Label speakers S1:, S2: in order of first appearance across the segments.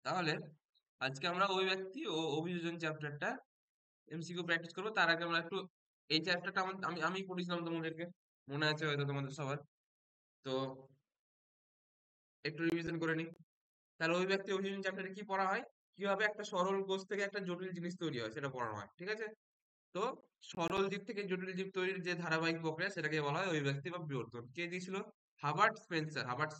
S1: তাহলে আজকে আমরা ওই ব্যক্তি ও অভিযোজন চ্যাপ্টারটা এমসিকিউ প্র্যাকটিস করবো। তার আগে আমরা একটু এই চ্যাপ্টারটা আমি পড়েছিলাম তোমাদেরকে, মনে আছে হয়তো তোমাদের সবার। তো একটু রিভিশন করে নিই। তাহলে ওই ব্যক্তি অভিযোজন চ্যাপ্টারে কি পড়া হয়, কিভাবে একটা সরল কোষ থেকে একটা জটিল জিনিস তৈরি হয় সেটা পড়ানো হয়, ঠিক আছে? তো সরল জীব থেকে জটিল জীব তৈরির যে ধারাবাহিক প্রক্রিয়া সেটাকে বলা হয় অভিব্যক্তি বা বিবর্তন। কে দিয়েছিল? হাবার্ট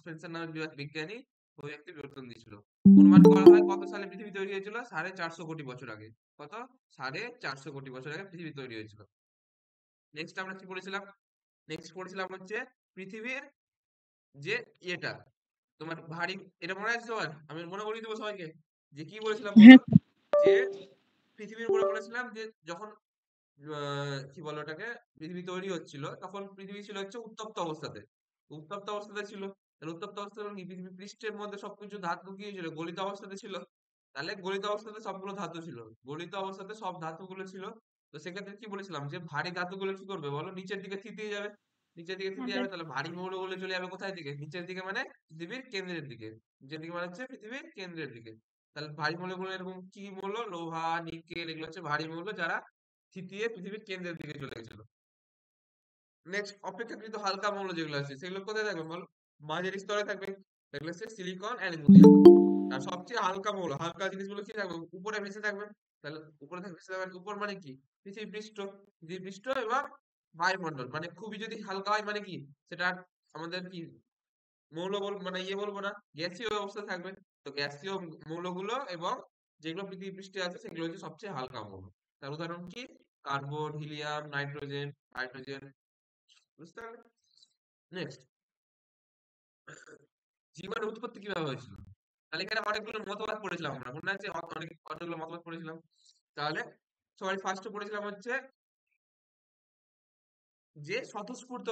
S1: স্পেন্সার নামে বিজ্ঞানী ওই ব্যক্তি বিবর্তন দিয়েছিল। অনুমান করা হয় কত সালে পৃথিবী তৈরি হয়েছিল? 450 কোটি বছর আগে। কত? 450 কোটি বছর আগে পৃথিবী তৈরি হয়েছিল। নেক্সট আমরা কি পড়েছিলাম? নেক্সট পড়েছিলাম হচ্ছে পৃথিবীর যে ইয়েটা তোমার ভারী, এটা মনে আছে তোমার? আমি মনে করিয়ে দেবো সবাইকে যে কি বলেছিলাম বলো।
S2: হ্যাঁ।
S1: যে পৃথিবীর উপরে বলেছিলাম যে যখন কি বলে ওটাকে, পৃথিবী তৈরি হচ্ছিল তখন পৃথিবী ছিল হচ্ছে উত্তপ্ত অবস্থাতে। উত্তপ্ত অবস্থাতে ছিল। তাহলে উত্তপ্ত অবস্থাতে কি পৃথিবী পৃষ্ঠের মধ্যে সবকিছু ধাতু কি ছিল? গলিত অবস্থাতে ছিল। তাহলে গলিত অবস্থাতে সবগুলো ধাতু ছিল। গলিত অবস্থাতে সব ধাতুগুলো ছিল। তো সেক্ষেত্রে কি বলেছিলাম যে ভারী ধাতুগুলো কি করবে বলো, নিচের দিকে থিতিয়ে যাবে। নিচের দিকে থিতিয়ে যাবে, তাহলে ভারী মৌলগুলো চলে যাবে কোথায় দিকে? নিচের দিকে, মানে পৃথিবীর কেন্দ্রের দিকে। নিচের দিকে মানে হচ্ছে পৃথিবীর কেন্দ্রের দিকে। তাহলে ভারী মৌলগুলো এরকম কি মৌল? লোহা, নিকেল, এগুলো হচ্ছে ভারী মৌল যারা থিতিয়ে পৃথিবীর কেন্দ্রের দিকে চলে গেছিল। নেক্সট অপেক্ষাকৃত হালকা মৌল যেগুলো আছে সেগুলো কোথায় থাকবে বল? মাঝের স্তরে থাকবে। সেগুলো হচ্ছে সিলিকন, অ্যালুমিনিয়াম। আর সবচেয়ে হালকা মৌল, হালকা জিনিসগুলো কি থাকবে? উপরে ভেসে থাকবে। তাহলে উপরে থাকবে, ভেসে থাকবে, উপর মানে কি? পৃথিবী পৃষ্ঠ। পৃথিবী পৃষ্ঠ এবং বায়ুমণ্ডল, মানে খুবই যদি হালকা হয় মানে কি সেটা আমাদের কি মৌল বল, মানে ইয়ে বলবো না, গ্যাসীয় অবস্থায় থাকবে। তো গ্যাসীয় মৌলগুলো এবং যেগুলো পৃথিবী পৃষ্ঠে আছে সেগুলো হচ্ছে সবচেয়ে হালকা মৌল। তার উদাহরণ কি? Carbon, helium, nitrogen, hydrogen. বুঝতে পারলে? নেক্সট, জীবনের উৎপত্তি কিভাবে হয়েছিল? তাহলে এখানে অনেকগুলো মতবাদ পড়েছিলাম আমরা, মনে আছে? অনেকগুলো মতবাদ পড়েছিলাম। তাহলে সবাই ফার্স্টে পড়েছিলাম হচ্ছে যে স্বতঃস্ফূর্ত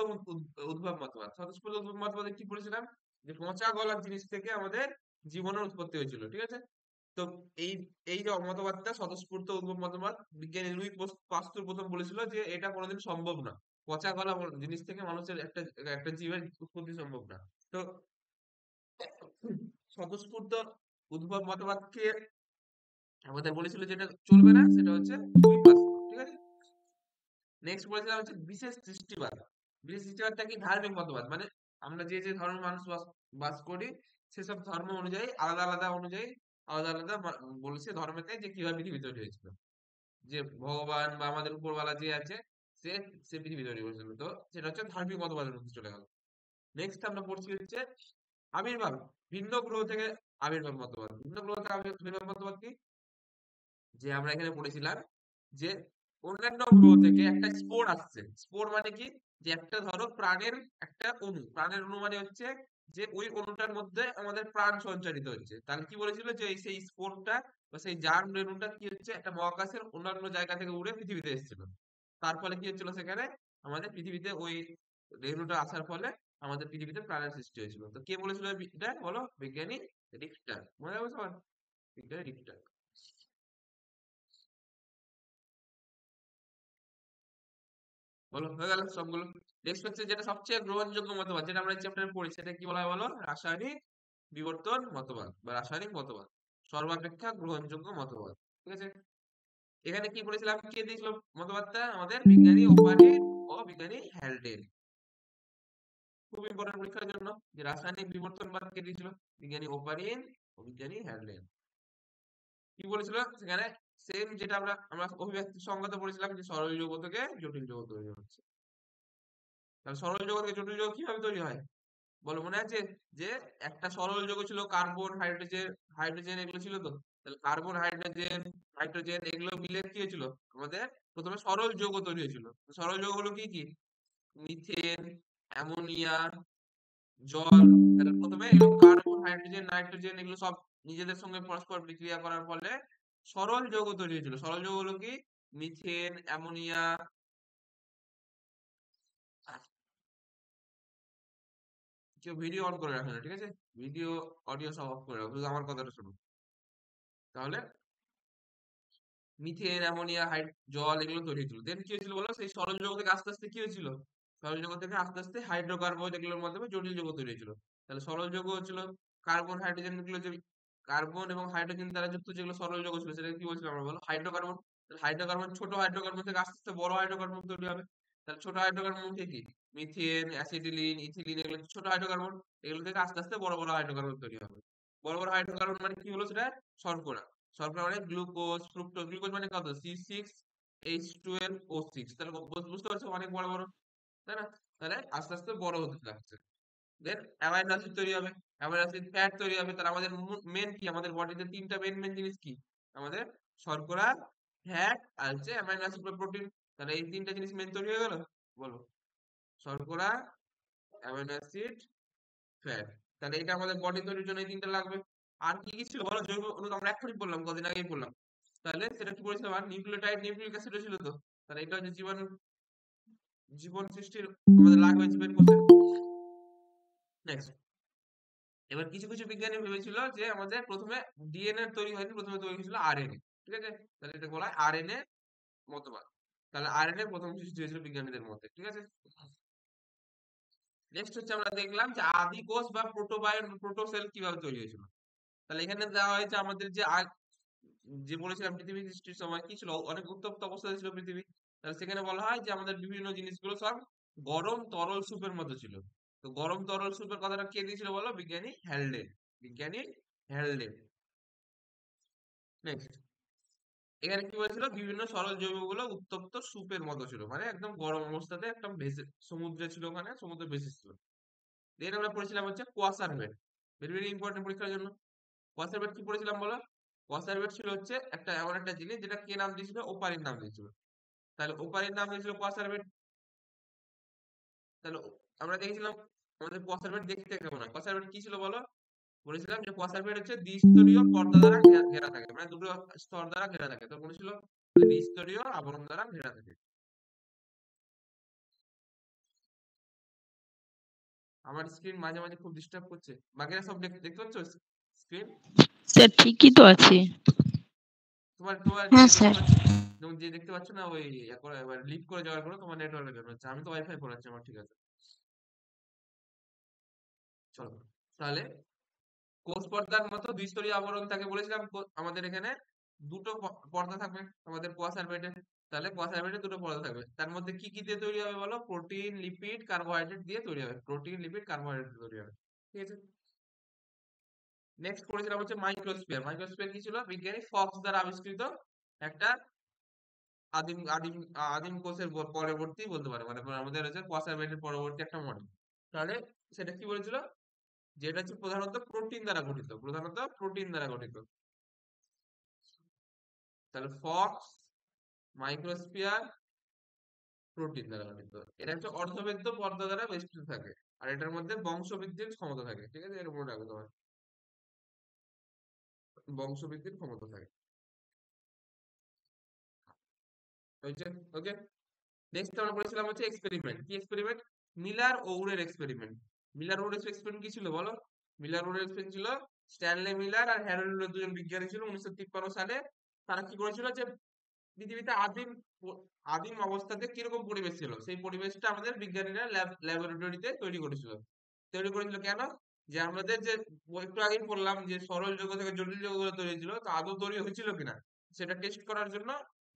S1: উদ্ভব মতবাদ। স্বতঃস্ফূর্ত উদ্ভব মতবাদে কি পড়েছিলাম? যে পচা গলা জিনিস থেকে আমাদের জীবনের উৎপত্তি হয়েছিল, ঠিক আছে? তো এই এই যে মতবাদটা স্বতঃস্ফূর্ত উদ্ভব মতবাদ, বিজ্ঞানী লুই পাস্তুর প্রথম বলেছিল যে এটা কোনোদিন সম্ভব না। পচা গলা জিনিস থেকে মানুষের একটা একটা জীবের উৎপত্তি সম্ভব না। তো স্বতঃস্ফূর্ত উদ্ভব মতবাদকে আমাদের বলেছিল যেটা চলবে না, সেটা হচ্ছে লুই পাস্তুর, ঠিক আছে? নেক্সট বলেছিলাম হচ্ছে বিশেষ সৃষ্টিবাদ। বিশেষ সৃষ্টিবাদটা কি? ধার্মিক মতবাদ, মানে আমরা যে যে ধর্মের মানুষ বাস করি সেসব ধর্ম অনুযায়ী আলাদা আলাদা অনুযায়ী আলাদা আলাদা বলেছে ধর্মেতে যে কিভাবে পৃথিবী তৈরি হয়েছিল। যে ভগবান বা আমাদের উপরওয়ালা যে আছে সে সে পৃথিবী তৈরি করেছিল। তো সেটা হচ্ছে ধার্মিক মতবাদের মধ্যে চলে গেল। নেক্সট আমরা পড়ছি হচ্ছে আবির্ভাব, ভিন্ন গ্রহ থেকে আবির্ভাব মতবাদ। ভিন্ন গ্রহ থেকে আবির্ভাব মতবাদ কি? যে আমরা এখানে পড়েছিলাম যে অন্যান্য গ্রহ থেকে একটা স্পোর আসছে। স্পোর মানে কি? যে একটা ধরো প্রাণের একটা অণু, প্রাণের অণু মানে হচ্ছে যে ওই অণুটার মধ্যে আমাদের প্রাণ সঞ্চারিত হচ্ছে। তাহলে কি বলেছিল যে সেই স্পোরটা বা সেই জার্ম রেণুটা কি হচ্ছে একটা মহাকাশের অন্যান্য জায়গা থেকে উড়ে পৃথিবীতে এসেছিল। তার ফলে কি হচ্ছিল সেখানে আমাদের পৃথিবীতে ওই রেণুটা আসার ফলে আমাদের পৃথিবীতে প্রাণের সৃষ্টি হয়েছিল। তো কে বলেছিল এটা বলো? বিজ্ঞানী রিখটার। মনে হবে সবার? বিজ্ঞানী রিখটার। বলো, হয়ে গেল সবগুলো। নেক্সট হচ্ছে যেটা সবচেয়ে গ্রহণযোগ্য মতবাদ, যেটা আমরা চ্যাপ্টারে পড়ি, সেটা কি বলা হয় বলো? রাসায়নিক বিবর্তন মতবাদ বা রাসায়নিক মতবাদ। সর্বাপেক্ষা গ্রহণযোগ্য মতবাদ, ঠিক আছে? এখানে কি বলেছিলাম, কে দিয়েছিল মতবাদটা? আমাদের বিজ্ঞানী ওপারিন ও বিজ্ঞানী হ্যালডেন। খুব ইম্পর্টেন্ট পরীক্ষার জন্য যে রাসায়নিক বিবর্তনবাদ কে দিয়েছিল? বিজ্ঞানী ওপারিন ও বিজ্ঞানী হ্যালডেন। কি বলেছিল সেখানে? সেম যেটা আমরা আমরা অভিব্যক্তির সংজ্ঞাতে পড়েছিলাম যে সরল যৌগ থেকে জটিল যৌগ তৈরি হচ্ছে। তাহলে সরল যৌগ থেকে জটিল যৌগ কিভাবে তৈরি হয় বলো, মনে আছে? যে একটা সরল যৌগ ছিল কার্বন, হাইড্রোজেন, হাইড্রোজেন এগুলো ছিল তো। তাহলে কার্বন, হাইড্রোজেন, হাইড্রোজেন এগুলো মিলে কি হয়েছিল আমাদের? প্রথমে সরল যৌগ তৈরি হয়েছিল। তো সরল যৌগ হলো কি কি? মিথেন, অ্যামোনিয়া, জল। তাহলে প্রথমে এগুলো কার্বন, হাইড্রোজেন, নাইট্রোজেন এগুলো সব নিজেদের সঙ্গে পরস্পর বিক্রিয়া করার ফলে সরল যৌগ তৈরি হয়েছিল। সরল যৌগ হলো কি? Methane, ammonia. কেউ ভিডিও অন করে রাখে না, ঠিক আছে? ভিডিও, অডিও সব অফ করে রাখো, শুধু আমার কথাটা শোনো। তাহলে মিথেন, অ্যামোনিয়া, জল এগুলো তৈরি হয়েছিল। দেন কি হয়েছিল বলো? সেই সরল যৌগ থেকে আস্তে আস্তে কি হয়েছিল? সরল যৌগ থেকে আস্তে আস্তে হাইড্রোকার্বন এগুলোর মাধ্যমে জটিল যৌগ তৈরি হয়েছিল। তাহলে সরল যৌগ হচ্ছিল কার্বন, হাইড্রোজেন এগুলো কার্বন এবং হাইড্রোজেন দ্বারা যুক্ত যেগুলো সরল যৌগ ছিল সেটা কি বলছিলাম আমরা বলো, হাইড্রোকার্বন। হাইড্রোকার্বন, ছোট হাইড্রোকার্বন থেকে আস্তে আস্তে বড় হাইড্রোকার্বন তৈরি হবে। তাহলে ছোট হাইড্রোকার্বন মুখে কি, মিথেন, অ্যাসিটিলিন, ইথিলিন, এগুলো ছোট হাইড্রোকার্বন। এগুলো থেকে আস্তে আস্তে বড় বড় হাইড্রোকার্বন তৈরি হবে। বড় বড় হাইড্রোকার্বন মানে কি হলো সেটা, শর্করা। শর্করা মানে গ্লুকোজ, ফ্রুক্টোজ। গ্লুকোজ মানে কত, C6H12O6। তাহলে বুঝতে পারছো, অনেক বড় বড়, তাই না? তাহলে আস্তে আস্তে বড় হতে থাকছে। দেন অ্যামাইনো অ্যাসিড তৈরি হবে, অ্যামাইনো অ্যাসিড ফ্যাট তৈরি হবে। তাহলে আমাদের মেন কি, আমাদের বডিতে তিনটা মেন মেন জিনিস কি, আমাদের শর্করা, ফ্যাট আর হচ্ছে অ্যামাইনো অ্যাসিড বা প্রোটিন। তাহলে এই তিনটা জিনিস মেন তৈরি হয়ে গেল, বলো, শর্করা, অ্যামাইনো অ্যাসিড, ফ্যাট। তাহলে এটা আমাদের বডি তৈরির জন্য এই তিনটা লাগবে। আর কি কি ছিল বলো, জৈব অণু তো আমরা এখনই বললাম, কদিন আগেই বললাম। তাহলে সেটা কি বলেছিলাম, আর নিউক্লিওটাইড, নিউক্লিক অ্যাসিডও ছিল তো। তাহলে এটা হচ্ছে জীবাণু, জীবন সৃষ্টির আমাদের লাগবে জীবের কোষে। নেক্সট, এবার কিছু কিছু বিজ্ঞানী ভেবেছিল যে আমাদের প্রথমে ডিএনএ তৈরি হয়নি, প্রথমে তৈরি হয়েছিল আরএনএ। ঠিক আছে, তাহলে এটা বলা হয় আরএনএ মতবাদ। তাহলে আরএনএ প্রথম সৃষ্টি হয়েছিল বিজ্ঞানীদের মধ্যে। ঠিক আছে, নেক্সট হচ্ছে আমরা দেখলাম যে আদি কোষ বা প্রোটোবায়ন, প্রোটোসেল কিভাবে তৈরি হয়েছিল। তাহলে এখানে দেওয়া হয়েছে আমাদের যে যে বলেছিলাম পৃথিবী সৃষ্টির সময় কি ছিল, অনেক উত্তপ্ত অবস্থায় ছিল পৃথিবী। তাহলে সেখানে বলা হয় যে আমাদের বিভিন্ন জিনিসগুলো সব গরম তরল সুপের মতো ছিল। তো গরম তরল সুপের কথাটা কে দিয়েছিল বলো, বিজ্ঞানী হ্যালডে। বিজ্ঞানী হ্যালডে। নেক্সট, এখানে কি বলেছিল, বিভিন্ন সরল জৈবগুলো উত্তপ্ত সুপের মতো ছিল, মানে একদম গরম অবস্থাতে একদম ভেসে সমুদ্রে ছিল, ওখানে সমুদ্রে ভেসে ছিল। দেন আমরা পড়েছিলাম হচ্ছে কোয়াসারভেট, ভেরি ভেরি ইম্পর্টেন্ট পরীক্ষার জন্য। কোয়াসারভেট কি পড়েছিলাম বলো, কোয়াসারভেট ছিল হচ্ছে একটা এমন একটা জিনিস যেটা কে নাম দিয়েছিল, ওপারিন নাম দিয়েছিল। তাহলে ওপারিন নাম দিয়েছিল কোয়াসারভেট। তাহলে আমরা দেখেছিলাম আমাদের কোয়াসারভেট দেখতে কেমন হয়। কোয়াসারভেট কি ছিল বলো, বলেছিলাম যে কোয়াসারভেট হচ্ছে দ্বিস্তরীয় পর্দা দ্বারা ঘেরা থাকে, মানে দুটো স্তর দ্বারা ঘেরা থাকে। তো বলেছিল দ্বিস্তরীয় আবরণ দ্বারা ঘেরা থাকে। আমার স্ক্রিন মাঝে মাঝে খুব ডিস্টার্ব করছে, বাকিরা সব দেখতে পাচ্ছ স্ক্রিন?
S2: স্যার ঠিকই তো আছে।
S1: তোমার তোমার যে
S2: হ্যাঁ
S1: দেখতে
S2: স্যার।
S1: পাচ্ছ, যেমন যে দেখতে পাচ্ছ না, ওই এবার লিভ করে যাওয়ার পরে তোমার নেটওয়ার্কের জন্য হচ্ছে। আমি তো ওয়াইফাই করাচ্ছি আমার, ঠিক আছে। চলো, তাহলে কোষ পর্দার মতো দ্বিস্তরীয় আবরণ থাকে বলেছিলাম। আমাদের এখানে দুটো পর্দা থাকবে আমাদের কোয়াসারভেটে। তাহলে কোয়াসারভেটে দুটো পর্দা থাকবে, তার মধ্যে কি কি দিয়ে তৈরি হবে বলো, প্রোটিন, লিপিড, কার্বোহাইড্রেট দিয়ে তৈরি হবে। প্রোটিন, লিপিড, কার্বোহাইড্রেট দিয়ে তৈরি হবে। ঠিক আছে, নেক্সট পড়েছিলাম হচ্ছে মাইক্রোস্ফিয়ার। মাইক্রোস্ফিয়ার কি ছিল, বিজ্ঞানী ফক্স দ্বারা আবিষ্কৃত একটা আদিম আদিম আদিম কোষের পরবর্তী বলতে পারে, মানে আমাদের হচ্ছে কোয়াসারভেটের পরবর্তী একটা মডেল। তাহলে সেটা কি বলেছিল, যেটা হচ্ছে প্রধানত প্রোটিন দ্বারা গঠিত, প্রধানত প্রোটিন দ্বারা গঠিত। তাহলে ফক্স, মাইক্রোস্ফিয়ার, প্রোটিন দ্বারা গঠিত। এটা হচ্ছে অর্ধবেদ্য পর্দা দ্বারা বেষ্টিত থাকে, আর এটার মধ্যে বংশবৃদ্ধির ক্ষমতা থাকে। ঠিক আছে, এর মনে রাখো তোমার, বংশবৃদ্ধির ক্ষমতা থাকে। হয়েছে, ওকে। নেক্সট আমরা বলেছিলাম হচ্ছে এক্সপেরিমেন্ট। কি এক্সপেরিমেন্ট, মিলার ও উডের এক্সপেরিমেন্ট। মিলার উডের এক্সপেরিমেন্ট কি ছিল বলো, মিলার উডের এক্সপেরিমেন্ট ছিল, স্ট্যানলে মিলার আর হ্যারল্ড উডের দুজন বিজ্ঞানী ছিল 1953 সালে। তারা কি করেছিল যে পৃথিবীতে আদিম আদিম অবস্থাতে কিরকম পরিবেশ ছিল, সেই পরিবেশটা আমাদের বিজ্ঞানীরা ল্যাবরেটরিতে তৈরি করেছিল। তৈরি করেছিল কেন, যে আমাদের যে একটু আগেই বললাম যে সরল যৌগ থেকে জটিল যৌগগুলো তৈরি হয়েছিল, তো আদৌ তৈরি হয়েছিল কিনা সেটা টেস্ট করার জন্য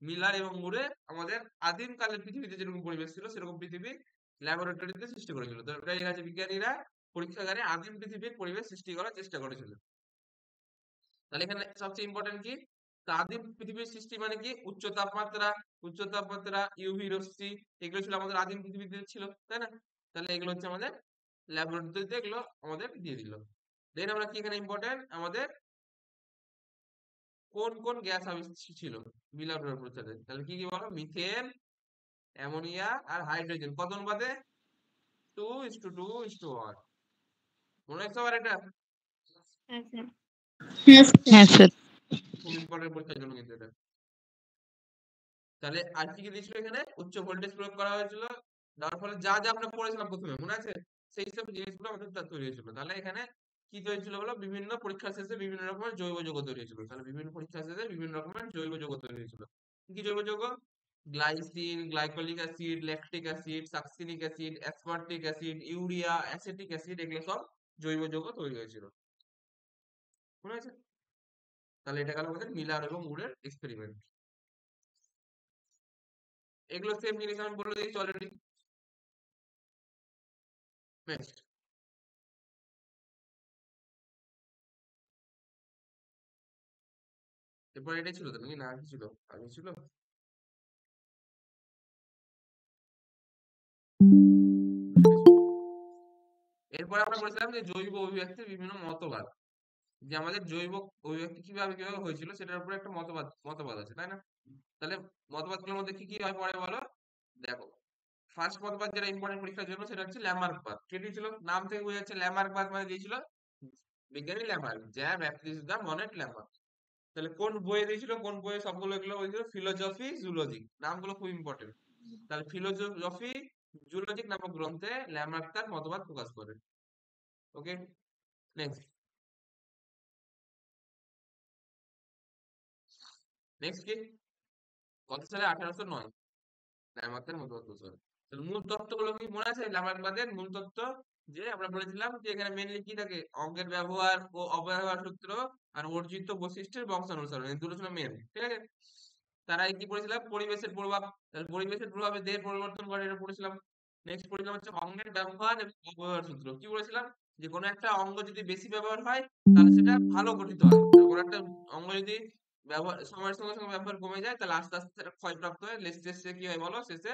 S1: মিলার এবং মুরে আমাদের আদিম কালের পৃথিবীতে যেরকম পরিবেশ ছিল সেরকম পৃথিবী ল্যাবরেটরিতে সৃষ্টি করেছিল। তো এটাই আছে, বিজ্ঞানীরা পরীক্ষাগারে আদিম পৃথিবীর পরিবেশ সৃষ্টি করার চেষ্টা করেছিল। তাহলে এখানে সবচেয়ে ইম্পর্টেন্ট কি, তা আদিম পৃথিবীর সৃষ্টি মানে কি, উচ্চ তাপমাত্রা, ইউভি রশ্মি, এগুলো ছিল আমাদের আদিম পৃথিবীতে ছিল, তাই না? তাহলে এগুলো হচ্ছে আমাদের ল্যাবরেটরিতে এগুলো আমাদের দিয়ে দিল। দেন আমরা কি এখানে ইম্পর্টেন্ট, আমাদের কোন কোন গ্যাস আবিষ্কৃত ছিল মিলার প্রচারে। তাহলে কি কি বলো, মিথেন, অ্যামোনিয়া আর হাইড্রোজেন। কত অনুপাতে, 2:2:1। মনে হচ্ছে আবার এটা
S2: হ্যাঁ স্যার।
S1: খুব ইম্পর্টেন্ট পরীক্ষার জন্য কিন্তু এটা। তাহলে আর কি কি দিয়েছিল, এখানে উচ্চ ভোল্টেজ প্রয়োগ করা হয়েছিল, যার ফলে যা যা আমরা পড়েছিলাম প্রথমে মনে আছে, সেই সব জিনিসগুলো আমাদের তৈরি হয়েছিল। তাহলে এখানে কি তৈরি ছিল বলো, বিভিন্ন পরীক্ষা শেষে বিভিন্ন রকমের জৈব যৌগ তৈরি হয়েছিল। তাহলে বিভিন্ন পরীক্ষা শেষে বিভিন্ন রকমের জৈব যৌগ তৈরি হয়েছিল। কি কি জৈব যৌগ, glycine, glycolic acid, lactic acid, succinic acid, aspartic acid, urea, acetic acid, এগুলো সব জৈব যৌগ তৈরি হয়েছিল। মনে আছে? তাহলে এটা গেল আমাদের মিলার এবং উডের এক্সপেরিমেন্ট। এগুলো সেম জিনিস আমি বলে দিয়েছি অলরেডি। নেক্সট, এরপর এটাই ছিল তো নাকি, না আর কি ছিল, আগে ছিল। এটাই ছিল। এরপর আমরা বলেছিলাম যে জৈব অভিব্যক্তির বিভিন্ন মতবাদ, যে আমাদের জৈব অভিব্যক্তি কিভাবে কিভাবে হয়েছিল সেটার উপরে একটা মতবাদ মতবাদ আছে, তাই না? তাহলে মতবাদগুলোর মধ্যে কি কি হয় পরে বলো। দেখো, ফার্স্ট মতবাদ যেটা ইম্পর্টেন্ট পরীক্ষার জন্য সেটা হচ্ছে ল্যামার্কবাদ। কেটি ছিল, নাম থেকে বোঝা যাচ্ছে ল্যামার্কবাদ মানে দিয়েছিল বিজ্ঞানী ল্যামার্ক, জ্যা ব্যাপটিস্ট দা মনেট ল্যামার্ক। তাহলে কোন বইয়ে দিয়েছিল, কোন বইয়ে সবগুলো এগুলো হয়েছিল, ফিলোজফি জুলজি, নামগুলো খুব ইম্পর্টেন্ট। তাহলে ফিলোজফি জুলজিক নামক গ্রন্থে ল্যামার্ক তার মতবাদ প্রকাশ করেন। ওকে, নেক্সট। নেক্সট কি, কত সালে? 1809 ল্যামার্কের মতবাদ প্রকাশ করেন। তাহলে মূল তত্ত্বগুলো কি মনে আছে ল্যামার্কবাদের মূল তত্ত্ব? যে আমরা বলেছিলাম যে এখানে মেনলি কি থাকে, অঙ্গের ব্যবহার ও অব্যবহার সূত্র আর অর্জিত বৈশিষ্ট্যের বংশানুসরণ, এই দুটো ছিল মেন, ঠিক আছে। তারা কি পড়েছিলাম, পরিবেশের প্রভাব। তাহলে পরিবেশের প্রভাবে দেহের পরিবর্তন করে, এটা পড়েছিলাম। নেক্সট পড়েছিলাম হচ্ছে অঙ্গের ব্যবহার এবং অপব্যবহার সূত্র। কি বলেছিলাম, যে কোনো একটা অঙ্গ যদি বেশি ব্যবহার হয় তাহলে সেটা ভালো গঠিত হয়, আর কোনো একটা অঙ্গ যদি ব্যবহার সময়ের সঙ্গে সঙ্গে ব্যবহার কমে যায় তাহলে আস্তে আস্তে সেটা ক্ষয়প্রাপ্ত হয়ে শেষে কি হয় বলো, শেষে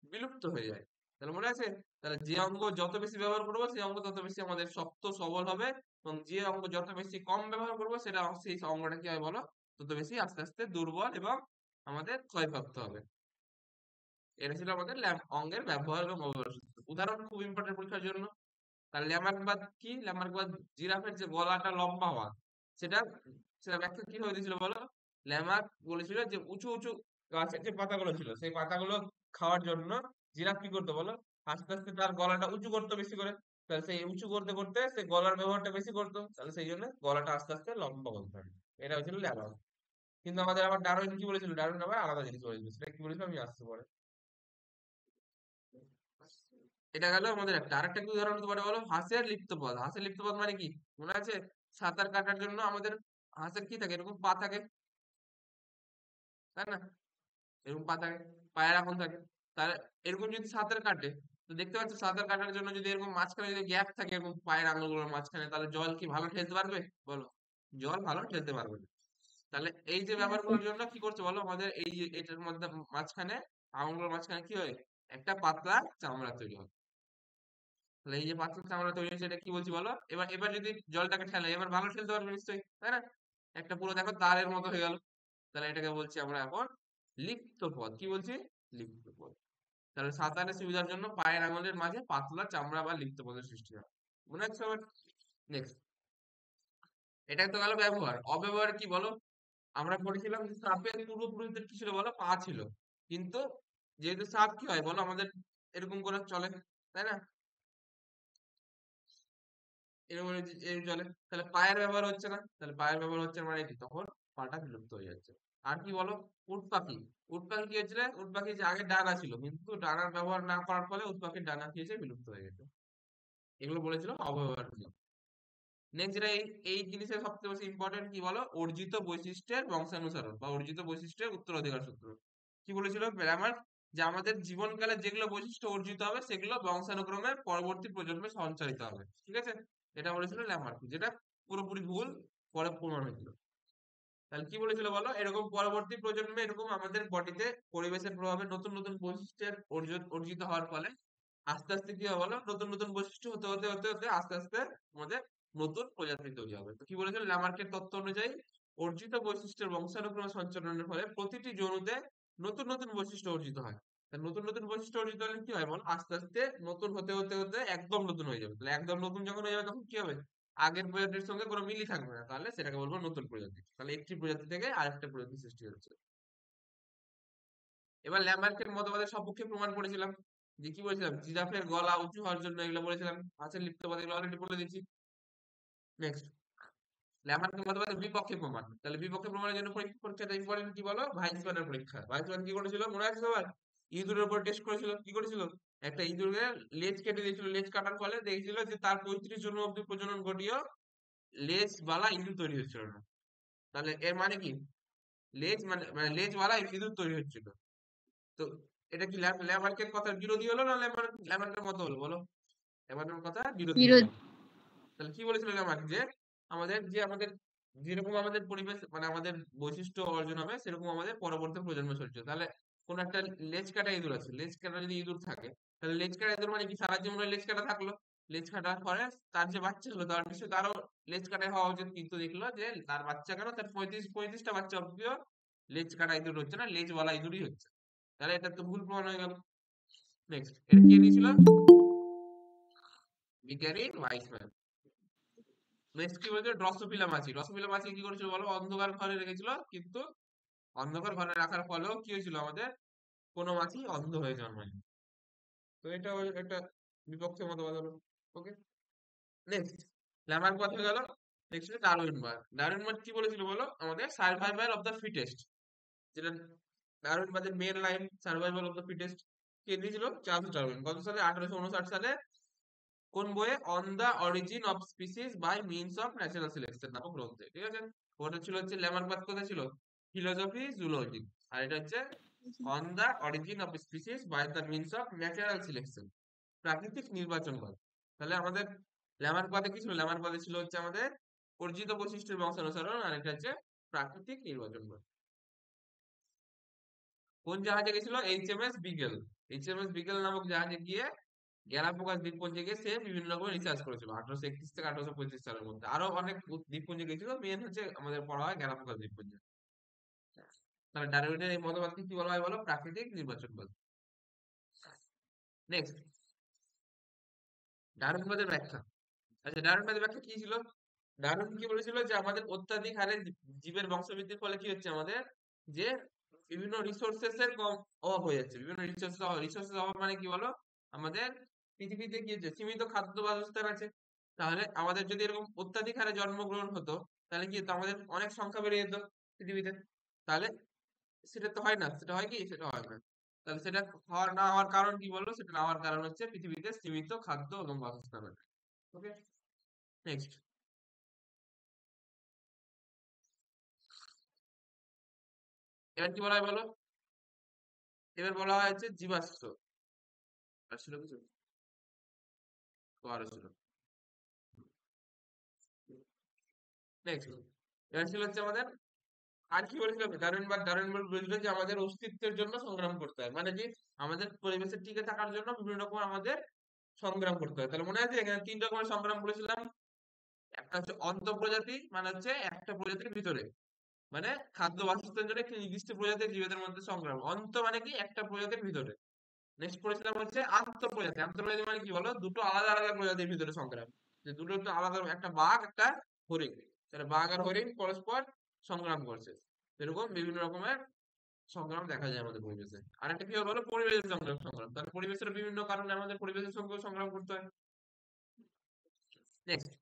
S1: বিলুপ্ত হয়ে যায়। তাহলে মনে আছে, তাহলে যে অঙ্গ যত বেশি ব্যবহার করবো সেই অঙ্গ তত বেশি আমাদের শক্ত সবল হবে, এবং যে অঙ্গ যত বেশি কম ব্যবহার করবো সেটা সেই অঙ্গটা কি হয় বলো, তত বেশি আস্তে আস্তে দুর্বল এবং আমাদের ক্ষয়প্রাপ্ত হবে। এটা ছিল আমাদের অঙ্গের ব্যবহার এবং অপব্যবহার সূত্র। উদাহরণ খুব ইম্পর্টেন্ট পরীক্ষার জন্য। তার ল্যামার্কবাদ কি, ল্যামার্কবাদ জিরাফের যে গলাটা লম্বা হওয়া, সেটা সেটা ব্যাখ্যা কি হয়ে দিয়েছিল বলো। ল্যামার্ক বলেছিল যে উঁচু উঁচু গাছের যে পাতাগুলো ছিল সেই পাতাগুলো খাওয়ার জন্য জিরাফ কি করতো বলো, আস্তে আস্তে তার গলাটা উঁচু করতো বেশি করে। তাহলে সেই উঁচু করতে করতে সে গলার ব্যবহারটা বেশি করতো, তাহলে সেই জন্য গলাটা আস্তে আস্তে লম্বা করতে পারে। এটা হচ্ছিল ল্যামার্ক। কিন্তু আমাদের আবার ডারউইন কি বলেছিল, ডারউইন আবার আলাদা জিনিস বলেছিল, সেটা কি বলেছিল আমি আসতে পরে। এটা গেল আমাদের একটা। আরেকটা কি উদাহরণ হতে পারে বলো, হাঁসের লিপ্তপদ। হাঁসের লিপ্তপদ মানে কি মনে আছে? সাঁতার কাটার জন্য আমাদের হাঁসের কি থাকে, এরকম পা থাকে, তাই না? এরকম পা থাকে, পায়ের এখন থাকে। তাহলে এরকম যদি সাঁতার কাটে, তো দেখতে পাচ্ছ সাঁতার কাটার জন্য যদি এরকম মাঝখানে যদি গ্যাপ থাকে এরকম পায়ের আঙুলগুলোর মাঝখানে, তাহলে জল কি ভালো ঠেলতে পারবে বলো? জল ভালো ঠেলতে পারবে না। তাহলে এই যে
S2: হ্যাঁ স্যার।
S1: ব্যাপারগুলোর জন্য কি করছে বলো, আমাদের এই যে এটার মধ্যে মাঝখানে আঙুলগুলোর মাঝখানে কি হয়, একটা পাতলা চামড়া তৈরি হয়। তাহলে এই যে পাতলা চামড়া তৈরি হয়েছে এটা কি বলছি বলো। এবার এবার যদি জলটাকে ঠেলে এবার ভালো ঠেলতে পারবে নিশ্চয়ই, তাই না? একটা পুরো দেখো তারের মতো হয়ে গেল। তাহলে এটাকে বলছি আমরা এখন লিপ্ত পদ। কি বলছি? লিপ্ত পদ। তাহলে সাঁতারের সুবিধার জন্য পায়ের আঙুলের মাঝে পাতলা চামড়া বা লিপ্ত পদের সৃষ্টি হয়। মনে হচ্ছে আবার। নেক্সট, এটা তো গেল ব্যবহার। অব্যবহার কি বলো, আমরা পড়েছিলাম যে সাপের পূর্বপুরুষদের কি ছিল বলো, পা ছিল। কিন্তু যেহেতু সাপ কি হয় বলো আমাদের এরকম করে চলে, তাই না? এরকম এরকম চলে, তাহলে পায়ের ব্যবহার হচ্ছে না। তাহলে পায়ের ব্যবহার হচ্ছে না মানে কি, তখন পাটা বিলুপ্ত হয়ে যাচ্ছে। আর কি বলো, উট পাখি। উট পাখি কি হয়েছিল, উট পাখি যে আগে ডানা ছিল কিন্তু ডানার ব্যবহার না করার ফলে উট পাখির ডানা কি হয়েছে, বিলুপ্ত হয়ে গেছে। এগুলো বলেছিল অব্যবহার নিয়ম। নেক্সট যেটা এই এই জিনিসের সবচেয়ে বেশি ইম্পর্টেন্ট কি বলো, অর্জিত বৈশিষ্ট্যের বংশানুসরণ বা অর্জিত বৈশিষ্ট্যের উত্তরাধিকার সূত্র। কি বলেছিল গ্রামার, যে আমাদের জীবনকালে যেগুলো বৈশিষ্ট্য অর্জিত হবে সেগুলো বংশানুক্রমে পরবর্তী প্রজন্মে সঞ্চারিত হবে, ঠিক আছে। এটা বলেছিল ল্যামার্ক, যেটা পুরোপুরি ভুল, পরে প্রমাণ হয়েছিল। তাহলে কি বলেছিল বলো, এরকম পরবর্তী প্রজন্মে এরকম আমাদের বডিতে পরিবেশের প্রভাবে নতুন নতুন বৈশিষ্ট্যের অর্জিত হওয়ার ফলে আস্তে আস্তে কি হবে বলো, নতুন নতুন বৈশিষ্ট্য হতে হতে হতে হতে আস্তে আস্তে আমাদের নতুন প্রজাতি তৈরি হবে। তো কি বলেছিল ল্যামার্কের তত্ত্ব অনুযায়ী, অর্জিত বৈশিষ্ট্যের বংশানুক্রমে সঞ্চালনের ফলে প্রতিটি জনুতে নতুন নতুন বৈশিষ্ট্য অর্জিত হয়। তা নতুন নতুন বৈশিষ্ট্য অর্জিত হলে কি হয় বল, আস্তে আস্তে নতুন হতে হতে হতে একদম নতুন হয়ে যাবে। তাহলে একদম নতুন যখন হয়ে যাবে তখন কি হবে, আগের প্রজাতির সঙ্গে কোনো মিলই থাকবে না, তাহলে সেটাকে বলবো নতুন প্রজাতি। তাহলে একটি প্রজাতি থেকে আরেকটা প্রজাতি সৃষ্টি হচ্ছে। এবার ল্যামার্কের মতবাদের সপক্ষে প্রমাণ করেছিলাম, যে কি বলেছিলাম, জিরাফের গলা উঁচু হওয়ার জন্য এগুলো বলেছিলাম। মাছের লিপ্তবাদ এগুলো অলরেডি বলে দিয়েছি। নেক্সট, ল্যামার্কের মতবাদের বিপক্ষে প্রমাণ। তাহলে বিপক্ষে প্রমাণের জন্য পরীক্ষাটা ইম্পর্টেন্ট কি বলো, ভাইসম্যানের পরীক্ষা। ভাইসম্যান কি করেছিল মনে আছে সবার, ইঁদুরের উপর টেস্ট করেছিল। কি করেছিল, একটা ইঁদুরকে লেজ কেটে দিয়েছিল, লেজ কাটার ফলে দেখেছিল যে তার 35 জন্ম অব্দি প্রজনন ঘটিয়েও লেজ বালা ইঁদুর তৈরি হচ্ছিল না। তাহলে এর মানে কি, লেজ মানে মানে লেজওয়ালা ইঁদুর তৈরি হচ্ছিল। তো এটা কি ল্যামার্কের কথার বিরোধী হলো না ল্যামার্কের মতো হলো বলো? ল্যামার্কের কথা বিরোধী হলো।
S2: বিরোধী।
S1: তাহলে কি বলেছিল ল্যামার্ক, যে আমাদের যেরকম আমাদের পরিবেশ মানে আমাদের বৈশিষ্ট্য অর্জন হবে সেরকম আমাদের পরবর্তী প্রজন্ম চলছে। তাহলে কোন একটা লেজ কাটা ইঁদুর আছে, লেজ কাটা যদি ইঁদুর থাকে, তাহলে লেজ কাটা ইঁদুর মানে কি সারা জীবনে লেজ কাটা থাকলো। লেজ কাটার পরে তার যে বাচ্চা হলো তার নিশ্চয়ই তারও লেজ কাটা হওয়া উচিত, কিন্তু দেখলো যে তার বাচ্চা কেন তার 35টা বাচ্চা অব্দিও লেজ কাটা ইঁদুর হচ্ছে না, লেজওয়ালা ইঁদুরই হচ্ছে। তাহলে এটা তো ভুল প্রমাণ হয়ে গেল। নেক্সট, এটা কে দিয়েছিল? বিজ্ঞানী ওয়াইসম্যান। নেক্সট কি বলছে, ড্রসোফিলা মাছি। ড্রসোফিলা মাছি কি করেছিল বলো? অন্ধকার ঘরে রেখেছিল, কিন্তু অন্ধকার ঘরে রাখার ফলেও কি হয়েছিল আমাদের, কোনো মাছি অন্ধ হয়ে জন্মায়নি। তো এটা একটা বিপক্ষে মতবাদ হলো। ওকে, নেক্সট, ল্যামার্ক কথা গেল। নেক্সট হচ্ছে ডারউইনবার্গ। ডারউইনবার্গ কি বলেছিল বলো? আমাদের সার্ভাইভাল অফ দ্য ফিটেস্ট, যেটা ডারউইনবার্গের main line, survival of the fittest কে দিয়েছিল? Charles Darwin. কত সালে? 1859 সালে। কোন বইয়ে? On the origin of species by means of natural selection নামক গ্রন্থে, ঠিক আছে। ওটা ছিল হচ্ছে ল্যামার্ক কোথায় ছিল? Philosophy zoology. আর এটা হচ্ছে on the origin of species by the means of natural selection, প্রাকৃতিক নির্বাচনবাদ। তাহলে আমাদের ল্যামার্কবাদে কি ছিল? ল্যামার্কবাদে ছিল হচ্ছে আমাদের অর্জিত বৈশিষ্ট্যের বংশানুসরণ, আর এটা হচ্ছে প্রাকৃতিক নির্বাচনবাদ। কোন জাহাজে গেছিল? এইচএমএস বিগেল। এইচএমএস বিগেল নামক জাহাজে গিয়ে গ্যালাপাগোস দ্বীপপুঞ্জে গিয়ে সে বিভিন্ন রকম রিসার্চ করেছিল 1831 থেকে 1835 সালের মধ্যে। আরো অনেক দ্বীপপুঞ্জে গেছিল, মেন হচ্ছে আমাদের পড়া হয় গ্যালাপাগোস দ্বীপপুঞ্জে। তাহলে ডারউইনের এই মতবাদকে কি বলা হয় বলো? প্রাকৃতিক নির্বাচনবাদ। নেক্সট, ডারউইনবাদের ব্যাখ্যা। আচ্ছা, ডারউইনবাদের ব্যাখ্যা কি ছিল? ডারউইন কি বলেছিল যে আমাদের অত্যাধিক হারে জীবের বংশবৃদ্ধির ফলে কি হচ্ছে আমাদের, যে বিভিন্ন রিসোর্সেস এর কম অভাব হয়ে যাচ্ছে। বিভিন্ন রিসোর্সেস অভাব মানে কি বলো? আমাদের পৃথিবীতে কি হচ্ছে, সীমিত খাদ্য বাসস্থান আছে। তাহলে আমাদের যদি এরকম অত্যাধিক হারে জন্মগ্রহণ হতো, তাহলে কি হতো, আমাদের অনেক সংখ্যা বেড়ে যেত পৃথিবীতে। তাহলে সেটা তো হয় না, সেটা হয় কি? সেটা হয় না। তাহলে সেটা না হওয়ার কারণ কি বললো? সেটা না হওয়ার কারণ হচ্ছে পৃথিবীতে সীমিত খাদ্য এবং বাসস্থান আছে। ওকে, নেক্সট, এবার কি বলা হয় বলো? এবার বলা হয় হচ্ছে জীবাশ্ম। আর ছিল কিছু? তো আরো ছিল। নেক্সট, এবার ছিল হচ্ছে আমাদের, আর কি বলেছিল ডারউইন বলেছিল যে আমাদের অস্তিত্বের জন্য সংগ্রাম করতে হয়, মানে কি আমাদের পরিবেশের টিকে থাকার জন্য বিভিন্ন রকম আমাদের সংগ্রাম করতে হয়। তাহলে মনে আছে এখানে 3 রকমের সংগ্রাম বলেছিলাম। একটা হচ্ছে অন্তঃপ্রজাতি, মানে হচ্ছে একটা প্রজাতির ভিতরে, মানে খাদ্য বাসস্থানের জন্য একটি নির্দিষ্ট প্রজাতির জীবেদের মধ্যে সংগ্রাম। অন্ত মানে কি? একটা প্রজাতির ভিতরে। নেক্সট পড়েছিলাম হচ্ছে আন্তঃপ্রজাতি। আন্তঃপ্রজাতি মানে কি বলো? দুটো আলাদা আলাদা প্রজাতির ভিতরে সংগ্রাম, যে দুটো তো আলাদা, একটা বাঘ একটা হরিণ, তাহলে বাঘ আর হরিণ পরস্পর সংগ্রাম করছে। এরকম বিভিন্ন রকমের সংগ্রাম দেখা যায় আমাদের পরিবেশে। আর একটা কি বলো? পরিবেশের সংগ্রাম। তাহলে পরিবেশের বিভিন্ন কারণে আমাদের পরিবেশের সঙ্গে সংগ্রাম করতে হয়। নেক্সট,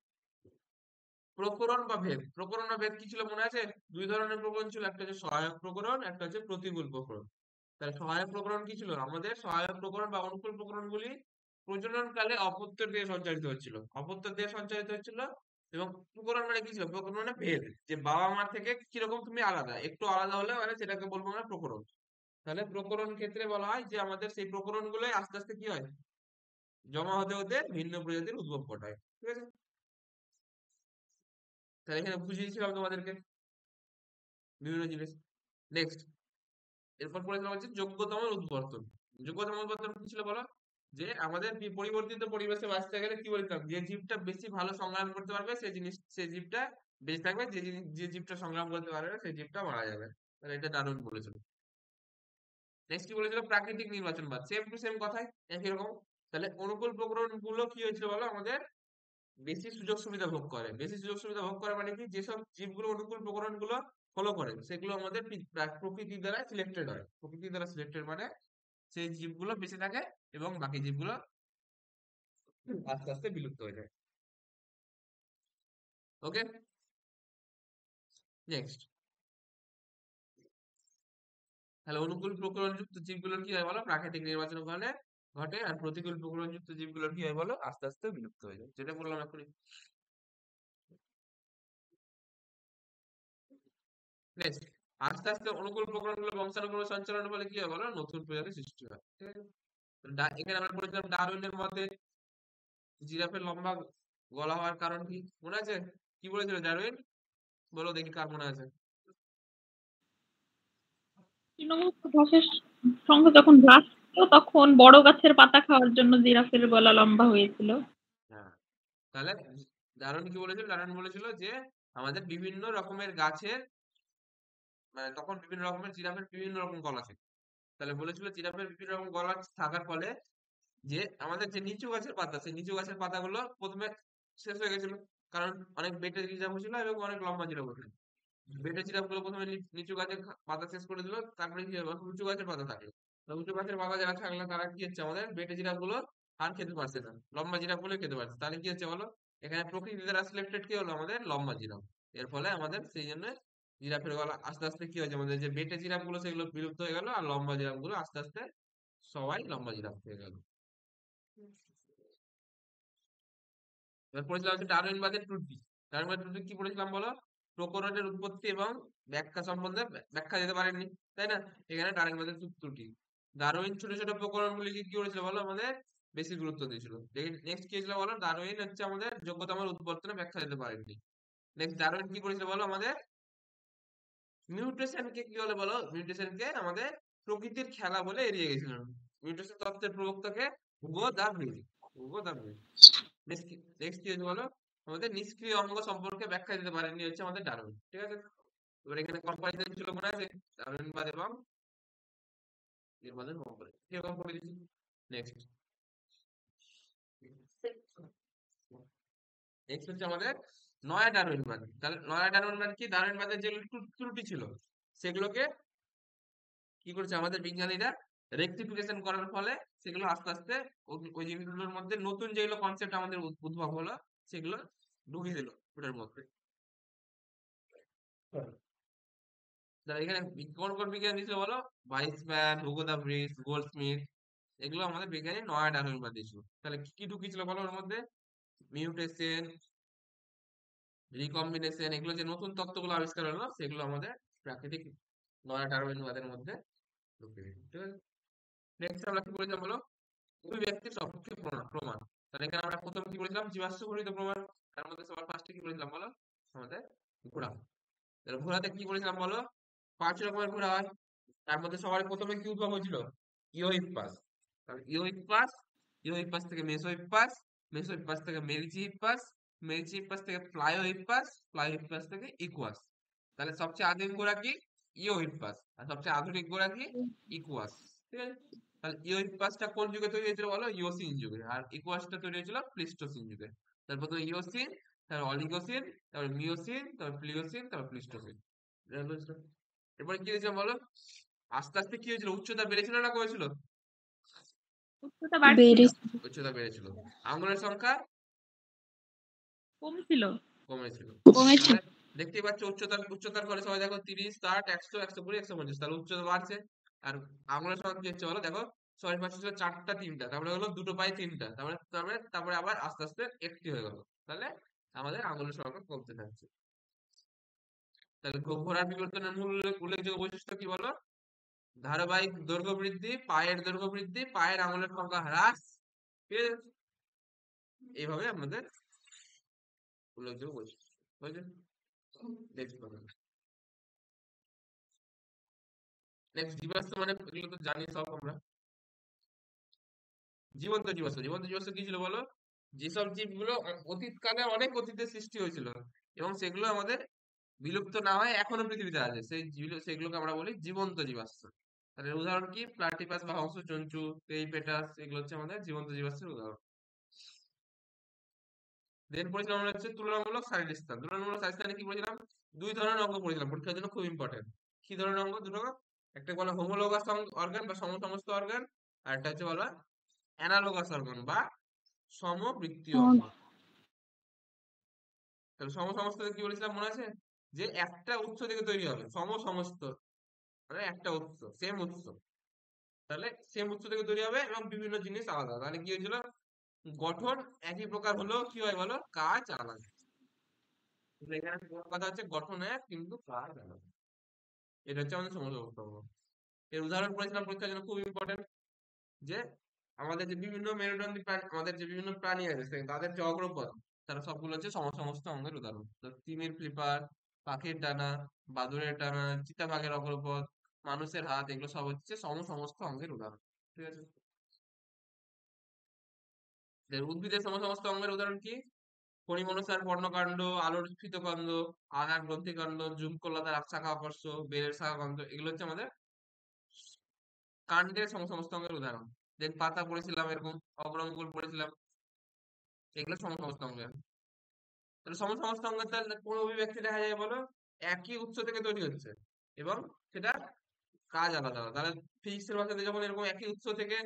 S1: প্রকরণ বা ভেদ। প্রকরণ বা ভেদ কি ছিল মনে আছে? 2 ধরনের প্রকরণ ছিল, একটা হচ্ছে সহায়ক প্রকরণ, একটা হচ্ছে প্রতিকূল প্রকরণ। তাহলে সহায়ক প্রকরণ কি ছিল? আমাদের সহায়ক প্রকরণ বা অনুকূল প্রকরণগুলি প্রজননকালে অপত্য দিয়ে সঞ্চারিত হচ্ছিল, অপত্য দিয়ে সঞ্চারিত হচ্ছিল। এবং প্রকরণ মানে কি ছিল? প্রকরণ মানে ভেদ, যে বাবা মা থেকে কিরকম তুমি আলাদা, একটু আলাদা হলে মানে সেটাকে বলবো আমরা প্রকরণ। তাহলে প্রকরণ ক্ষেত্রে বলা হয় যে আমাদের সেই প্রকরণ গুলো আস্তে আস্তে কি হয়, জমা হতে হতে ভিন্ন প্রজাতির উদ্ভব ঘটায়। ঠিক আছে, তাহলে এখানে বুঝিয়ে দিয়েছিলাম তোমাদেরকে বিভিন্ন জিনিস। নেক্সট, এরপর পড়েছিলাম হচ্ছে যোগ্যতমের উদ্বর্তন। যোগ্যতম উদ্বর্তন কি ছিল বলো? যে আমাদের পরিবর্তিত পরিবেশে বাঁচতে গেলে কি বলতাম, যে জীবটা বেশি ভালো সংগ্রাম করতে পারবে সেই জীবটা বেঁচে থাকবে, যে জীবটা সংগ্রাম করতে পারবে না, সেই জীবটা মারা যাবে। তাহলে এটা দারুণ বলেছিল। নেক্সট কি বলেছিল? প্রাকৃতিক নির্বাচনবাদ। সেম টু সেম কথাই, একই রকম। তাহলে অনুকূল প্রকরণ গুলো কি হয়েছিল বলো? আমাদের বেশি সুযোগ সুবিধা ভোগ করে। বেশি সুযোগ সুবিধা ভোগ করে মানে কি, যেসব জীবগুলো অনুকূল প্রকরণ গুলো ফলো করে সেগুলো আমাদের প্রকৃতি দ্বারা সিলেক্টেড হয়। প্রকৃতি দ্বারা সিলেক্টেড মানে সেই জীবগুলো বেঁচে থাকে এবং বাকি জীবগুলো আস্তে আস্তে বিলুপ্ত হয়ে যায়। ওকে, নেক্সট, তাহলে অনুকূল প্রকরণ যুক্ত জীবগুলোর কি হয় বলো? প্রাকৃতিক নির্বাচনের কারণে ঘটে। আর প্রতিকূল প্রকরণ যুক্ত জীবগুলোর কি হয় বলো? আস্তে আস্তে বিলুপ্ত হয়ে যায়, যেটা বললাম এখনই। নেক্সট, আস্তে আস্তে অনুকূল উপকরণগুলো বংশানুক্রমে সঞ্চালনের ফলে কি হয় বলো, নতুন প্রজাতির সৃষ্টি হয়। ঠিক আছে? এখানে আমরা পড়েছিলাম ডারউইনের মতে জিরাফের লম্বা গলা হওয়ার কারণ কি মনে আছে? কি বলেছিল ডারউইন? বলো দেখি কার মনে আছে।
S3: তৃণভোক্ত ঘাসের সঙ্গে যখন ঘাস ছিল তখন বড় গাছের পাতা খাওয়ার জন্য জিরাফের গলা লম্বা হয়েছিল।
S1: হ্যাঁ, তাহলে ডারউইন কি বলেছিল? ডারউইন বলেছিল যে আমাদের বিভিন্ন রকমের গাছের, মানে তখন বিভিন্ন রকমের জিরাফের বিভিন্ন রকম গলা ছিল। তাহলে বলেছিল জিরাফের বিভিন্ন রকম গলা থাকার ফলে যে আমাদের যে নিচু গাছের পাতা, সেই নিচু গাছের পাতাগুলো প্রথমে শেষ হয়ে গেছিল, কারণ অনেক বেটে জিরাফ ছিল এবং অনেক লম্বা জিরাফ ছিল। বেটে জিরাফ গুলো প্রথমে নিচু গাছের পাতা শেষ করে দিল, তারপরে কি হবে, উঁচু গাছের পাতা থাকলো। তো উঁচু গাছের পাতা যারা থাকলো তারা কি হচ্ছে, আমাদের বেটে জিরাফ গুলো আর খেতে পারছে না, লম্বা জিরাফ গুলো খেতে পারছে। তাহলে কি হচ্ছে বলো, এখানে প্রকৃতি দ্বারা সিলেক্টেড কি হলো, আমাদের লম্বা জিরাফ। এর ফলে আমাদের সেই জন্য জিরাফের গলা আস্তে আস্তে কি হয়েছে, আমাদের যে বেটে জিরাফ গুলো সেগুলো বিলুপ্ত হয়ে গেল, আর লম্বা জিরাফ গুলো আস্তে আস্তে সবাই লম্বা জিরাফ হয়ে গেল। এবার পড়েছিলাম হচ্ছে ডারউইনবাদের ত্রুটি। ডারউইনবাদের ত্রুটি কি পড়েছিলাম বলো? প্রকরণের উৎপত্তি এবং ব্যাখ্যা সম্বন্ধে ব্যাখ্যা দিতে পারেননি, তাই না? এখানে ডারউইনবাদের ত্রুটি। ডারউইন ছোট ছোট প্রকরণগুলিকে কি করেছিল বলো, আমাদের বেশি গুরুত্ব দিয়েছিল। নেক্সট কি হয়েছিল বলো, ডারউইন হচ্ছে আমাদের যোগ্যতামার উৎপত্তির ব্যাখ্যা দিতে পারেননি। নেক্সট ডারউইন কি করেছিল বলো, আমাদের মিউটেশনকে কি বলে বলো, মিউটেশনকে আমাদের প্রকৃতির খেলা বলে এড়িয়ে গেছিলেন। মিউটেশন তত্ত্বের প্রবক্তাকে হুগো দা ব্রিজ। হুগো দা ব্রিজ। নেক্সট কি হয়েছে বলো, আমাদের নিষ্ক্রিয় অঙ্গ সম্পর্কে ব্যাখ্যা দিতে পারেননি হচ্ছে আমাদের ডারউইন। ঠিক আছে? এবার এখানে কম্পারিজন ছিল মনে আছে, ডারউইনবাদ এবং নির্বাচন কম্পারিজন এরকম করে দিচ্ছি। নেক্সট নেক্সট হচ্ছে আমাদের নয়া ডারউইনবাদ। তাহলে নয়া ডারউইনবাদ কি, ডারউইনবাদের যেগুলো ত্রুটি ছিল সেগুলোকে কি করেছে আমাদের বিজ্ঞানীরা রেকটিফিকেশন করার ফলে সেগুলো আস্তে আস্তে ওই জিনিসগুলোর মধ্যে নতুন যেগুলো কনসেপ্ট আমাদের উদ্ভব হলো সেগুলো ঢুকিয়ে দিল ওটার মধ্যে। তাহলে এখানে কোন কোন বিজ্ঞানী দিয়েছিল বলো, ভাইসম্যান, হুগো দা ব্রিজ, গোল্ডস্মিথ, এগুলো আমাদের বিজ্ঞানী নয়া ডারউইনবাদ দিয়েছিল। তাহলে কি কি ঢুকিয়েছিল বলো ওর মধ্যে? মিউটেশন, রিকম্বিনেশন, এগুলো যে নতুন তত্ত্বগুলো আবিষ্কার হলো সেগুলো আমাদের প্রাকৃতিক নয়া ডারউইনবাদের মধ্যে ঢুকিয়ে দিল। ঠিক আছে? নেক্সট আমরা কি বলেছিলাম বলো, অভিব্যক্তির সপক্ষে প্রমাণ। তাহলে এখানে আমরা প্রথম কি বলেছিলাম, জীবাশ্ম ঘটিত প্রমাণ। তার মধ্যে সবার ফার্স্টে কি বলেছিলাম বলো, আমাদের ঘোড়া। তাহলে ঘোড়াতে কি বলেছিলাম বলো, 5 রকমের ঘোড়া হয়। তার মধ্যে সবার প্রথমে কি উদ্ভব হয়েছিল, ইওহিপ্পাস। তাহলে ইওহিপ্পাস, ইওহিপ্পাস থেকে মেসোহিপ্পাস, মেসোহিপ্পাস থেকে মেরিচিহিপ্পাস, মেরিচিহিপ্পাস থেকে প্লায়োহিপ্পাস, প্লায়োহিপ্পাস থেকে ইকুয়াস। তাহলে সবচেয়ে আদিম ঘোড়া কি, ইওহিপ্পাস, আর সবচেয়ে আধুনিক ঘোড়া কি, ইকুয়াস। ঠিক আছে? তাহলে ইওহিপ্পাসটা কোন যুগে তৈরি হয়েছিল বলো, ইওসিন যুগে। আর ইকুয়াসটা তৈরি হয়েছিল প্লিস্টোসিন যুগে। তারপর প্রথমে ইওসিন, তারপর অলিগোসিন, তারপর মিওসিন, তারপর প্লিওসিন, তারপর প্লিস্টোসিন। এরপরে কি হয়েছে বলো, আস্তে আস্তে কি হয়েছিল, উচ্চতা বেড়েছিল না কমেছিল?
S3: উচ্চতা বাড়ছিল,
S1: উচ্চতা বেড়েছিল। আঙুলের সংখ্যা
S3: কমছিল,
S1: কমেছিল।
S2: কমেছে।
S1: তাহলে দেখতেই পাচ্ছ উচ্চতার ঘরে সবাই দেখো 30, 60, 100, 120, 150, তাহলে উচ্চতা বাড়ছে। আর আঙুলের সংখ্যা কি হচ্ছে বলো, দেখো সবাই পাশে ছিল 4টা 3টা, তারপরে হলো দুটো পায়ে 3টা, তারপরে তারপরে তারপরে আবার আস্তে আস্তে একটি হয়ে গেল। তাহলে আমাদের আঙুলের সংখ্যা কমতে থাকছে। তাহলে ঘোড়ার বিবর্তনের মূল উল্লেখযোগ্য বৈশিষ্ট্য কি বলো, ধারাবাহিক দৈর্ঘ্য বৃদ্ধি, পায়ের দৈর্ঘ্য বৃদ্ধি, পায়ের আঙুলের সংখ্যা হ্রাস। ঠিক আছে? এইভাবে আমাদের উল্লেখযোগ্য বৈশিষ্ট্য বুঝলেন। নেক্সট জীবাশ্ম মানে এগুলো তো জানি সব আমরা। জীবন্ত জীবাশ্ম, জীবন্ত জীবাশ্ম কি ছিল বলো, যেসব জীবগুলো অতীতকালে অনেক অতীতে সৃষ্টি হয়েছিল এবং সেগুলো আমাদের বিলুপ্ত না হয় এখনো পৃথিবীতে আছে, সেগুলোকে আমরা বলি জীবন্ত জীবাশ্ম। তাহলে উদাহরণ কি, প্লাটিপাস বা হংসচঞ্চু, পেরিপেটাস, এগুলো হচ্ছে আমাদের জীবন্ত জীবাশ্মের উদাহরণ। দেন পড়েছিলাম আমরা হচ্ছে তুলনামূলক শারীরস্থান। তুলনামূলক শারীরস্থানে কি পড়েছিলাম, 2 ধরনের অঙ্গ পড়েছিলাম, পরীক্ষার জন্য খুব ইম্পর্টেন্ট। কি ধরনের অঙ্গ দুটো? একটা বলা হোমোলোগাস অর্গান বা সমসমস্ত অর্গান, আর একটা হচ্ছে বলা অ্যানালোগাস অর্গান বা সমবৃত্তীয় অঙ্গ। তাহলে সমসমস্ত কি বলেছিলাম মনে আছে, যে একটা উৎস থেকে তৈরি হবে, সমস্ত মানে একটা উৎস, সেম উৎস। তাহলে সেম উৎস থেকে তৈরি হবে এবং বিভিন্ন জিনিস আলাদা। তাহলে কি হয়েছিল, গঠন একই প্রকার হলেও কি হয় বলো, কাজ আলাদা। এখানে কথা হচ্ছে গঠন এক কিন্তু কাজ আলাদা। এটা হচ্ছে আমাদের সমসমস্ত অঙ্গ। এর উদাহরণ পড়েছিলাম পরীক্ষার জন্য, খুব ইম্পর্টেন্ট, যে আমাদের যে বিভিন্ন মেরুদণ্ডী প্রাণী, আমাদের যে বিভিন্ন প্রাণী আছে তাদের যে অগ্রপদ, তারা সবগুলো হচ্ছে সমস্ত অঙ্গের উদাহরণ। তো তিমির ফ্লিপার, পাখির ডানা, বাদুড়ের ডানা, চিতাবাঘের অগ্রপদ, মানুষের হাত, এগুলো সব হচ্ছে সমস্ত অঙ্গের উদাহরণ। ঠিক আছে। উদ্ভিদের সমস্ত অঙ্গের উদাহরণ কি? ফণিমনসার পর্ণকাণ্ড, আলোর ফিতকাণ্ড, আগার গ্রন্থিকাণ্ড, জুমকলতার শাখা অকর্ষ, বেলের শাখা কাণ্ড, এগুলো হচ্ছে আমাদের কাণ্ডের সমস্ত অঙ্গের উদাহরণ। দেন পাতা পড়েছিলাম, এরকম অগ্রঙ্কুল পড়েছিলাম, এগুলো সমস্ত অঙ্গের। তাহলে সমস্ত অঙ্গের তাহলে কোন অভিব্যক্তি দেখা যায় বলো? একই উৎস থেকে তৈরি হচ্ছে এবং সেটা কাজ আলাদা আলাদা। তাহলে ফিজিক্সের ভাষাতে যখন এরকম একই উৎস থেকে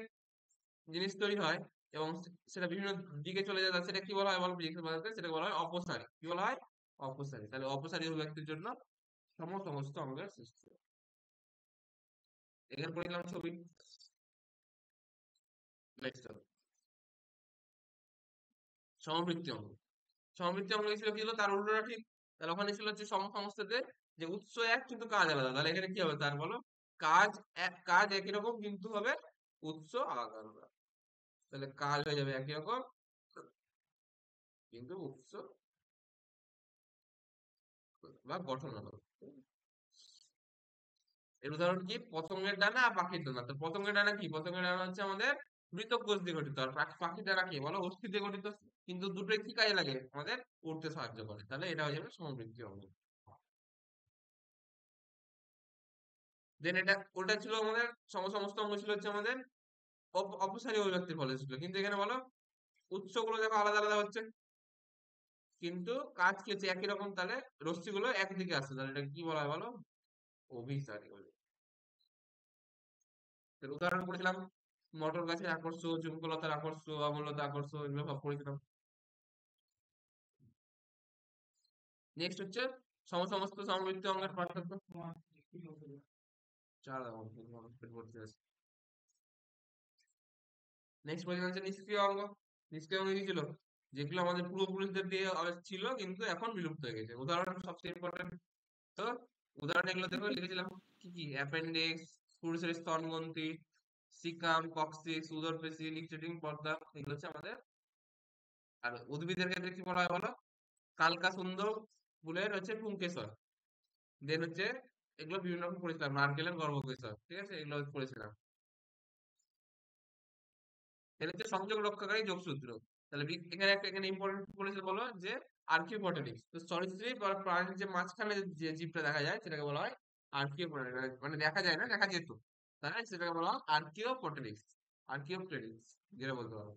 S1: জিনিস তৈরি হয় এবং সেটা বিভিন্ন দিকে চলে যায়, তাহলে সেটা কি বলা হয় বলো? ফিজিক্সের ভাষাতে সেটা বলা হয় অপসারী। কি বলা হয়? অপসারী। তাহলে অপসারী অভিব্যক্তির জন্য সমস্ত অঙ্গের সৃষ্টি। এখানে পড়লাম ছবি। নেক্সট সমবৃত্তি অঙ্গ। সমবৃত্তি অঙ্গ ছিল কি হলো? তার উল্টোটা ঠিক। তাহলে ওখানে ছিল হচ্ছে সমস্যাতে যে উৎস এক কিন্তু কাজ আলাদা। তাহলে এখানে কি হবে তার বলো? কাজ কাজ একই রকম কিন্তু হবে উৎস আলাদা আলাদা। তাহলে কাজ হয়ে যাবে একই রকম কিন্তু উৎস বা গঠন আলাদা। এর উদাহরণ কি? পতঙ্গের ডানা আর পাখির ডানা। তো পতঙ্গের ডানা কি? পতঙ্গের ডানা হচ্ছে আমাদের মৃতক কোষ দিয়ে গঠিত, আর পাখির ডানা কি বলো? অস্থি দিয়ে গঠিত। কিন্তু দুটোই কি কাজে লাগে? আমাদের উড়তে সাহায্য করে। তাহলে এটা হয়ে যাবে সমবৃত্তি অঙ্গ। দেন এটা ওটা ছিল আমাদের সমস্ত অঙ্গ ছিল হচ্ছে আমাদের অপসারী অভিব্যক্তির ফলে ছিল। কিন্তু এখানে বলো উৎসগুলো দেখো আলাদা আলাদা হচ্ছে কিন্তু কাজ কি হচ্ছে একই রকম। তাহলে রশ্মিগুলো একদিকে আসছে, তাহলে এটা কি বলা হয় বলো? অভিসারী। উদাহরণ করেছিলাম মটর গাছের আকর্ষ, ঝুমকলতার আকর্ষ, অমূল্যতা আকর্ষ, এগুলো সব পড়েছিলাম। নেক্সট হচ্ছে সমস্ত সমবৃত্তি অঙ্গের পার্থক্য। নেক্সট পজিশন হচ্ছে নিষ্ক্রিয় অঙ্গ। নিষ্ক্রিয় অঙ্গ কি ছিল? যেগুলো আমাদের পূর্বপুরুষদের দিয়ে ছিল কিন্তু এখন বিলুপ্ত হয়ে গেছে। উদাহরণ সবচেয়ে ইম্পর্টেন্ট। তো উদাহরণ এগুলো দেখো লিখেছিলাম কি কি? অ্যাপেন্ডিক্স, পুরুষের স্তনগ্রন্থি, সিকাম, কক্সিক্স, উদরপেশি, লিক্টেটিং পর্দা, এগুলো হচ্ছে আমাদের। আর উদ্ভিদের ক্ষেত্রে কি বলা হয় বলো? কালকা সুন্দর ফুলের হচ্ছে পুংকেশর। দেন হচ্ছে এগুলো বিভিন্ন রকম পড়েছিলাম, নারকেলের গর্ভকেশর। ঠিক আছে, এগুলো পড়েছিলাম। এটা হচ্ছে সংযোগ রক্ষাকারী যোগসূত্র। তাহলে এখানে ইম্পর্টেন্ট বলেছে বলো যে আর্কিওপটেলিক্স। তো সরীসৃপ আর প্রাণীর যে মাঝখানে যে জীবটা দেখা যায় সেটাকে বলা হয় আর্কিওপটেলিক্স। মানে দেখা যায় না, দেখা যেত, তাহলে সেটাকে বলা হয় আর্কিওপটেলিক্স। আর্কিওপটেলিক্স যেটা বলতে পারো।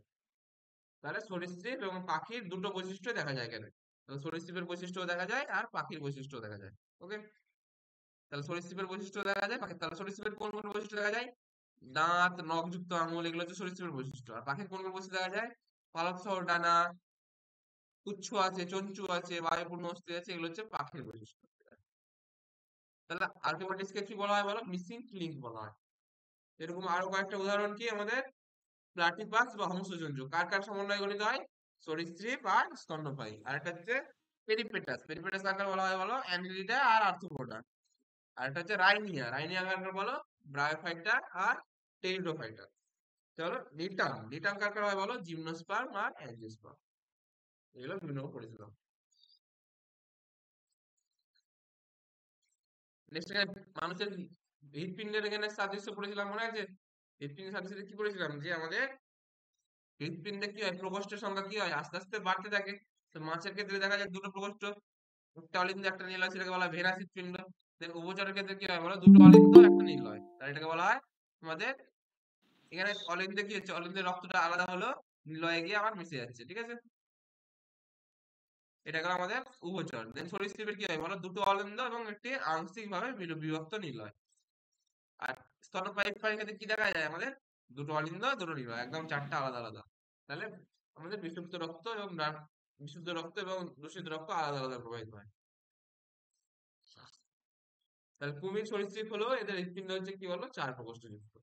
S1: তাহলে সরীসৃপ এবং পাখির দুটো বৈশিষ্ট্য দেখা যায় এখানে। সরীসৃপের বৈশিষ্ট্য দেখা যায় আর পাখির বৈশিষ্ট্য দেখা যায়। ওকে, তাহলে সরীসৃপের বৈশিষ্ট্য দেখা যায় পাখির। তাহলে সরীসৃপের কোন কোন বৈশিষ্ট্য দেখা যায়? দাঁত, নখযুক্ত আঙুল, এগুলো হচ্ছে সরীসৃপের বৈশিষ্ট্য। আর পাখির কোন কোন বৈশিষ্ট্য দেখা যায়? পালক সহ ডানা, পুচ্ছ আছে, চঞ্চু আছে, বায়ুপূর্ণ অস্থি আছে, এগুলো হচ্ছে পাখির বৈশিষ্ট্য। তাহলে আর্কিওপটেলিক্সকে কি বলা হয় বলো? মিসিং লিঙ্ক বলা হয়। এরকম আরো কয়েকটা উদাহরণ কি আমাদের? প্লাটিপাস বা হংসজন্তু কার কার সমন্বয়ে গঠিত হয়? সরীসৃপ আর স্তন্যপায়ী। আর একটা হচ্ছে পেরিপেটাস। পেরিপেটাস কার বলা হয় বলো? অ্যানিলিডা আর আর্থ্রোপোডা। আর একটা হচ্ছে রাইনিয়া। রাইনিয়া কার বলো? ব্রায়োফাইটা আর টেরিডোফাইটা। চলো নিটাম। নিটাম কার হয় বলো? জিমনোস্পার্ম আর অ্যাঞ্জিওস্পার্ম। এগুলো বিভিন্ন পড়েছিলাম। নেক্সট এখানে মানুষের হৃৎপিণ্ডের এখানে সাদৃশ্য পড়েছিলাম, মনে আছে? হৃৎপিণ্ডের সাদৃশ্য কি পড়েছিলাম? যে আমাদের হৃৎপিণ্ডে কি হয়? প্রকোষ্ঠের সংখ্যা কি হয়? আস্তে আস্তে বাড়তে থাকে। তো মাছের ক্ষেত্রে দেখা যায় দুটো প্রকোষ্ঠ, একটা অলিন্দ একটা নীল হয়, সেটাকে বলা হয় ভেনাস হৃৎপিণ্ড। দেন উভচরের ক্ষেত্রে কি হয় বলো? দুটো অলিন্দ একটা নীল হয়, তাহলে এটাকে বলা হয় আমাদের। এখানে অলিন্দে কি হচ্ছে? অলিন্দের রক্তটা আলাদা হলো, নীল হয়ে গিয়ে আবার মিশে যাচ্ছে। ঠিক আছে, এটা গেল আমাদের উভচর। দেন সরীসৃপের কি হয় বলো? দুটো অলিন্দ এবং একটি আংশিক ভাবে বিভক্ত নীল হয়। আর স্তন্যপায়ী প্রাণীর ক্ষেত্রে কি দেখা যায় আমাদের? দুটো অলিন্দ দুটো নীল হয়, একদম চারটা আলাদা আলাদা। তাহলে আমাদের বিশুদ্ধ রক্ত এবং দূষিত রক্ত আলাদা আলাদা প্রবাহিত হয়। তাহলে কুমির সরীসৃপ হলো, এদের হৃৎপিণ্ড হচ্ছে কি বলো? চার প্রকোষ্ঠ যুক্ত।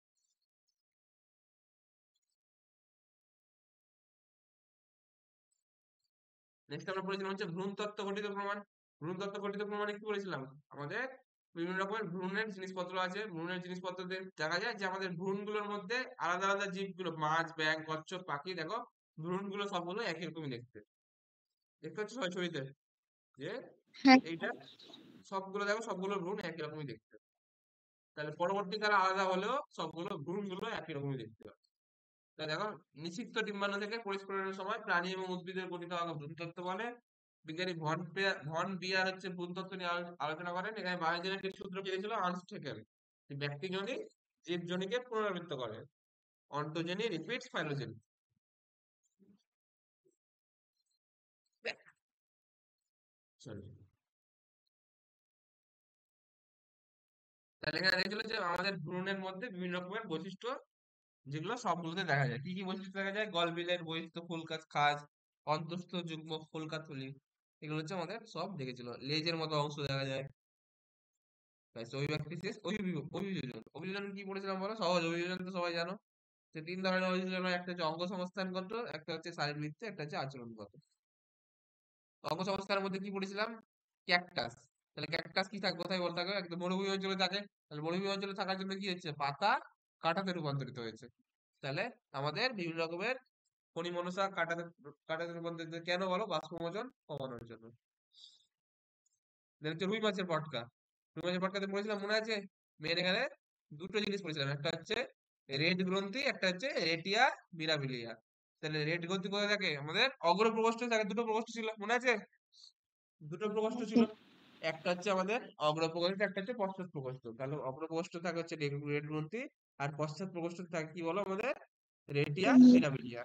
S1: নেক্সট আমরা পড়েছিলাম হচ্ছে ভ্রূণতত্ত্ব গঠিত প্রমাণ। ভ্রূণতত্ত্ব গঠিত প্রমাণে কি বলেছিলাম? আমাদের বিভিন্ন রকমের ভ্রূণের জিনিসপত্র আছে। ভ্রূণের জিনিসপত্র দেখা যায় যে আমাদের ভ্রূণগুলোর মধ্যে আলাদা আলাদা জীবগুলো, মাছ, ব্যাঙ, কচ্ছপ, পাখি, দেখো ভ্রূণগুলো সবগুলো একই রকমই দেখতে। দেখতে পাচ্ছ সবাই ছবিতে যে
S2: হ্যাঁ
S1: এইটা সবগুলো, দেখো সবগুলো ভ্রূণ একই রকমই দেখতে। তাহলে পরবর্তীকালে আলাদা হলেও সবগুলো ভ্রূণগুলো একই রকমই দেখতে হয়। তাই দেখো, নিষিক্ত ডিম্বাণু থেকে পরিস্ফুটনের সময় প্রাণী এবং উদ্ভিদের গঠিত হওয়া ভ্রূণতত্ত্ব বলে। বিজ্ঞানী ভন বিয়ার হচ্ছে ভ্রূণতত্ত্ব নিয়ে আলোচনা করেন। এখানে বায়োজেনেটিক সূত্র কি দিয়েছিল? আনস্টেকেন। ব্যক্তিজনই জীবজনীকে পুনরাবৃত্ত করে। Ontogeny repeats phylogeny. সরি। তাহলে এখানে দেখছিল যে আমাদের ভ্রূণের মধ্যে বিভিন্ন রকমের বৈশিষ্ট্য, যেগুলো সবগুলোতে দেখা যায়। কি কি বৈশিষ্ট্য দেখা যায়? গলবিলের বৈশিষ্ট্য, ফুলকাজ খাজ, অন্তঃস্থ যুগ্ম ফুলকা থলি, এগুলো হচ্ছে আমাদের সব দেখেছিল। লেজের মতো অংশ দেখা যায়। অভিযোজন। অভিযোজন কি পড়েছিলাম বলো? সহজ অভিযোজন তো সবাই জানো। যে তিন ধরনের অভিযোজন হয়, একটা হচ্ছে অঙ্গ সংস্থানগত, একটা হচ্ছে শারীরবৃত্ত, একটা হচ্ছে আচরণগত। অঙ্গ সংস্থানের মধ্যে কি পড়েছিলাম? ক্যাকটাস। তাহলে ক্যাকটাস কি থাকে, কোথায় বলতে হবে? একদম মরুভূমি অঞ্চলে থাকে। তাহলে মরুভূমি অঞ্চলে থাকার জন্য কি হচ্ছে? পাতা কাঁটাতে রূপান্তরিত হয়েছে। তাহলে আমাদের বিভিন্ন রকমের ফণিমনসা কাঁটাতে রূপান্তরিত হয়েছে। কেন বলো? বাষ্পমোচন কমানোর জন্য। হচ্ছে রুই মাছের পটকা। রুই মাছের পটকাতে পড়েছিলাম, মনে আছে? মেন এখানে দুটো জিনিস পড়েছিলাম, একটা হচ্ছে রেড গ্রন্থি, একটা হচ্ছে রেটিয়া মিরাবিলিয়া। তাহলে রেড গ্রন্থি কোথায় থাকে? আমাদের অগ্রপ্রকোষ্ঠে থাকে। দুটো প্রকোষ্ঠ ছিল, মনে আছে? দুটো প্রকোষ্ঠ ছিল। একটা হচ্ছে আমাদের অগ্রপ্রকোষ্ঠ, একটা হচ্ছে পশ্চাৎ প্রকোষ্ঠ। তাহলে অগ্রপ্রকোষ্ঠ থাকে হচ্ছে রেড গ্রন্থি, আর পশ্চাৎ প্রকোষ্ঠ থাকে কি বলো? আমাদের রেটিয়া মিরাবিলিয়া।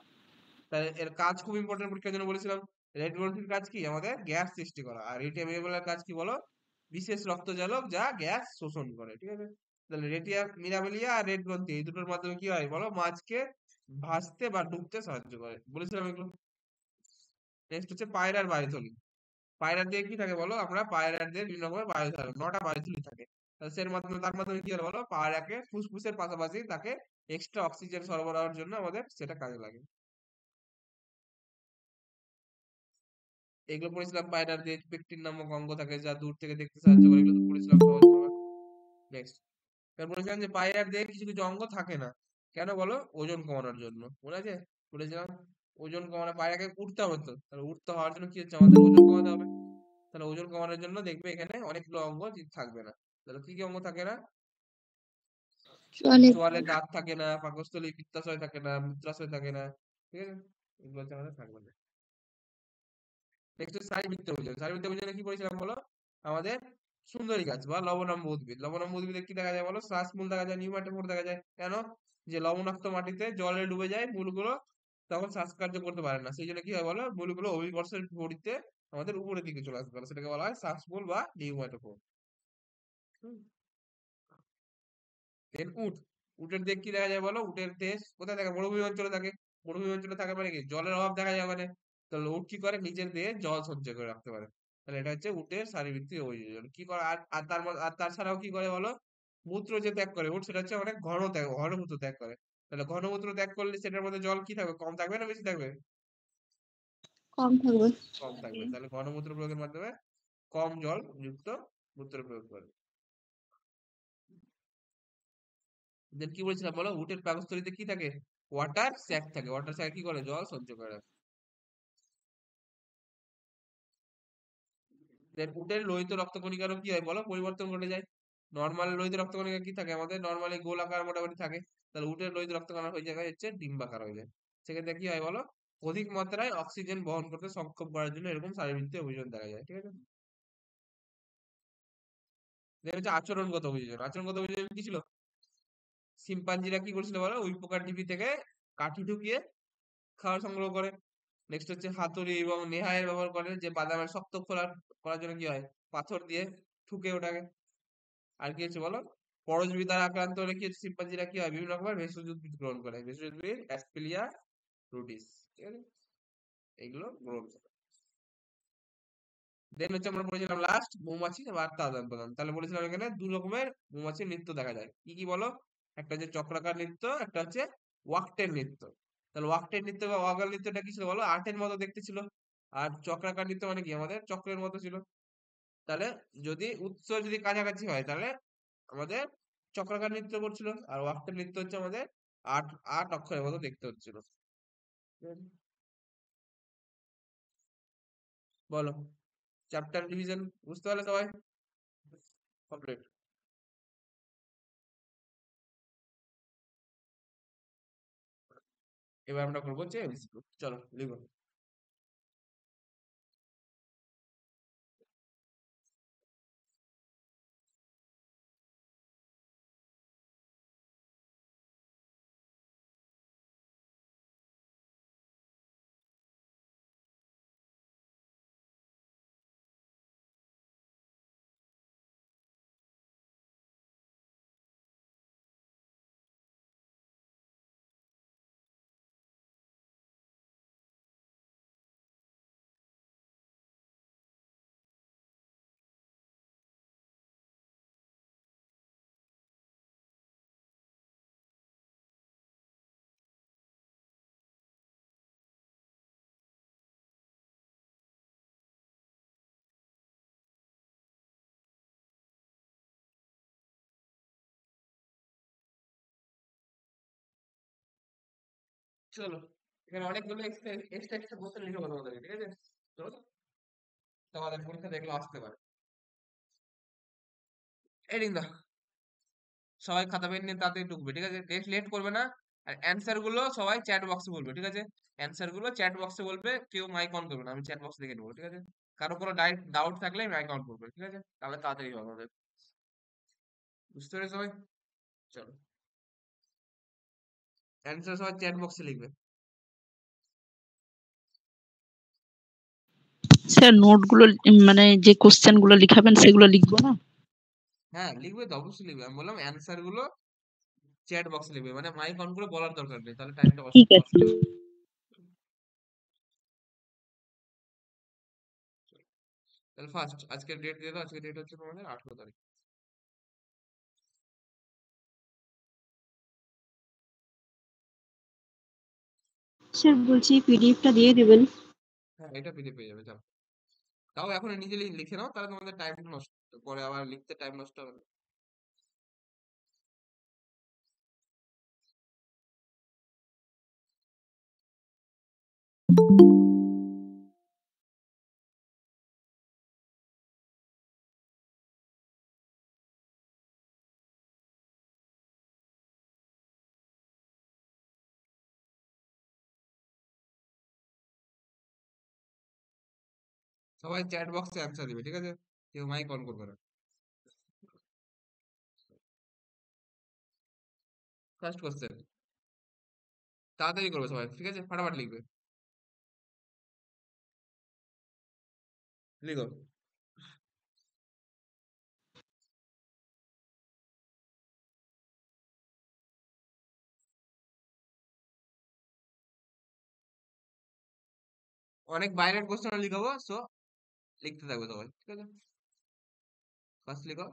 S1: তাহলে এর কাজ খুব ইম্পর্টেন্ট, পরীক্ষার জন্য বলেছিলাম। রেড গ্রন্থির কাজ কি? আমাদের গ্যাস সৃষ্টি করা। আর রেটিয়া মিরাবেলার কাজ কি বলো? বিশেষ রক্তজালক যা গ্যাস শোষণ করে। ঠিক আছে? তাহলে রেটিয়া মিরাবেলিয়া আর রেড গ্রন্থি, এই দুটোর মাধ্যমে কি হয় বলো? মাছকে ভাসতে বা ডুবতে সাহায্য করে। বলেছিলাম এগুলো। নেক্সট হচ্ছে পায়রার বায়ুথলি। পায়রা দিয়ে কি থাকে বলো? আমরা পায়রা দিয়ে বিভিন্ন রকমের বায়ু থাকে, 9টা বায়ুথলি থাকে। তাহলে তার মাধ্যমে কি হয় বলো? পায়রাকে ফুসফুসের পাশাপাশি তাকে এক্সট্রা অক্সিজেন সরবরাহের জন্য আমাদের সেটা কাজে লাগে। এগুলো পড়েছিলাম। পায়রার যে পেকটিন নামক অঙ্গ থাকে যা দূর থেকে দেখতে সাহায্য করে, এগুলো তো পড়েছিলাম সহজ ভাবে। নেক্সট, এবার বলেছিলাম যে পায়রার দেহে কিছু কিছু অঙ্গ থাকে না। কেন বলো? ওজন কমানোর জন্য। মনে আছে? বলেছিলাম ওজন কমানো, পায়রাকে উঠতে হবে তো, তাহলে উঠতে হওয়ার জন্য কি হচ্ছে? আমাদের ওজন কমাতে হবে। তাহলে ওজন কমানোর জন্য দেখবে এখানে অনেকগুলো অঙ্গ থাকবে না। তাহলে কি কি অঙ্গ থাকে না?
S2: চলে
S1: চোয়ালে দাঁত থাকে না, পাকস্থলী পিত্তাশয় থাকে না, মূত্রাশয় থাকে না। ঠিক আছে? এগুলো হচ্ছে আমাদের থাকবে না। নেক্সট হচ্ছে শারীরবৃত্ত অভিযোজন। শারীরবৃত্ত অভিযোজনে কি বলেছিলাম বলো? আমাদের সুন্দরী গাছ বা লবণাম্ব উদ্ভিদ। লবণাম্ব উদ্ভিদে কি দেখা যায় বলো? শ্বাসমূল দেখা যায়, নিউমাটোফোর দেখা যায়। কেন? যে লবণাক্ত মাটিতে জলে ডুবে যায় মূলগুলো, তখন শ্বাসকার্য করতে পারে না। সেই জন্য কি হয় বলো? মূলগুলো অভিকর্ষের বিপরীতে আমাদের উপরের দিকে চলে আসতে পারে, সেটাকে বলা হয় শ্বাসমূল বা নিউমাটোফোর। দেন উট। উটের দেহ কি দেখা যায় বলো? উটের দেহ কোথায় থাকে? মরুভূমি অঞ্চলে থাকে। মরুভূমি অঞ্চলে থাকে মানে কি? জলের অভাব দেখা যায় ওখানে। তাহলে উট কি করে? নিজের দেহে জল সঞ্চয় করে রাখতে পারে। তাহলে এটা হচ্ছে উটের শারীরবৃত্তীয় অভিযোজন। কি করে? আর তাছাড়াও কি করে বলো? মূত্র যে ত্যাগ করে উট, সেটা হচ্ছে অনেক ঘনমূত্র ত্যাগ করে। তাহলে ঘনমূত্র ত্যাগ করলে সেটার মধ্যে জল কি থাকবে? কম থাকবে না বেশি থাকবে?
S2: কম থাকবে।
S1: কম থাকবে। তাহলে ঘনমূত্র প্রয়োগের মাধ্যমে কম জল যুক্ত মূত্র প্রয়োগ করে। দেন কি বলছিলাম বলো? উটের পাকস্থলীতে কি থাকে? ওয়াটার স্যাক থাকে। ওয়াটার স্যাক কি করে? জল সঞ্চয় করে রাখে। দেন উটের লোহিত রক্তকণিকারও কি হয় বলো? পরিবর্তন ঘটে যায়। নর্মাল লোহিত রক্তকণিকা কি থাকে? আমাদের নর্মালি গোলাকার মোটামুটি থাকে। তাহলে উটের লোহিত রক্তকণিকা হয়ে যায় হচ্ছে ডিম্বাকার হয়ে যায়। সেক্ষেত্রে কি হয় বলো? অধিক মাত্রায় অক্সিজেন বহন করতে সক্ষম করার জন্য এরকম শারীরবৃত্তীয় অভিযোজন দেখা যায়। ঠিক আছে? দেন হচ্ছে আচরণগত অভিযোজন। আচরণগত অভিযোজন কি ছিল? শিম্পাঞ্জিরা কি করছিল বলো? উই পোকার ঢিপি থেকে কাঠি ঢুকিয়ে খাবার সংগ্রহ করে। নেক্সট হচ্ছে হাতুড়ি এবং নেহায়ের ব্যবহার করে, যে বাদামের শক্ত করার জন্য কি হয়? পাথর দিয়ে ঠুকে ওটাকে। আর কি হচ্ছে বলো? পরজীবী দ্বারা আক্রান্ত হলে কি হচ্ছে? শিম্পাঞ্জিরা কি হয়? বিভিন্ন রকমের ভেষজ উদ্ভিদ গ্রহণ করে। ভেষজ উদ্ভিদ অ্যাসপিলিয়া রুটিস। ঠিক আছে? এইগুলো গ্রহণ করে। দেন হচ্ছে আমরা বলেছিলাম লাস্ট মৌমাছি বার্তা আদান প্রদান। তাহলে বলেছিলাম এখানে দু রকমের মৌমাছির নৃত্য দেখা যায়। কি কি বলো? একটা হচ্ছে চক্রাকার নৃত্য, একটা হচ্ছে ওয়াক্টের নৃত্য। তাহলে ওয়াক্টের নৃত্য বা ওয়াগল নৃত্যটা কি ছিল বলো? আর্টের মতো দেখতে ছিল। আর চক্রাকার নৃত্য মানে কি? আমাদের চক্রের মতো ছিল। তাহলে যদি উৎস যদি কাছাকাছি হয় তাহলে আমাদের চক্রাকার নৃত্য করছিল, আর ওয়াক্তের নৃত্য হচ্ছে আমাদের আট আট অক্ষরের মতো দেখতে হচ্ছিল। বলো, চ্যাপ্টার ডিভিশন বুঝতে পারলে সবাই? কমপ্লিট। এবার আমরা করবো যে MCQ। চলো লিখো। চলো, এখানে অনেকগুলো এক্সট্রা এক্সট্রা এক্সট্রা কোশ্চেন লিখে বলবো তোমাদেরকে, ঠিক আছে? চলো, তোমাদের পরীক্ষা দেখলে আসতে পারে। এডিং দা, সবাই খাতা পেন নিয়ে তাড়াতাড়ি ঢুকবে, ঠিক আছে? লেট করবে না। আর অ্যান্সার গুলো সবাই চ্যাট বক্সে বলবে, ঠিক আছে? অ্যান্সার গুলো চ্যাট বক্সে বলবে, কেউ মাইক অন করবে না, আমি চ্যাট বক্সে দেখে নেবো, ঠিক আছে? কারো কোনো ডাউট থাকলে মাইক অন করবে, ঠিক আছে? তাহলে তাড়াতাড়ি হবে আমাদের। বুঝতে পেরেছো সবাই? চলো, অ্যান্সার সবাই চ্যাট বক্সে লিখবে।
S4: স্যার নোটগুলো মানে যে কোশ্চেন গুলো লিখাবেন সেগুলো লিখবো না?
S1: হ্যাঁ লিখবে তো, অবশ্যই লিখবে। আমি বললাম অ্যান্সার গুলো চ্যাট বক্সে লিখবে, মানে মাইক অন করে বলার দরকার নেই, তাহলে টাইমটা
S4: ঠিক আছে।
S1: কষ্ট হবে। তাহলে ফার্স্ট আজকের ডেট দিয়ে দাও। আজকের ডেট হচ্ছে তোমাদের 18 তারিখ।
S2: স্যার বলছি পিডিএফটা দিয়ে দেবেন।
S1: হ্যাঁ এটা পিডিএফ পেয়ে যাবে, যাও। তাও এখন নিজে লিখে নাও, তাহলে তোমাদের টাইম নষ্ট, পরে আবার লিখতে টাইম নষ্ট হবে না। সবাই চ্যাট বক্সে অ্যান্সার দিবে, ঠিক আছে? কেউ মাইক অন করবে না। ফার্স্ট কোশ্চেন, তাড়াতাড়ি করবে সবাই, ঠিক আছে? ফাটাফাট লিখবে, লিখো। অনেক বাইরের কোশ্চেন লিখাবো, সো লিখতে থাকবে সবাই, ঠিক আছে? ফার্স্ট লিখো,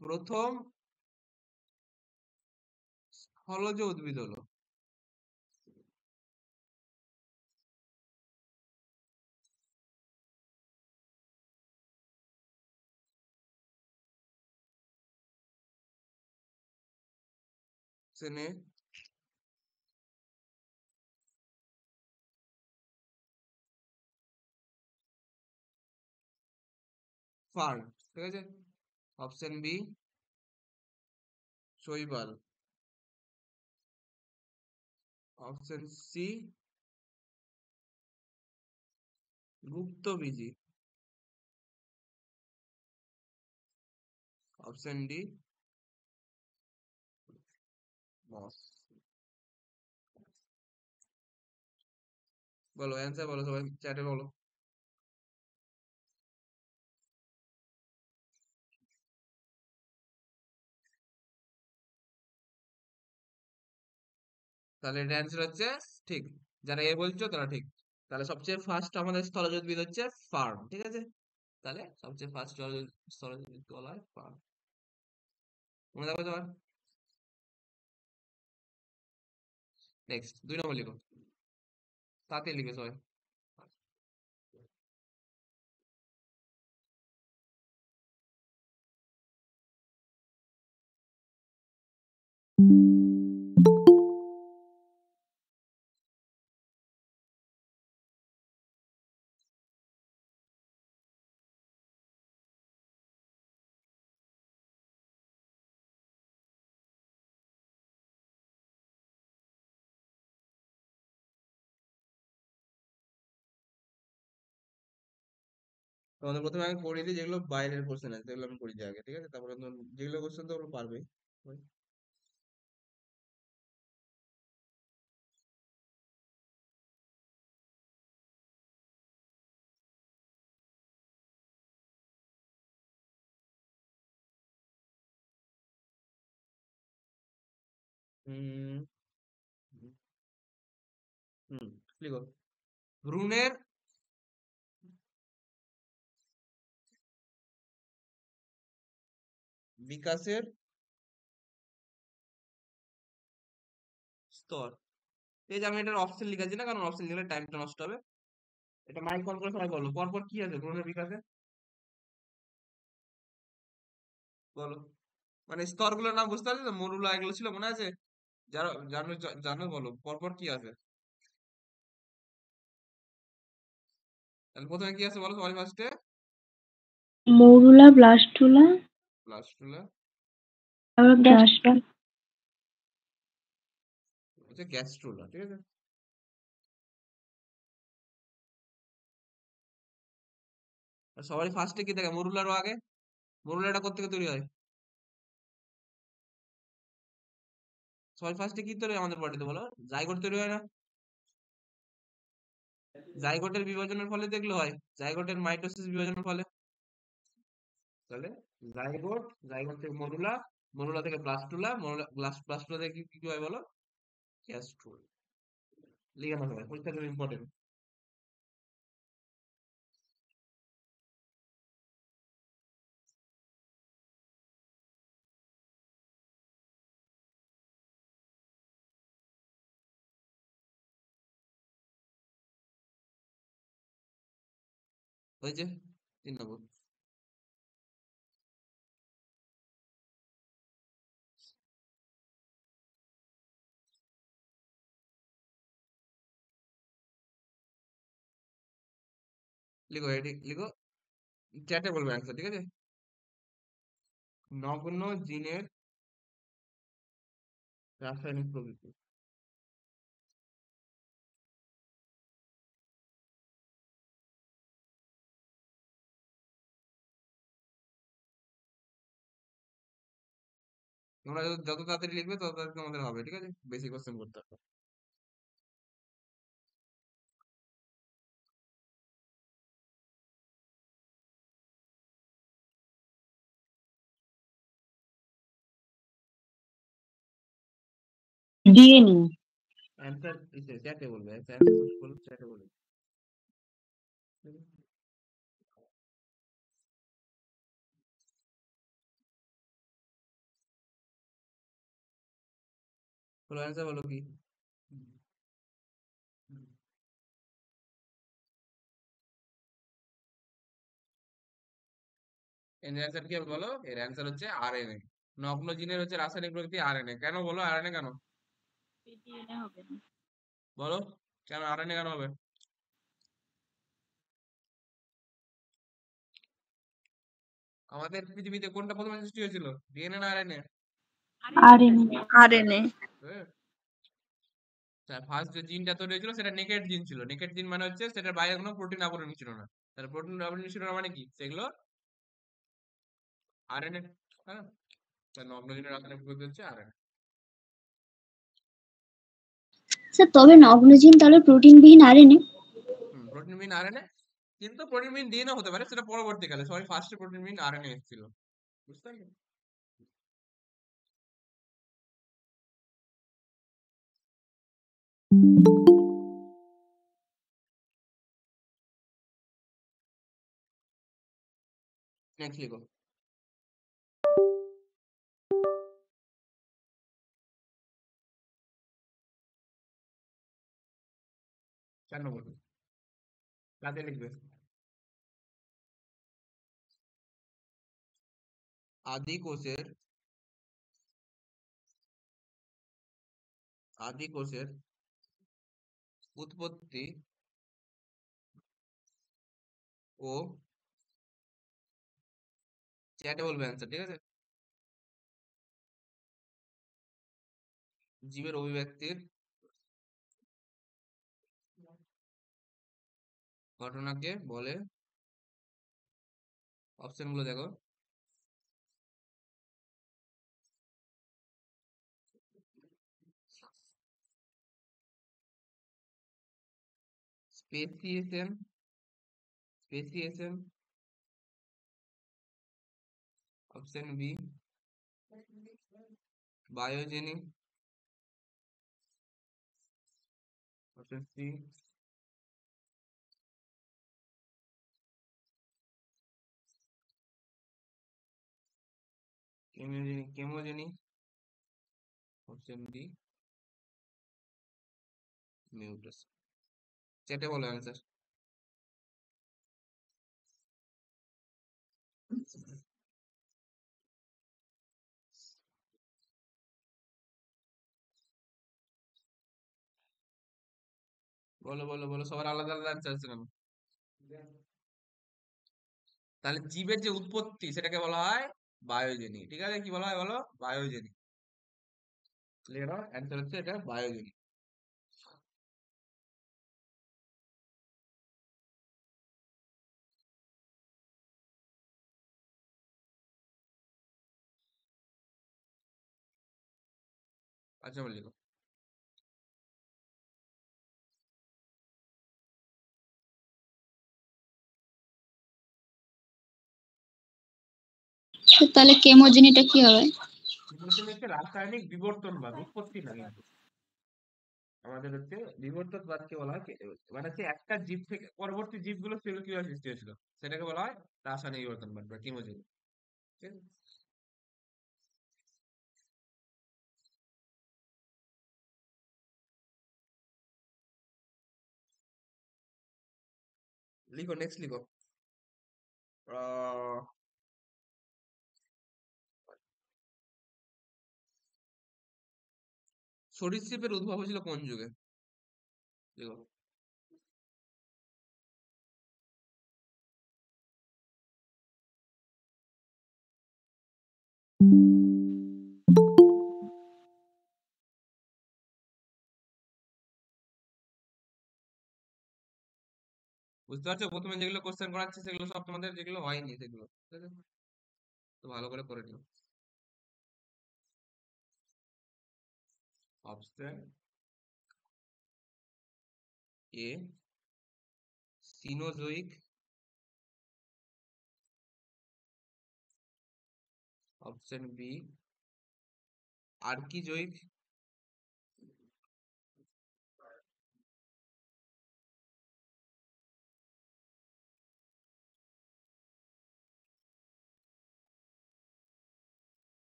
S1: প্রথম স্থলজ উদ্ভিদ হলো। সেনে ফার্ন, ঠিক আছে? অপশন বি শৈবাল, অপশন সি গুপ্তবীজী, অপশন ডি মস। বলো অ্যান্সার, বলো সবাই চ্যাটে বলো। তাহলে এটা অ্যান্সার হচ্ছে ঠিক। যারা এ বলছো তারা ঠিক। তাহলে সবচেয়ে ফার্স্ট আমাদের স্থলজ উদ্ভিদ হচ্ছে ফার্ন, ঠিক আছে? তাহলে সবচেয়ে ফার্স্ট স্থলজ উদ্ভিদ বলা হয় ফার্ন। মনে থাকবে তোমার? নেক্সট 2 নম্বর লিখো, তাতে লিখে সবাই। তোমাদের প্রথমে আমি পড়িয়ে দিই যেগুলো বাইরের কোশ্চেন আছে সেগুলো আমি করি আগে, ঠিক আছে? তারপরে যেগুলো কোশ্চেন তো ওগুলো পারবে। হুম হুম লিখো ভ্রূণের বিকাশের স্তর। এই যে আমি এটার অপশন লিখেছি না, কারণ অপশন লিখলে টাইমটা নষ্ট হবে। এটা মাইক অন করে সবাই বলো, পরপর কি আছে ভ্রূণের বিকাশে? বলো, মানে স্তরগুলোর নাম বুঝতে পারছো তো? মরুলা এগুলো ছিল মনে আছে? যারা জানো জানো বলো পরপর কি আছে। তাহলে প্রথমে কি আছে বলো সবাই ফার্স্টে?
S2: মৌরুলা, ব্লাস্টুলা,
S1: ব্লাস্টুলা,
S2: তারপর গ্যাস্ট্রা।
S1: হচ্ছে গ্যাস্ট্রোলা, ঠিক আছে? আর সবাই ফার্স্টে কি থাকে মরুলারও আগে? মরুলাটা কোত্থেকে তৈরি হয়? সবাই ফার্স্টে কি তৈরি হয় আমাদের বডিতে বলো? জাইগোট তৈরি হয় না? জাইগোটের বিভাজনের ফলে দেখলো হয়, জাইগোটের মাইটোসিস বিভাজনের ফলে। তাহলে জাইগোট, জাইগোট থেকে মরুলা, মরুলা থেকে ব্লাস্টুলা, মরুলা ব্লাস্টুলা থেকে কি হয় বলো? গ্যাস্ট্রোল। লিখে না সবাই, পরীক্ষার জন্য ইম্পর্টেন্ট। হয়েছে 3 নম্বর। লিখো এটি লিখো, চ্যাটে বলবে অ্যান্সার, ঠিক আছে? নগ্ন জিনের রাসায়নিক প্রকৃতি। তোমরা যত তাড়াতাড়ি লিখবে তত তাড়াতাড়ি তোমাদের হবে, ঠিক আছে? বেশি কোশ্চেন করতে হবে।
S2: ডিএনএ।
S1: অ্যান্সার চ্যাটে বলবে, অ্যান্সার বলবে চ্যাটে বলবে। বলো অ্যান্সার বলো কি? এর অ্যান্সার কি হবে বলো? এর অ্যান্সার হচ্ছে আরএনএ। নগ্ন জিনের হচ্ছে রাসায়নিক প্রকৃতি আরএনএ। কেন বলো আরএনএ কেন?
S3: ডিএনএ হবে না।
S1: বলো কেন আরএনএ কেন হবে? আমাদের পৃথিবীতে কোনটা প্রথমে সৃষ্টি হয়েছিল, ডিএনএ না আরএনএ?
S2: আরএনএ।
S4: আরএনএ।
S1: ফার্স্ট যে জিনটা তৈরি হয়েছিল সেটা নেকেড জিন ছিল। নেকেড জিন মানে হচ্ছে সেটার বাইরে কোনো প্রোটিন আবরণী ছিল না। তাহলে প্রোটিন আবরণী ছিল না মানে কি, সেগুলো আরএনএ। হ্যাঁ, তাহলে নগ্ন জিনের রাসায়নিক প্রকৃতি হচ্ছে আরএনএ।
S2: স্যার তবে নগ্নজিন তাহলে প্রোটিনবিহীন আরএনএ।
S1: প্রোটিনবিহীন আরএনএ, কিন্তু প্রোটিনবিহীন ডিএনএ হতে পারে, সেটা পরবর্তীকালে। সবাই ফার্স্টে প্রোটিনবিহীন আরএনএ এসেছিল, বুঝতে পারলে? নেক্সট লিখো। 4 নম্বর রাতে লিখবে। আদি কোষের আদি কোষের উৎপত্তি ও চ্যাটে বলবে অ্যান্সার, ঠিক আছে। জীবের অভিব্যক্তির ঘটনাকে বলে, অপশন গুলো দেখো। Speciation, speciation, option B biogenic, option C chemogenic, option D mutation. চ্যাটে বলো অ্যান্সার। বলো বলো বলো, সবার আলাদা আলাদা অ্যান্সার আছে কেন? তাহলে জীবের যে উৎপত্তি সেটাকে বলা হয় বায়োজেনিক, ঠিক আছে। কি বলা হয় বলো? বায়োজেনিক। ক্লিয়ার? অ্যান্সার হচ্ছে এটা বায়োজেনিক। আচ্ছা বলি,
S2: তো তাহলে কেমোজেনিটা কি হবে?
S1: হচ্ছে রাসায়নিক বিবর্তনবাদ, উৎপত্তি না কিন্তু। আমাদের হচ্ছে বিবর্তনবাদকে বলা হয় মানে হচ্ছে একটা জীব থেকে পরবর্তী জীবগুলো সেগুলো কিভাবে সৃষ্টি হয়েছিল সেটাকে বলা হয় রাসায়নিক বিবর্তনবাদ বা কেমোজেনি, ঠিক আছে? লিখো, নেক্সট লিখো। আহ, সরীসৃপের উদ্ভব হয়েছিল কোন যুগে? লিখো। বুঝতে পারছো? প্রথমে যেগুলো কোশ্চেন করাচ্ছে সেগুলো সব তোমাদের যেগুলো হয়নি সেগুলো, ঠিক আছে? তো ভালো করে করে নিও। Option A Cenozoic, option B Archaeozoic,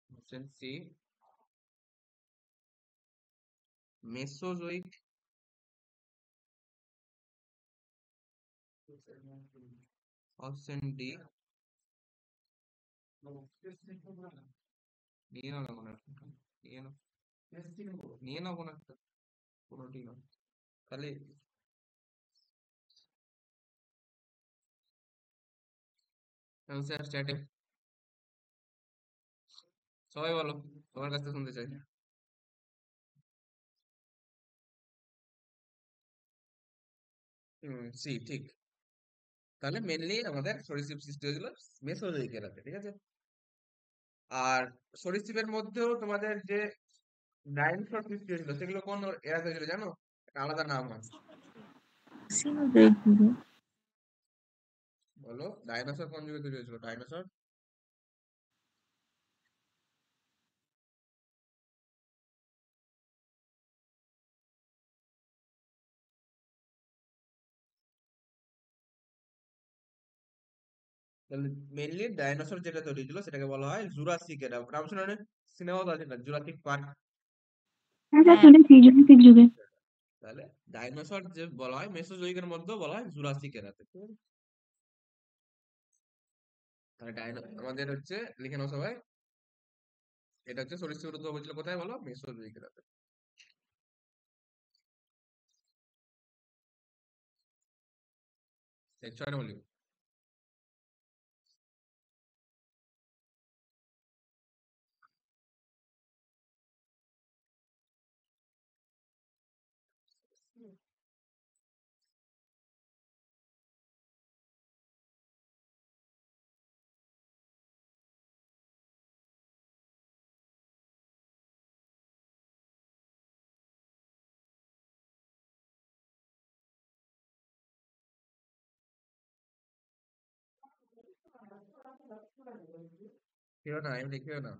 S1: option C Mesozoic, option D নিয়ে নাও না কোনো একটা, নিয়ে নাও, নিয়ে নাও কোনো একটা, কোনোটি নাও খালি। অ্যান্সার চ্যাটে সবাই বলো, তোমার কাছ থেকে শুনতে চাই। সি ঠিক। তাহলে মেনলি আমাদের সরীসৃপ সৃষ্টি হয়েছিল মেসোজোইক এরাতে, ঠিক আছে। আর সরীসৃপের মধ্যেও তোমাদের যে ডাইনোসর সৃষ্টি হয়েছিল সেগুলো কোন এরাতে হয়েছিল জানো? একটা আলাদা নাম আছে, বলো। ডাইনোসর কোন যুগে তৈরি হয়েছিল? ডাইনোসর তাহলে মেনলি ডাইনোসর যেটা তৈরি হয়েছিল সেটাকে বলা হয় জুরাসিক এরা। নাম শুনে সিনেমা তো আছে না, জুরাসিক পার্ক।
S2: হ্যাঁ স্যার শুনেছি, জুরাসিক যুগে।
S1: তাহলে ডাইনোসর যে বলা হয় মেসোজোইকের মধ্যেও বলা হয় জুরাসিক এরাতে, ঠিক আছে? তাহলে আমাদের হচ্ছে লিখে নাও সবাই, এটা হচ্ছে সরীসৃপের উদ্ভব হয়েছিল কোথায় বলো? মেসোজোইকে। এই 6 নম্বর লিখো। লিখিও না, আমি লিখিও না।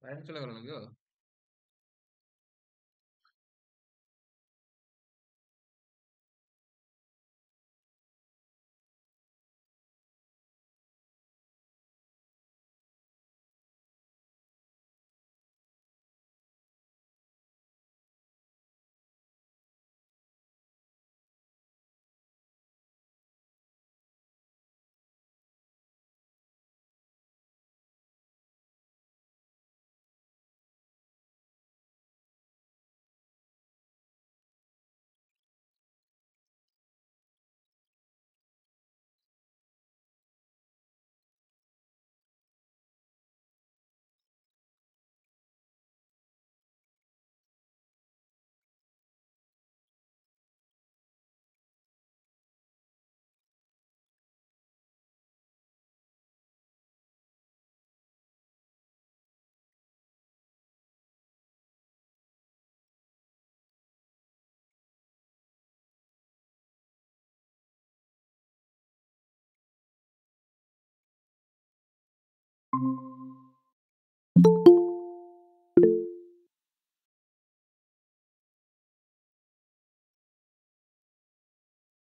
S1: টাইম চলে গেল নাকি গো?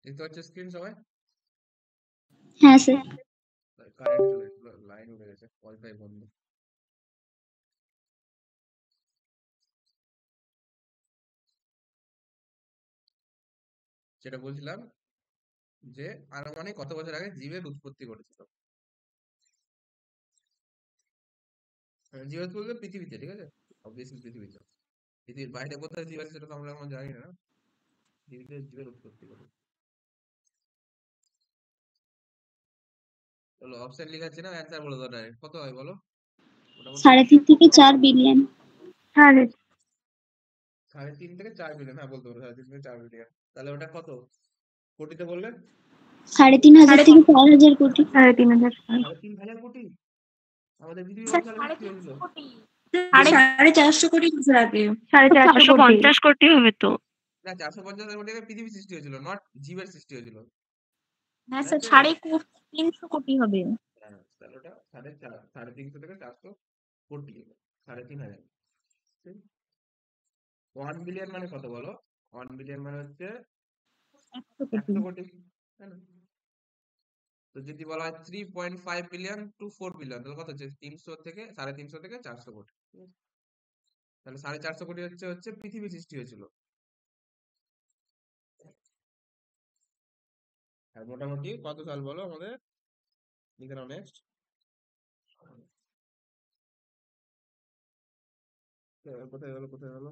S1: দেখতে পাচ্ছ স্ক্রিন সবাই?
S2: হ্যাঁ স্যার।
S1: কারেন্ট চলে গেছিল, লাইন উড়ে গেছে, ওয়াইফাই বন্ধ। যেটা বলছিলাম যে আনুমানিক কত বছর আগে জীবের উৎপত্তি ঘটেছিল? জীব বলতে পৃথিবীতে, ঠিক আছে? অবভিয়াসলি পৃথিবীতে। পৃথিবীর বাইরে কোথায় জীব আছে সেটা তো আমরা এখন জানি না। পৃথিবীতে জীবের উৎপত্তি ঘটে। চলো অপশন লিখাচ্ছি না, অ্যান্সার বলে দাও ডাইরেক্ট। কত হয় বলো? মোটামুটি
S2: 3.5 থেকে 4 বিলিয়ন।
S1: 3.5 থেকে 4 বিলিয়ন। হ্যাঁ বলতে পারো 3.5 থেকে 4 বিলিয়ন। তাহলে ওটা কত কোটিতে বললে?
S2: 3,500 থেকে 4,000 কোটি।
S3: 3,500
S1: 3,500 কোটি? আমাদের পৃথিবী কত সালে সৃষ্টি হয়েছিল?
S2: 450 কোটি বছর আগে।
S3: 450
S4: কোটি হবে তো।
S1: না, 450 কোটি আগে পৃথিবী সৃষ্টি হয়েছিল, নট জীবের সৃষ্টি হয়েছিল।
S2: হ্যাঁ
S1: ঠিক
S2: স্যার,
S1: আছে?
S2: 350 কোটি হবে।
S1: হ্যাঁ, তাহলে ওটা 350 থেকে 400 কোটি, 3,500। 1 বিলিয়ন মানে কত বলো? 1 বিলিয়ন মানে হচ্ছে
S2: 100 কোটি।
S1: 100 কোটি, তাই না? তো যদি বলা হয় 3.5 বিলিয়ন টু 4 বিলিয়ন, তাহলে কত হচ্ছে? 300 থেকে 350 থেকে 400 কোটি। ঠিক আছে? তাহলে 450 কোটি হচ্ছে পৃথিবী সৃষ্টি হয়েছিল। আর মোটামুটি কত সাল বলো আমাদের? লিখে নাও নেক্সট। কোথায় গেল, কোথায় গেল?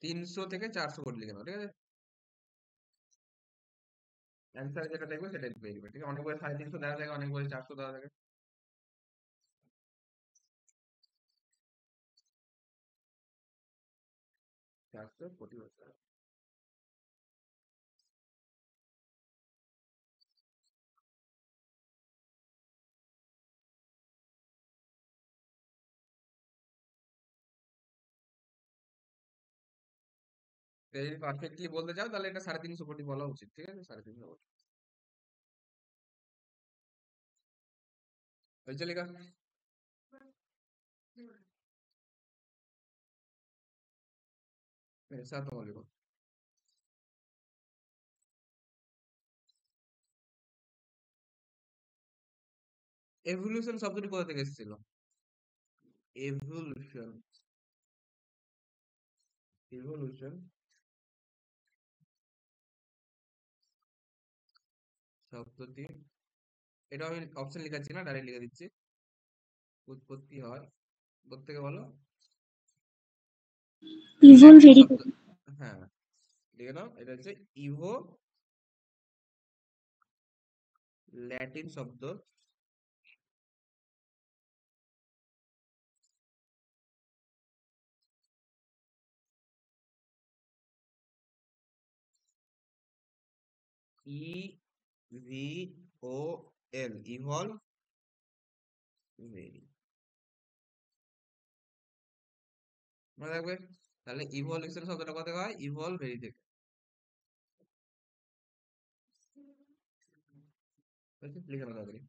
S1: 300 থেকে 400 কোটি লিখে নাও, ঠিক আছে? অ্যান্সার যেটা দেখবে সেটাই বেরিয়ে, ঠিক আছে? অনেক বই 350 দেওয়া থাকে, অনেক বই 400 দেওয়া থাকে। 400 কোটি বছর। যদি পারফেক্টলি বলতে চাও তাহলে এটা 350 কোটি বলা উচিত, ঠিক আছে? 350 কোটি হয়েছে লেখা। ऐसा तो बोलेगा। এভলিউশন শব্দটি কোথা থেকে এসেছিল? এভলিউশন এভলিউশন শব্দটি, এটা আমি অপশন লিখাচ্ছি না, ডাইরেক্ট লিখে দিচ্ছি। উৎপত্তি হয় কোত্থেকে বলো?
S2: ইভল
S1: ল্যাটিন
S2: ভেরি
S1: শব্দ, হ্যাঁ লিখে নাও, এটা হচ্ছে ইভো, ল্যাটিন শব্দ EVOL, ইভলভ ভেরি, মনে রাখবে। তাহলে ইভলিউশন শব্দটা কোথা থেকে হয়? ইভলভ ভেরি থেকে। লিখে নাও তাড়াতাড়ি,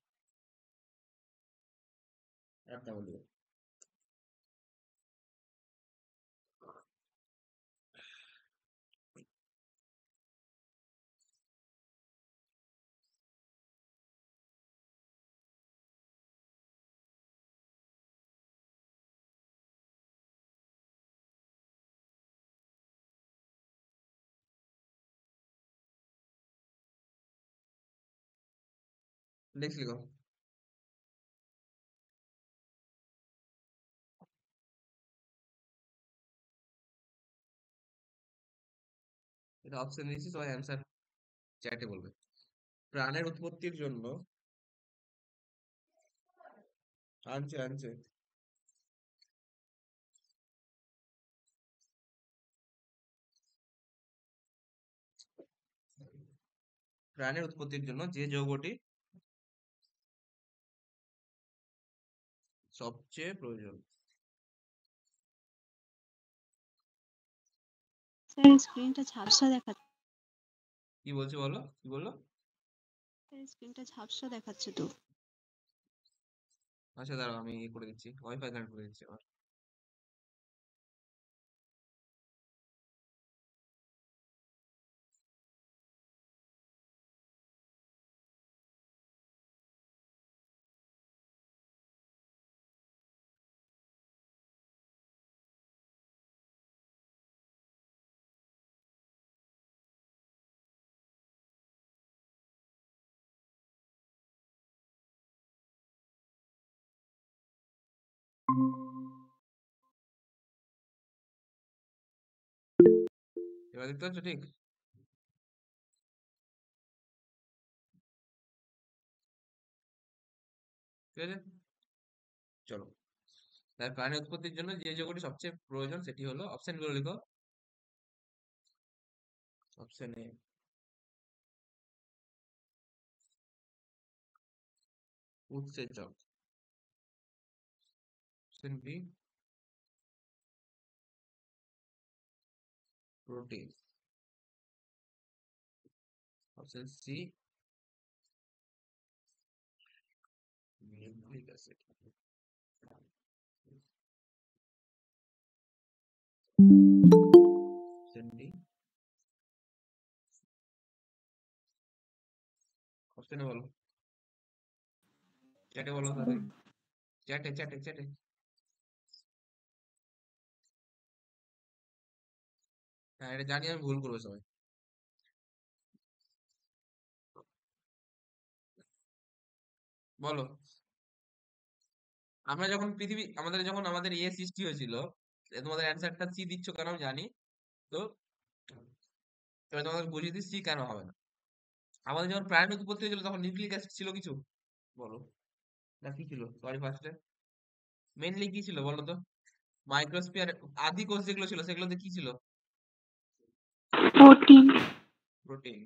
S1: একটা বলবে। নেক্সট লিখো। এটা অপশন দিয়েছি, সবাই অ্যান্সার চ্যাটে বলবে। প্রাণের উৎপত্তির জন্য, আনছে আনছে, প্রাণের উৎপত্তির জন্য যে যৌগটি সবচেয়ে প্রয়োজন।
S2: স্যার স্ক্রিনটা ঝাপসা দেখাচ্ছে।
S1: কি বলছে বলো, কি বললো?
S2: স্যার স্ক্রিনটা ঝাপসা দেখাচ্ছে তো।
S1: আচ্ছা দাঁড়াও, আমি করে দিচ্ছি, ওয়াইফাই কানেক্ট করে দিচ্ছি আমার। এবার দেখতে পাচ্ছ ঠিক? ঠিক আছে, চলো। তাই প্রাণের উৎপত্তির জন্য যে যৌগটি সবচেয়ে প্রয়োজন সেটি হলো, অপশন গুলো লিখো। অপশন এ উৎসেচক, option B protein, option C nucleic acid, option D, অপশনে বলো, চ্যাটে বলো তাদের, চ্যাটে চ্যাটে চ্যাটে। হ্যাঁ এটা জানি, আমি ভুল করবো সবাই। বলো, আমরা যখন পৃথিবী, আমাদের যখন আমাদের ইয়ে সৃষ্টি হয়েছিল, তোমাদের অ্যান্সারটা সি দিচ্ছ কেন আমি জানি। তো এবার তোমাদের বুঝিয়ে দিচ্ছি কেন হবে না। আমাদের যখন প্রাণের উৎপত্তি হয়েছিল তখন নিউক্লিক অ্যাসিড ছিল কিছু, বলো, না কি ছিল? সরি ফার্স্টে মেইনলি কি ছিল বলো তো? মাইক্রোস্ফিয়ার, আদি কোষ যেগুলো ছিল সেগুলোতে কি ছিল?
S3: প্রোটিন।
S1: Protein,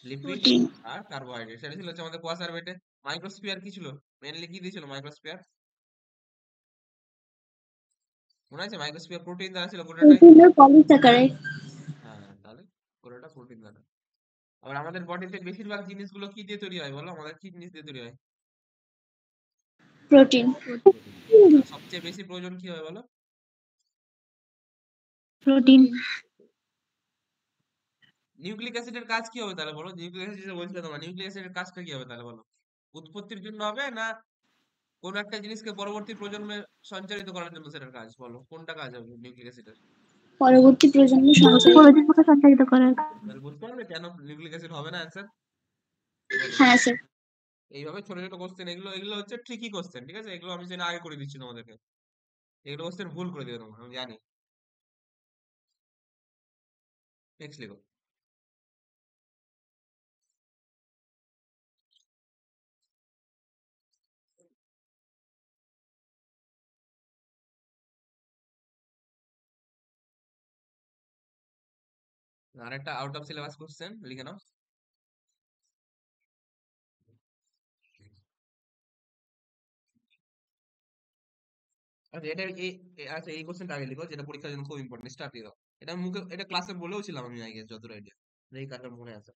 S1: lipid
S2: protein.
S1: আর কার্বোহাইড্রেট, সেটা ছিল হচ্ছে আমাদের কুয়াশার পেটে। মাইক্রোস্ফিয়ার কি ছিল? মেইনলি কি দিয়েছিল মাইক্রোস্ফিয়ার? মনে আছে মাইক্রোস্ফিয়ার প্রোটিন দ্বারা ছিল গোটাটাই।
S2: প্রোটিন আর পলিস্যাকারাইড।
S1: হ্যাঁ তাহলে গোটাটা প্রোটিন দ্বারা। আবার আমাদের বডিতে বেশিরভাগ জিনিসগুলো কি দিয়ে তৈরি হয় বলো? আমাদের কি জিনিস দিয়ে তৈরি হয়?
S2: প্রোটিন।
S1: প্রোটিন। আর সবচেয়ে বেশি প্রয়োজন কি হয় বলো?
S2: প্রোটিন।
S1: নিউক্লিক অ্যাসিডের কাজ কি হবে তাহলে বলো? নিউক্লিক অ্যাসিড বলছিলে তোমার, নিউক্লিক অ্যাসিডের কাজটা কি হবে তাহলে বলো? উৎপত্তির জন্য হবে না কোন একটা জিনিসকে পরবর্তী প্রজন্মে সঞ্চারিত করার জন্য সেটার কাজ? বলো কোনটা কাজ হবে নিউক্লিক অ্যাসিডের?
S2: পরবর্তী প্রজন্মে সঞ্চারিত।
S4: প্রজন্মকে সঞ্চারিত করে।
S1: তাহলে বুঝতে পারবে কেন নিউক্লিক অ্যাসিড হবে না অ্যান্সার? বলো।
S2: হ্যাঁ স্যার।
S1: এইভাবে ছোট ছোট কোশ্চেন, এগুলো এগুলো হচ্ছে ট্রিকি কোশ্চেন, ঠিক আছে? এগুলো আমি যেন আগে করে দিচ্ছি তোমাদেরকে, এগুলো কোশ্চেন ভুল করে দেবে তোমরা, আমি জানি। নেক্সট লিখো। আরেকটা আউট অফ সিলেবাস কোশ্চেন লিখে নাও। আচ্ছা এটা আচ্ছা এই কোশ্চেনটা আগে লিখো, যেটা পরীক্ষার জন্য খুব ইম্পর্টেন্ট, স্টার্ট দিয়ে দাও। এটা মুখে, এটা ক্লাসে বলেও ছিলাম আমি আগে, যতটা আইডিয়া এই কারণে মনে আছে।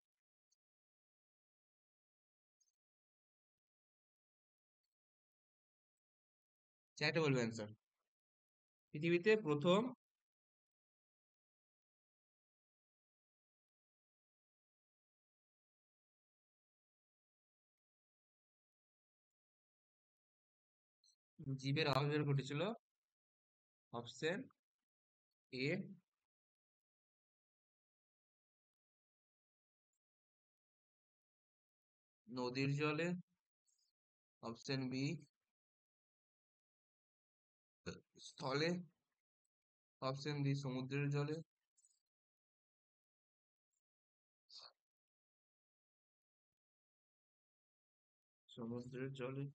S1: চ্যাটে বলবে অ্যান্সার। পৃথিবীতে প্রথম জীবের আবির্ভাব ঘটেছিল, অপশন এ নদীর জলে, অপশন বি স্থলে, অপশন ডি সমুদ্রের জলে। সমুদ্রের জলে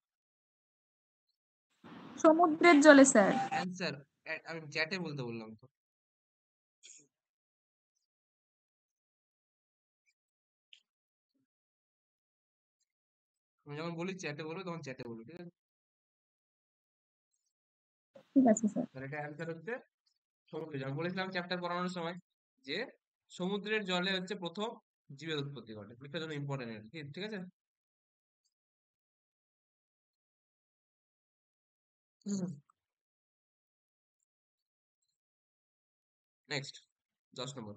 S3: সমুদ্রের জলে স্যার।
S1: অ্যান্সার। আমি চ্যাটে বলতে বললাম তো। আমি যখন বলি চ্যাটে বলবো তখন চ্যাটে বলবো, ঠিক আছে?
S3: ঠিক আছে স্যার।
S1: তাহলে এটা অ্যান্সার হচ্ছে সমুদ্রে। আমি বলেছিলাম চ্যাপ্টার পড়ানোর সময় যে সমুদ্রের জলে হচ্ছে প্রথম জীবের উৎপত্তি ঘটে, পরীক্ষার জন্য ইম্পর্টেন্ট, ঠিক আছে? নেক্সট 10 নম্বর।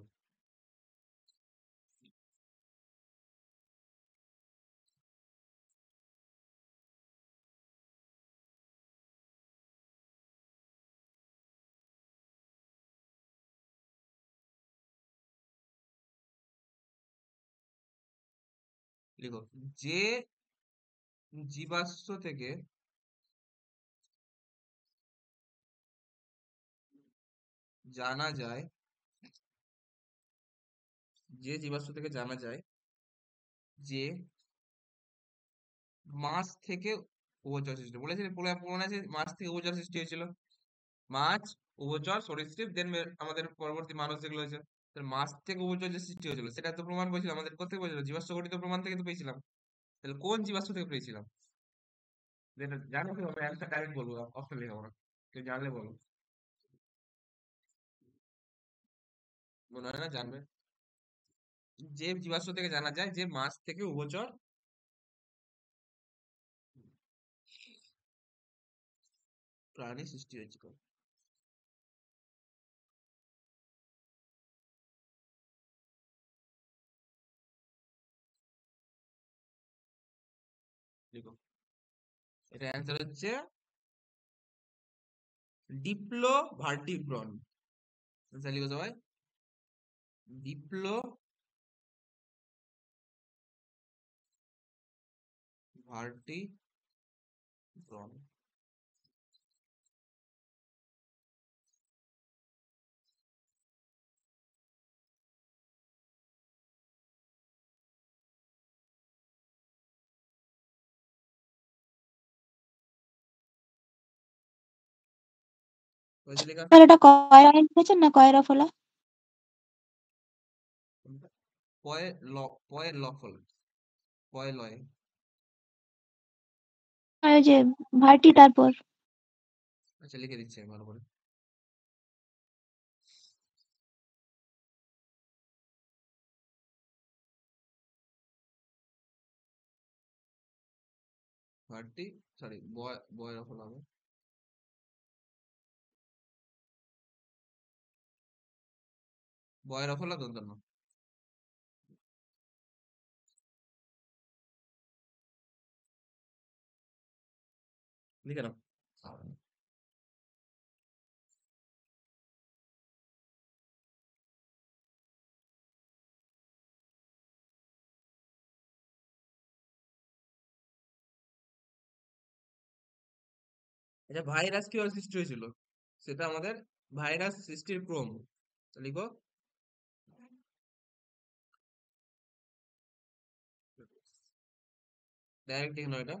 S1: লিখো, যে জীবাশ্ম থেকে জানা যায়, যে জীবাশ্ম থেকে জানা যায় যে মাছ থেকে উভচর সৃষ্টি, বলেছি মনে আছে মাছ থেকে উভচর সৃষ্টি হয়েছিল। মাছ, উভচর, সরীসৃপ, দেন আমাদের পরবর্তী মানুষ যেগুলো হয়েছে। তাহলে মাছ থেকে উভচর যে সৃষ্টি হয়েছিল সেটা তো প্রমাণ পেয়েছিলাম আমাদের, কোথেকে পেয়েছিল? জীবাশ্ম গঠিত প্রমাণ থেকে তো পেয়েছিলাম। তাহলে কোন জীবাশ্ম থেকে পেয়েছিলাম? যেটা জানো কি, আমি অ্যান্সার ডাইরেক্ট বলবো, অপশন লিখবো না, কেউ জানলে বলো। মনে হয় না জানবে। যে জীবাশ্ম থেকে জানা যায় যে মাছ থেকে উভচর প্রাণী সৃষ্টি হয়েছিল। লিখো, এটা অ্যান্সার হচ্ছে ডিপ্লো ভার্টিব্রন। অ্যান্সার লিখো সবাই, ডিপ্লো ভার্টিব্রন। হয়েছে লেখা?
S2: স্যার এটা কয়রা লিখেছেন না কয়রা ফলা?
S1: পয়ে ল, পয়ে ল ফল, পয়ে লয়।
S2: আর ওই যে ভার্টি তারপর
S1: আচ্ছা লিখে দিচ্ছি আমি ভালো করে। ভার্টি, সরি বয় রফল হবে, বয় রফলা দন্তন্য। লিখে নাও। আচ্ছা, ভাইরাস কিভাবে সৃষ্টি হয়েছিল? সেটা আমাদের ভাইরাস সৃষ্টির ক্রম লিখো। ডাইরেক্ট লিখে নাও এটা।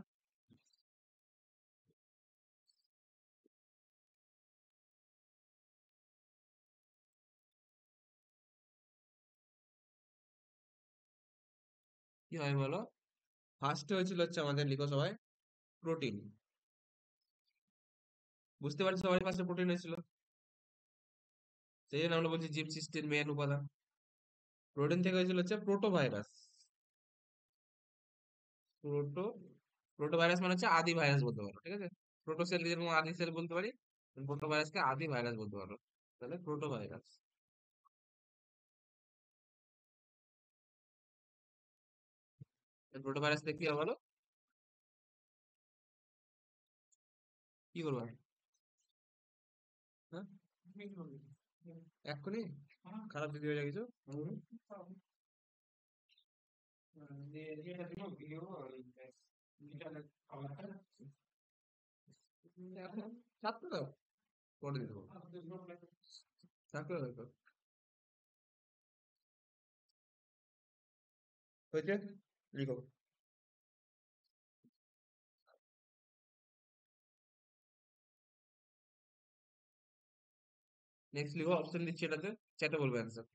S1: কি হয় বলো? ফার্স্টে হয়েছিল হচ্ছে আমাদের, লিখো সবাই, প্রোটিন। বুঝতে পারছো সবাই, ফার্স্টে প্রোটিন হয়েছিল, সেই জন্য আমরা বলছি জীব সৃষ্টির মেন উপাদান। প্রোটিন থেকে হয়েছিল হচ্ছে প্রোটোভাইরাস। প্রোটো প্রোটোভাইরাস মানে হচ্ছে আদি ভাইরাস বলতে পারো, ঠিক আছে? প্রোটো সেল যেরকম আদি সেল বলতে পারি, প্রোটোভাইরাসকে আদি ভাইরাস বলতে পারো, তাহলে প্রোটোভাইরাস। প্রোটোভাইরাস থেকে কি হবে বলো? কি করবো? হ্যাঁ, এক্ষুনি খারাপ যদি হয়ে যায় কিছু? এখন ছাত্র দাও, পরে দিয়ে দেবো। ছাত্র দাও তো। হয়েছে, লিখো। নেক্সট লিখো, অপশন দিচ্ছি এটাতে, চ্যাটে বলবে অ্যান্সার।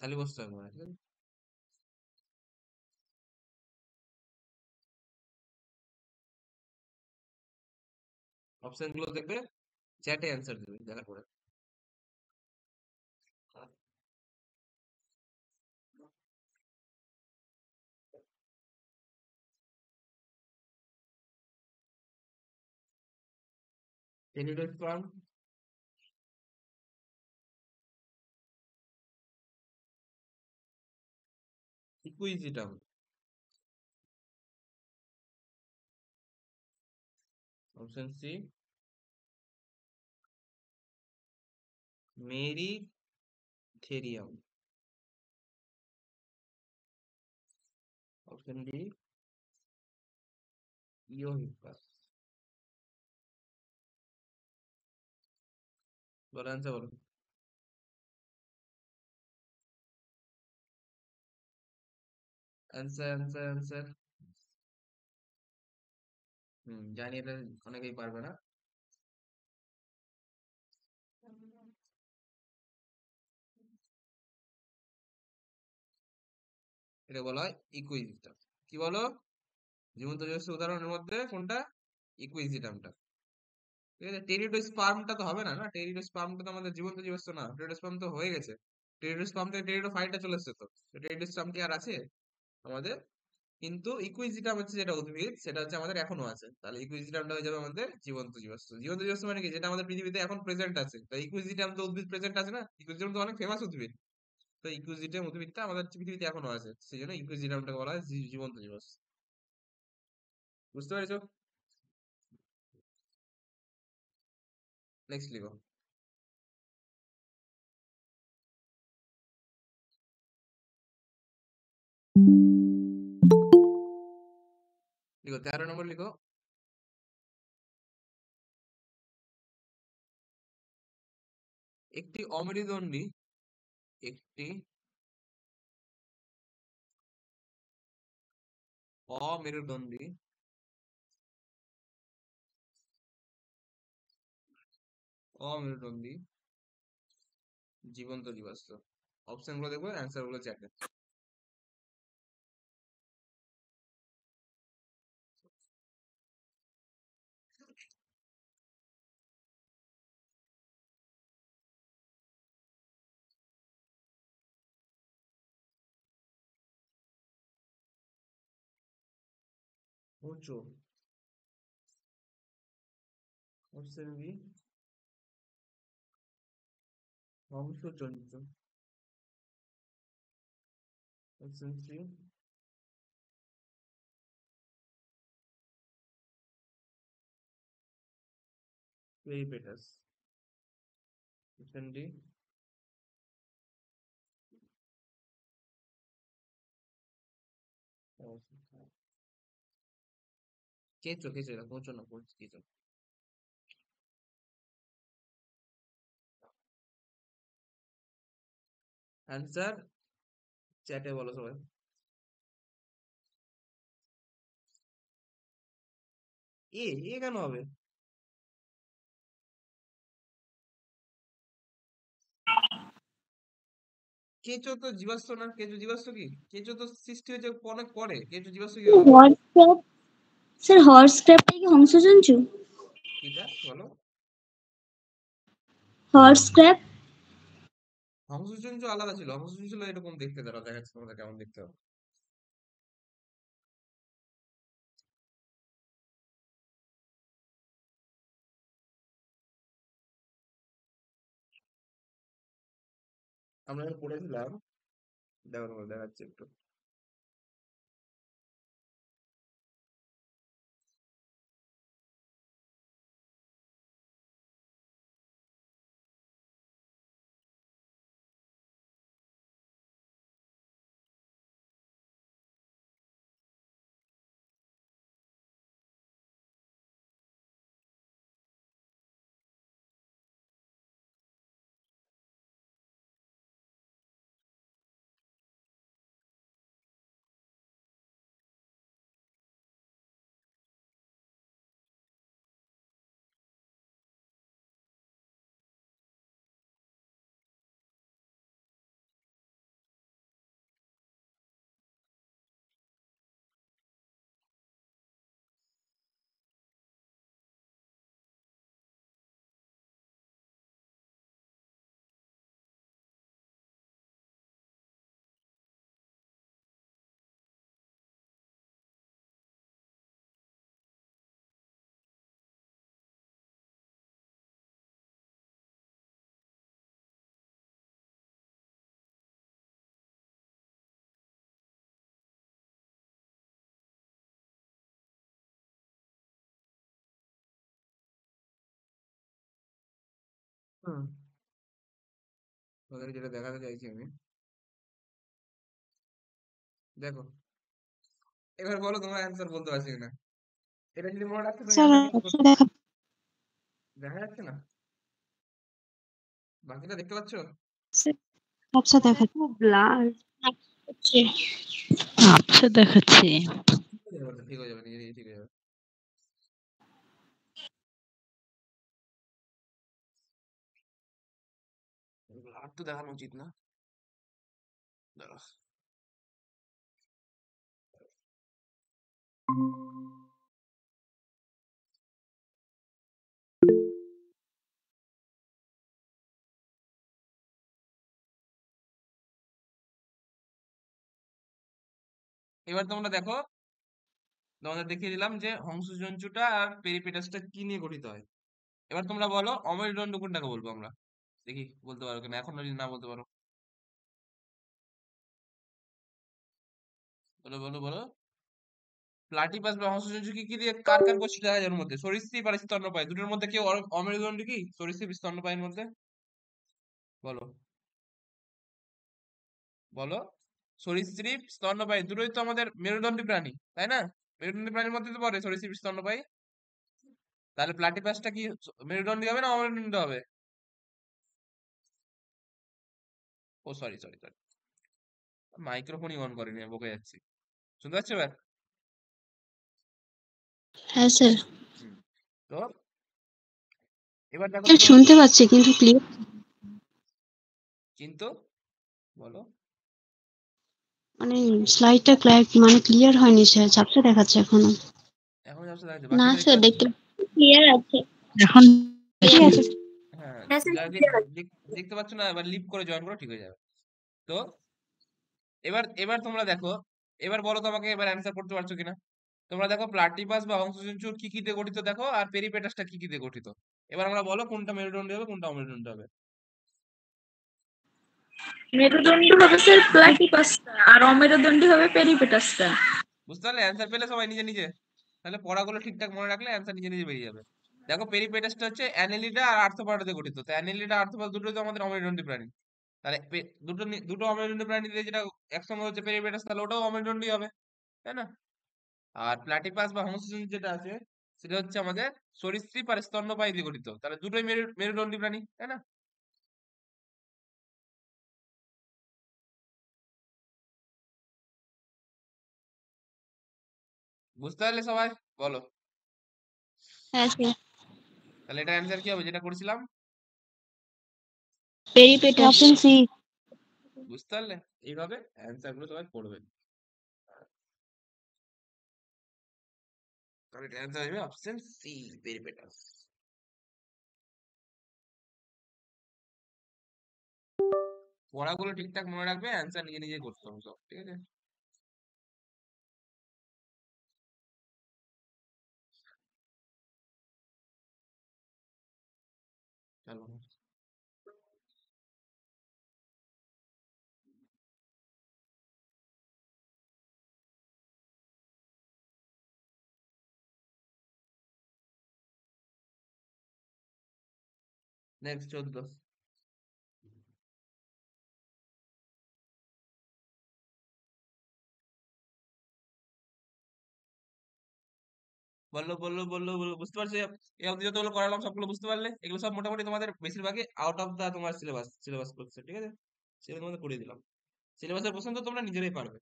S1: খালি বসতে হবে না, ঠিক আছে? অপশন গুলো দেখবে, চ্যাটে অ্যান্সার দেবে দেখার পরে। Pteridosperm, equisetum, option C moeritherium, option D eohippus. বলো অ্যান্সার বলো। Answer answer answer. জানি এটা অনেকেই পারবে না। এটা বলা হয় ইকুইজিটাম। কি বলো? জীবন্ত জীবাশ্ম উদাহরণের মধ্যে কোনটা? ইকুইজিটামটা। ঠিক আছে, টেরিডোস্পার্মটা তো হবে না, না টেরিডোস্পার্মটা তো আমাদের জীবন্ত জীবাশ্ম না, টেরিডোস্পার্ম তো হয়ে গেছে। টেরিডোস্পার্ম থেকে টেরিডোফাইটটা চলে এসেছে, তো টেরিডোস্পার্ম কি আর আছে আমাদের? কিন্তু ইকুইজিটাম হচ্ছে যেটা উদ্ভিদ, সেটা হচ্ছে আমাদের এখনো আছে, তাহলে ইকুইজিটামটা হয়ে যাবে আমাদের জীবন্ত জীবাশ্ম। জীবন্ত জীবাশ্ম মানে কি? যেটা আমাদের পৃথিবীতে এখন প্রেজেন্ট আছে, তাই ইকুইজিটাম তো উদ্ভিদ প্রেজেন্ট আছে না, ইকুইজিটাম তো অনেক ফেমাস উদ্ভিদ। তো ইকুইজিটাম উদ্ভিদটা আমাদের পৃথিবীতে এখনো আছে, সেই জন্য ইকুইজিটামটাকে বলা হয় জীবন্ত জীবাশ্ম। বুঝতে পেরেছো? নেক্সট লিখো। লিখো 13 নম্বর লিখো। একটি অমেরুদণ্ডী, একটি অমেরুদণ্ডী অমেরুদণ্ডী জীবন্ত জীবাশ্ম। অপশন গুলো দেখবো, অ্যান্সার গুলো চ্যাটে। উঁচু, অপশন বি হংসচন্দ্র excellency peripetus option D কেঁচো কেঁচো এটা কোঁচো না কেঁচো অ্যান্সার চ্যাটে বলো সবাই এ এ কেন হবে কেঁচো তো জীবাশ্ম না কেঁচো জীবাশ্ম কি কেঁচো তো সৃষ্টি হয়েছে অনেক পরে কেঁচো জীবাশ্ম কি হবে
S2: হর্স ক্র্যাব স্যার হর্স ক্র্যাবটা কি হংসজন্তু?
S1: কিটা বলো
S2: হর্স ক্র্যাব
S1: হংসচন্দ্র আলাদা ছিল হংসচন্দ্র ছিল এরকম দেখতে দাঁড়া দেখাচ্ছে তোমাদের কেমন দেখতে হবে আমরা যখন পড়েছিলাম দেখো তোমাদের দেখাচ্ছি একটু হুম তোমাদের যেটা দেখাতে চাইছি আমি দেখো এবার বলো তোমার অ্যান্সার বলতে পারছি কিনা এটা যদি মনে রাখতে তুমি
S2: স্যার
S1: অ্যান্সার কিন্তু
S2: আচ্ছা দেখা
S1: দেখা যাচ্ছে না বাকিটা দেখতে পাচ্ছ
S2: আচ্ছা দেখা খুব ব্লার
S3: হচ্ছে
S4: আচ্ছা দেখাচ্ছি
S1: ঠিক হয়ে যাবে নিজে নিজে ঠিক হয়ে যাবে আর তো দেখানো উচিত না দাঁড়া এবার তোমরা দেখো তোমাদের দেখিয়ে দিলাম যে হংসজন্তুটা আর পেরিপেটাসটা কি নিয়ে গঠিত হয় এবার তোমরা বলো অমেরুদণ্ড কোনটাকে বলবো আমরা দেখি বলতে পারো কিনা এখন যদি না বলতে পারো বলো বলো বলো প্লাটিপাস বা হংসজন্তু কি কি দিয়ে কার কার গোষ্ঠী দেখা যায় ওর মধ্যে সরীসৃপ আর স্তন্যপায়ী দুটোর মধ্যে কেউ অমেরুদণ্ড কি সরীসৃপ স্তন্যপায়ীর মধ্যে বলো বলো সরীসৃপ স্তন্যপায়ী দুটোই তো আমাদের মেরুদণ্ডী প্রাণী তাই না মেরুদণ্ডী প্রাণীর মধ্যে তো পড়ে সরীসৃপ স্তন্যপায়ী তাহলে প্লাটিপাসটা কি মেরুদণ্ডী হবে না অমেরুদণ্ডী হবে ও সরি সরি সরি মাইক্রোফোনই অন করিনি আমি বকে যাচ্ছি শুনতে পাচ্ছ এবার
S2: হ্যাঁ স্যার
S1: হুম। তো এবার দেখো তো
S2: স্যার
S1: তোমরা
S2: শুনতে পাচ্ছি কিন্তু ক্লিয়ার
S1: কিন্তু বলো
S2: মানে স্লাইডটা মানে ক্লিয়ার হয়নি স্যার ঝাপসা দেখাচ্ছে এখনো
S1: এখন যাচ্ছে দেখা যাচ্ছে
S2: না
S1: বাকিটা দেখতে
S2: স্যার
S1: পাচ্ছ
S2: দেখতে
S3: ক্লিয়ার আছে
S4: এখন
S2: ঠিক আছে
S1: হ্যাঁ
S3: হ্যাঁ স্যার
S1: দেখতে পাচ্ছ না এবার লিপ করে জয়েন করো ঠিক হয়ে যাবে তো এবার এবার তোমরা দেখো এবার বলো তোমাকে এবার অ্যান্সার করতে পারছো কিনা তোমরা দেখো প্লাটিপাস বা হংসচূড় কি কি দিয়ে গঠিত দেখো আর পেরিপেটাসটা কি কি দিয়ে গঠিত এবার আমরা বলো কোনটা মেরুদণ্ডী হবে কোনটা অমেরুদণ্ডী হবে
S3: মেরুদণ্ডী হবে স্যার প্ল্যাটিপাসটা আর অমেরুদণ্ডী হবে পেরিপেটাসটা।
S1: বুঝতে পারলে? অ্যান্সার পেলে সবাই নিজে নিজে, তাহলে পড়াগুলো ঠিকঠাক মনে রাখলে অ্যান্সার নিজে নিজে বেরিয়ে যাবে। দেখো পেরিপেটাসটা হচ্ছে অ্যানেলিডা আর আর্থ্রোপডা দিয়ে গঠিত, তো অ্যানেলিডা আর্থ্রোপডা দুটো তো আমাদের অমেরুদণ্ডী প্রাণী, তাহলে দুটো অমেরুদণ্ডী প্রাণী দিয়ে যেটা একসঙ্গে হচ্ছে পেরিপেটাস, তাহলে ওটাও অমেরুদণ্ডী হবে, তাই না? আর প্লাটিপাস বা হোমোসেসিস যেটা আছে সেটা হচ্ছে আমাদের সরীসৃপ আর স্তন্যপায়ী দিয়ে গঠিত, তাহলে দুটোই মেরুদণ্ডী প্রাণী, তাই না? বুঝতে পারলে সবাই? বলো।
S2: হ্যাঁ স্যার।
S1: তাহলে এটা অ্যান্সার কি হবে যেটা করেছিলাম?
S2: পেরিপেটাস। Option C.
S1: বুঝতে পারলে? এইভাবে অ্যান্সার গুলো সবাই পড়বেন। তাহলে এটা অ্যান্সার হবে অপশন সি, পেরিপেটাস। পড়াগুলো ঠিকঠাক মনে রাখবে, অ্যান্সার নিজে নিজে করতে হবে সব, ঠিক আছে? চলো নেক্সট 14। বললো বললো বললো বললো, বুঝতে পারছো? এই অবধি যতগুলো করালাম সবগুলো বুঝতে পারলে? এগুলো সব মোটামুটি তোমাদের বেশিরভাগই আউট অফ দা তোমার সিলেবাস করছে, ঠিক আছে? সেগুলো তোমাদের করে দিলাম। সিলেবাসের প্রশ্ন তো তোমরা নিজেরাই পারবে।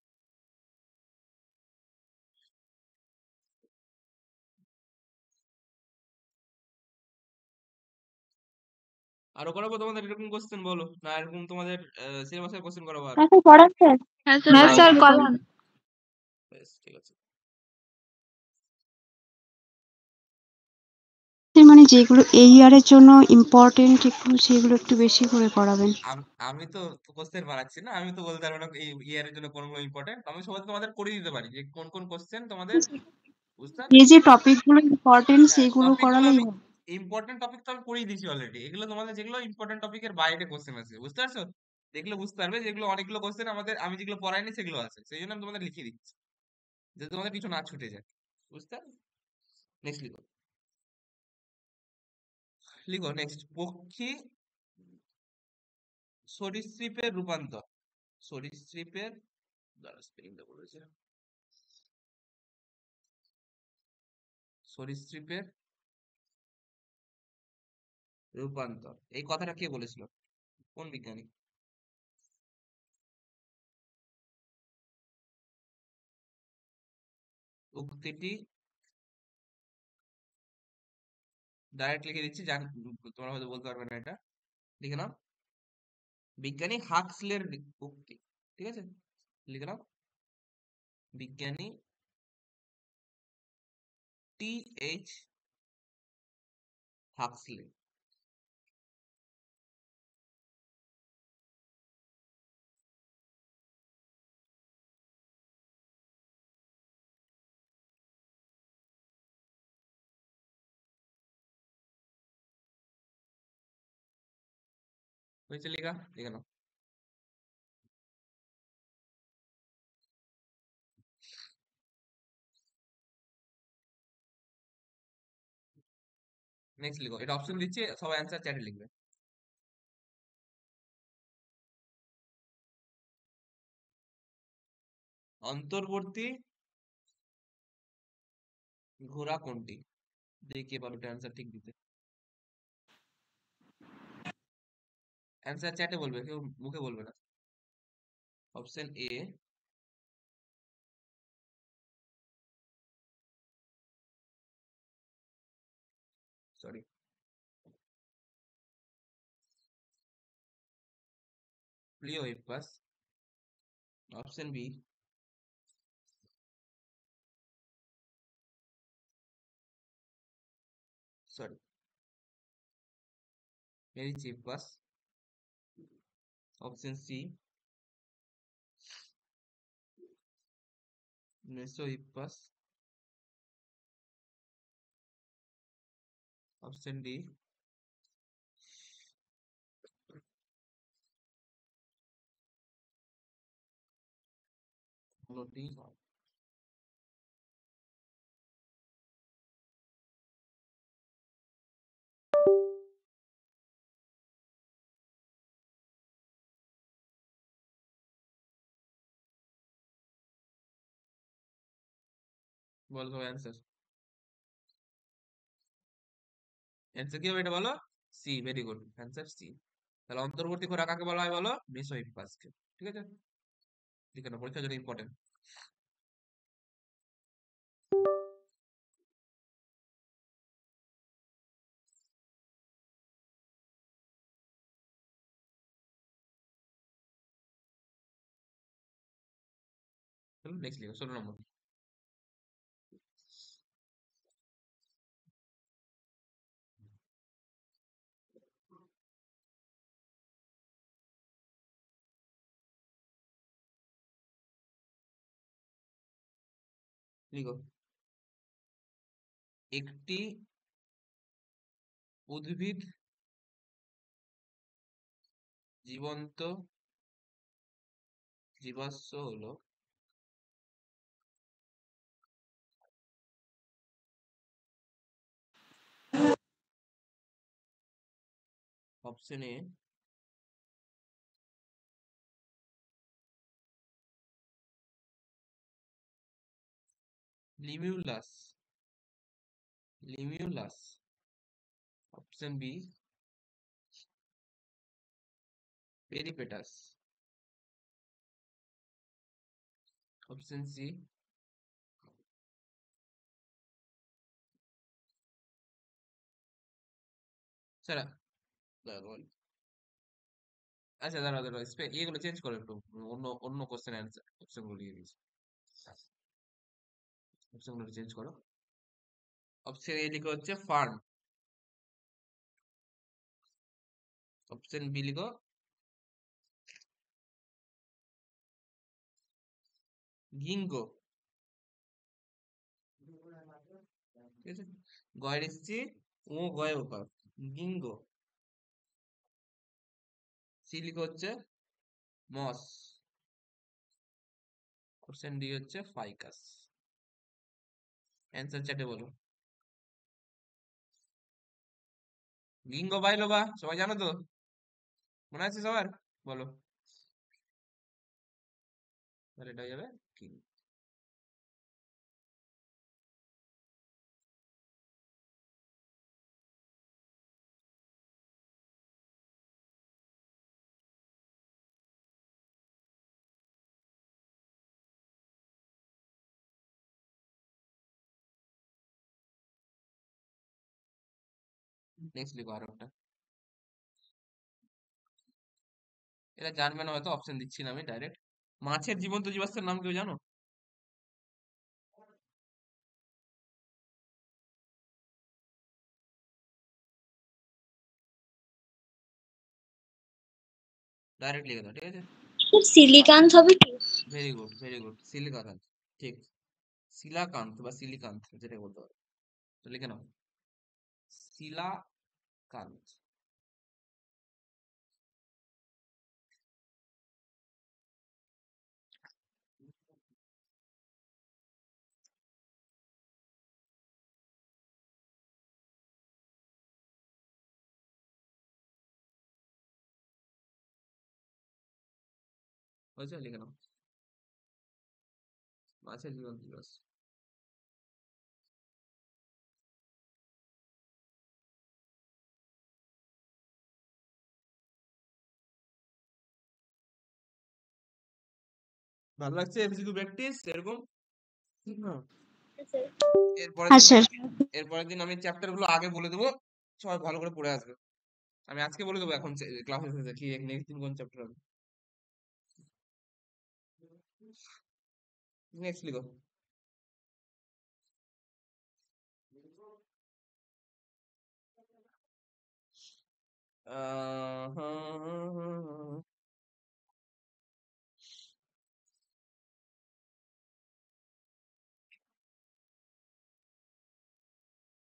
S1: আরো করাবো তোমাদের এরকম কোশ্চেন, বলো না এরকম তোমাদের সিলেবাসের কোশ্চেন করাবো আর?
S2: হ্যাঁ স্যার পড়ান স্যার।
S3: হ্যাঁ
S2: হ্যাঁ স্যার
S3: করান।
S2: করান।
S1: বেশ, ঠিক আছে।
S2: মানে যেগুলো এই ইয়ারের জন্য ইম্পর্টেন্ট একটু সেগুলো একটু বেশি করে করাবেন।
S1: আমি তো কোশ্চেন বানাচ্ছি না, আমি তো বলতে পারবো না এই ইয়ারের জন্য কোনগুলো ইম্পর্টেন্ট, আমি সবাই তোমাদের করে দিতে পারি যে কোন কোন কোশ্চেন তোমাদের, বুঝতে পারলে?
S2: যে যে টপিক গুলো ইম্পর্টেন্ট
S1: হ্যাঁ,
S2: সেগুলো
S1: টপিক গুলো
S2: করালেই
S1: আমি
S2: হবে।
S1: ইম্পর্টেন্ট টপিক তো আমি করেই দিয়েছি অলরেডি, এগুলো তোমাদের যেগুলো ইম্পর্টেন্ট টপিকের বাইরে কোশ্চেন আছে, বুঝতে পারছো? দেখলে বুঝতে পারবে যেগুলো অনেকগুলো কোশ্চেন আমাদের আমি যেগুলো পড়াইনি সেগুলো আছে, সেই জন্য আমি তোমাদের লিখিয়ে দিচ্ছি যাতে তোমাদের কিছু না ছুটে যায়, বুঝতে পারলে? নেক্সট লিখো, লিখো নেক্সট। পক্ষী সরীসৃপের রূপান্তর, সরীসৃপের, দাঁড়া স্পেলিংটা বলেছে, সরীসৃপের রূপান্তর, এই কথাটা কে বলেছিল? কোন বিজ্ঞানী? উক্তিটি ডাইরেক্ট লিখে দিচ্ছি, তোমরা হয়তো বলতে পারবে না এটা, লিখে নাও। বিজ্ঞানী হাক্সলের উক্তি, ঠিক আছে? লিখে নাও, বিজ্ঞানী T.H. হাক্সলে। হয়েছে লেখা? লিখে নাও। নেক্সট লিখো, এটা অপশন দিচ্ছি, সবাই অ্যান্সার চ্যাটে লিখবে। অন্তর্বর্তী ঘোড়া কোনটি? দেখে পারো অ্যান্সার ঠিক দিতে, অ্যান্সার চ্যাটে বলবে, কেউ মুখে বলবে না। Option A sorry, Pliohippus. Option B sorry, Merychippus. Option C Mesohippus. Option D কোনটি নয়। বল তো অ্যান্সার। অ্যান্সার কি হবে এটা বলো? C, very good, answer C. তাহলে অন্তর্বর্তী খোরা কাকে বলা হয় বলো? মেসোহিপ্পাসকে। ঠিক আছে, লিখে নাও, পরীক্ষার জন্য ইম্পর্টেন্ট। চলো নেক্সট লিখো, 16 নম্বর। লিখো, একটি উদ্ভিদ জীবন্ত জীবাশ্ম হলো option A Limulus, Limulus. Option B Peripatus. Option C ছাড়া, আচ্ছা দাঁড়াও দাঁড়াও, এগুলো চেঞ্জ করো একটু, অন্য অন্য কোশ্চেন অ্যান্সার অপশন গুলো দিয়ে দিয়েছি, অপশন গুলো চেঞ্জ করো। অপশন এ লিখো হচ্ছে ফার্ন। অপশন বি লিখো গিঙ্গো। ঠিক আছে, গয়ের এসছি, ও গয়ে ওকা, গিঙ্গো। সি লিখো হচ্ছে মস। অপশন ডি হচ্ছে ফাইকাস। অ্যান্সার চ্যাটে বলো। গিঙ্গো বাইলোবা সবাই জানো তো? মনে আছে সবার? বলো, তাহলে এটা হয়ে যাবে কি? নেক্সট লিখো আরো একটা। এটা জানবে না হয়তো, অপশন দিচ্ছি না আমি ডাইরেক্ট। মাছের জীবন্ত জীবাশ্মের নাম কেউ জানো? ডাইরেক্ট লিখে দাও, ঠিক আছে।
S5: সিলিকান্থ হবে কি?
S1: Very good, very good, coelacanth. ঠিক, শিলাকান্ত বা সিলিকান্ত যেটা বলতে পারো। তো লিখে নাও, শিলাকান্ত। হয়েছে, লিখে নাও, মাছের জীবন্ত জীবাশ্ম। ভালো লাগছে এমসিকিউ প্র্যাকটিস এরকম? হুম। এরপরের
S2: হ্যাঁ
S1: দিন,
S2: স্যার।
S1: এরপরের দিন আমি চ্যাপ্টার গুলো আগে বলে দেবো, সবাই ভালো করে পড়ে আসবে। আমি আজকে বলে দেবো এখন ক্লাসে শেষে কি নেক্সট দিন কোন চ্যাপ্টার হবে। নেক্সট লিখো।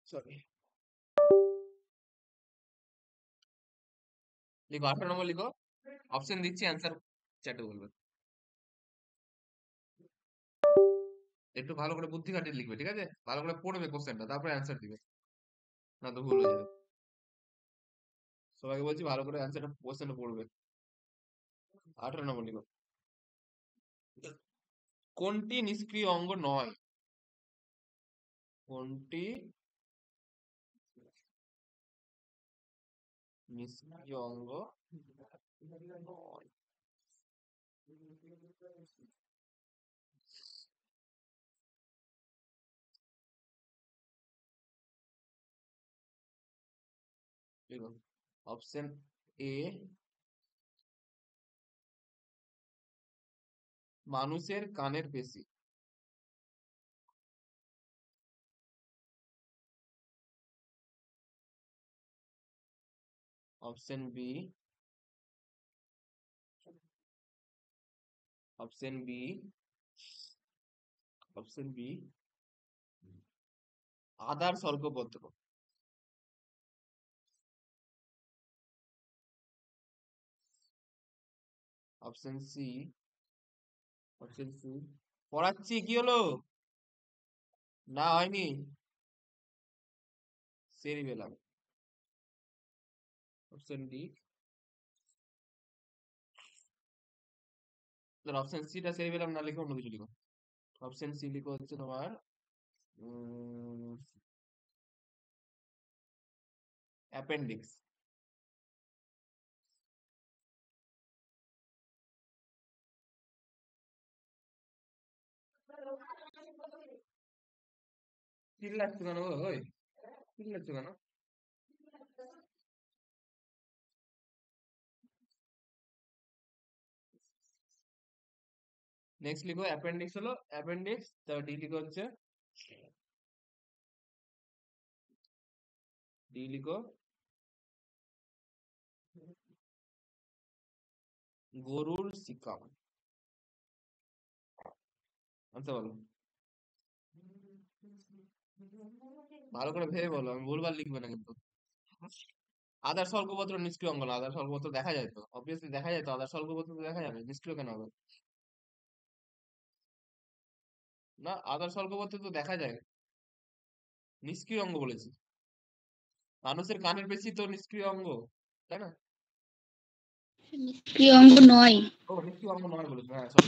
S1: সরি, লিখো 18 নম্বর লিখো। অপশন দিচ্ছি, অ্যান্সার চ্যাটে বলবে। একটু ভালো করে বুদ্ধি খাটিয়ে লিখবে, ঠিক আছে? ভালো করে পড়বে কোশ্চেনটা, তারপরে অ্যান্সার দিবে, না তো ভুল হয়ে যাবে। সবাইকে বলছি ভালো করে অ্যান্সারটা কোশ্চেনটা পড়বে। 18 নম্বর লিখো। কোনটি নিষ্ক্রিয় অঙ্গ নয়? কোনটি নিষ্ক্রিয় অঙ্গ নয়? অপশন এ মানুষের কানের পেশি, option B, option B, option B আদার স্বল্পপত্র, অপশন সি, অপশন সি। পড়াচ্ছি, কি হলো? না হয়নি, সেরিবেলাম। অপশন ডি, অপশন সিটা সেরিবেলাম না লিখে অন্য কিছু লিখো। অপশন সি লিখো হচ্ছে তোমার অ্যাপেন্ডিক্স। চিল্লাচ্ছ কেন গো? ওই চিল্লাচ্ছ কেন? নেক্সট লিখো অ্যাপেন্ডিক্স, হলো অ্যাপেন্ডিক্স। তারপর ডি লিখো হচ্ছে, ডি লিখো গরুর শিকাম। আচ্ছা বলো, ভালো করে ভেবে বলো, আমি ভুলভাল লিখবে না কিন্তু। আদার স্বল্পপত্র নিষ্ক্রিয় অঙ্গ না, আদার স্বল্পপত্র দেখা যায় তো, অবভিয়াসলি দেখা যায় তো, আদার স্বল্পপত্র তো দেখা যাবে, নিষ্ক্রিয় কেন হবে? না, আদার স্বল্পপত্র তো দেখা যায়, নিষ্ক্রিয় অঙ্গ বলেছি। মানুষের কানের পেশি তো নিষ্ক্রিয় অঙ্গ, তাই না?
S5: নিষ্ক্রিয় অঙ্গ নয়।
S1: ও নিষ্ক্রিয় অঙ্গ নয় বলেছো, হ্যাঁ সরি।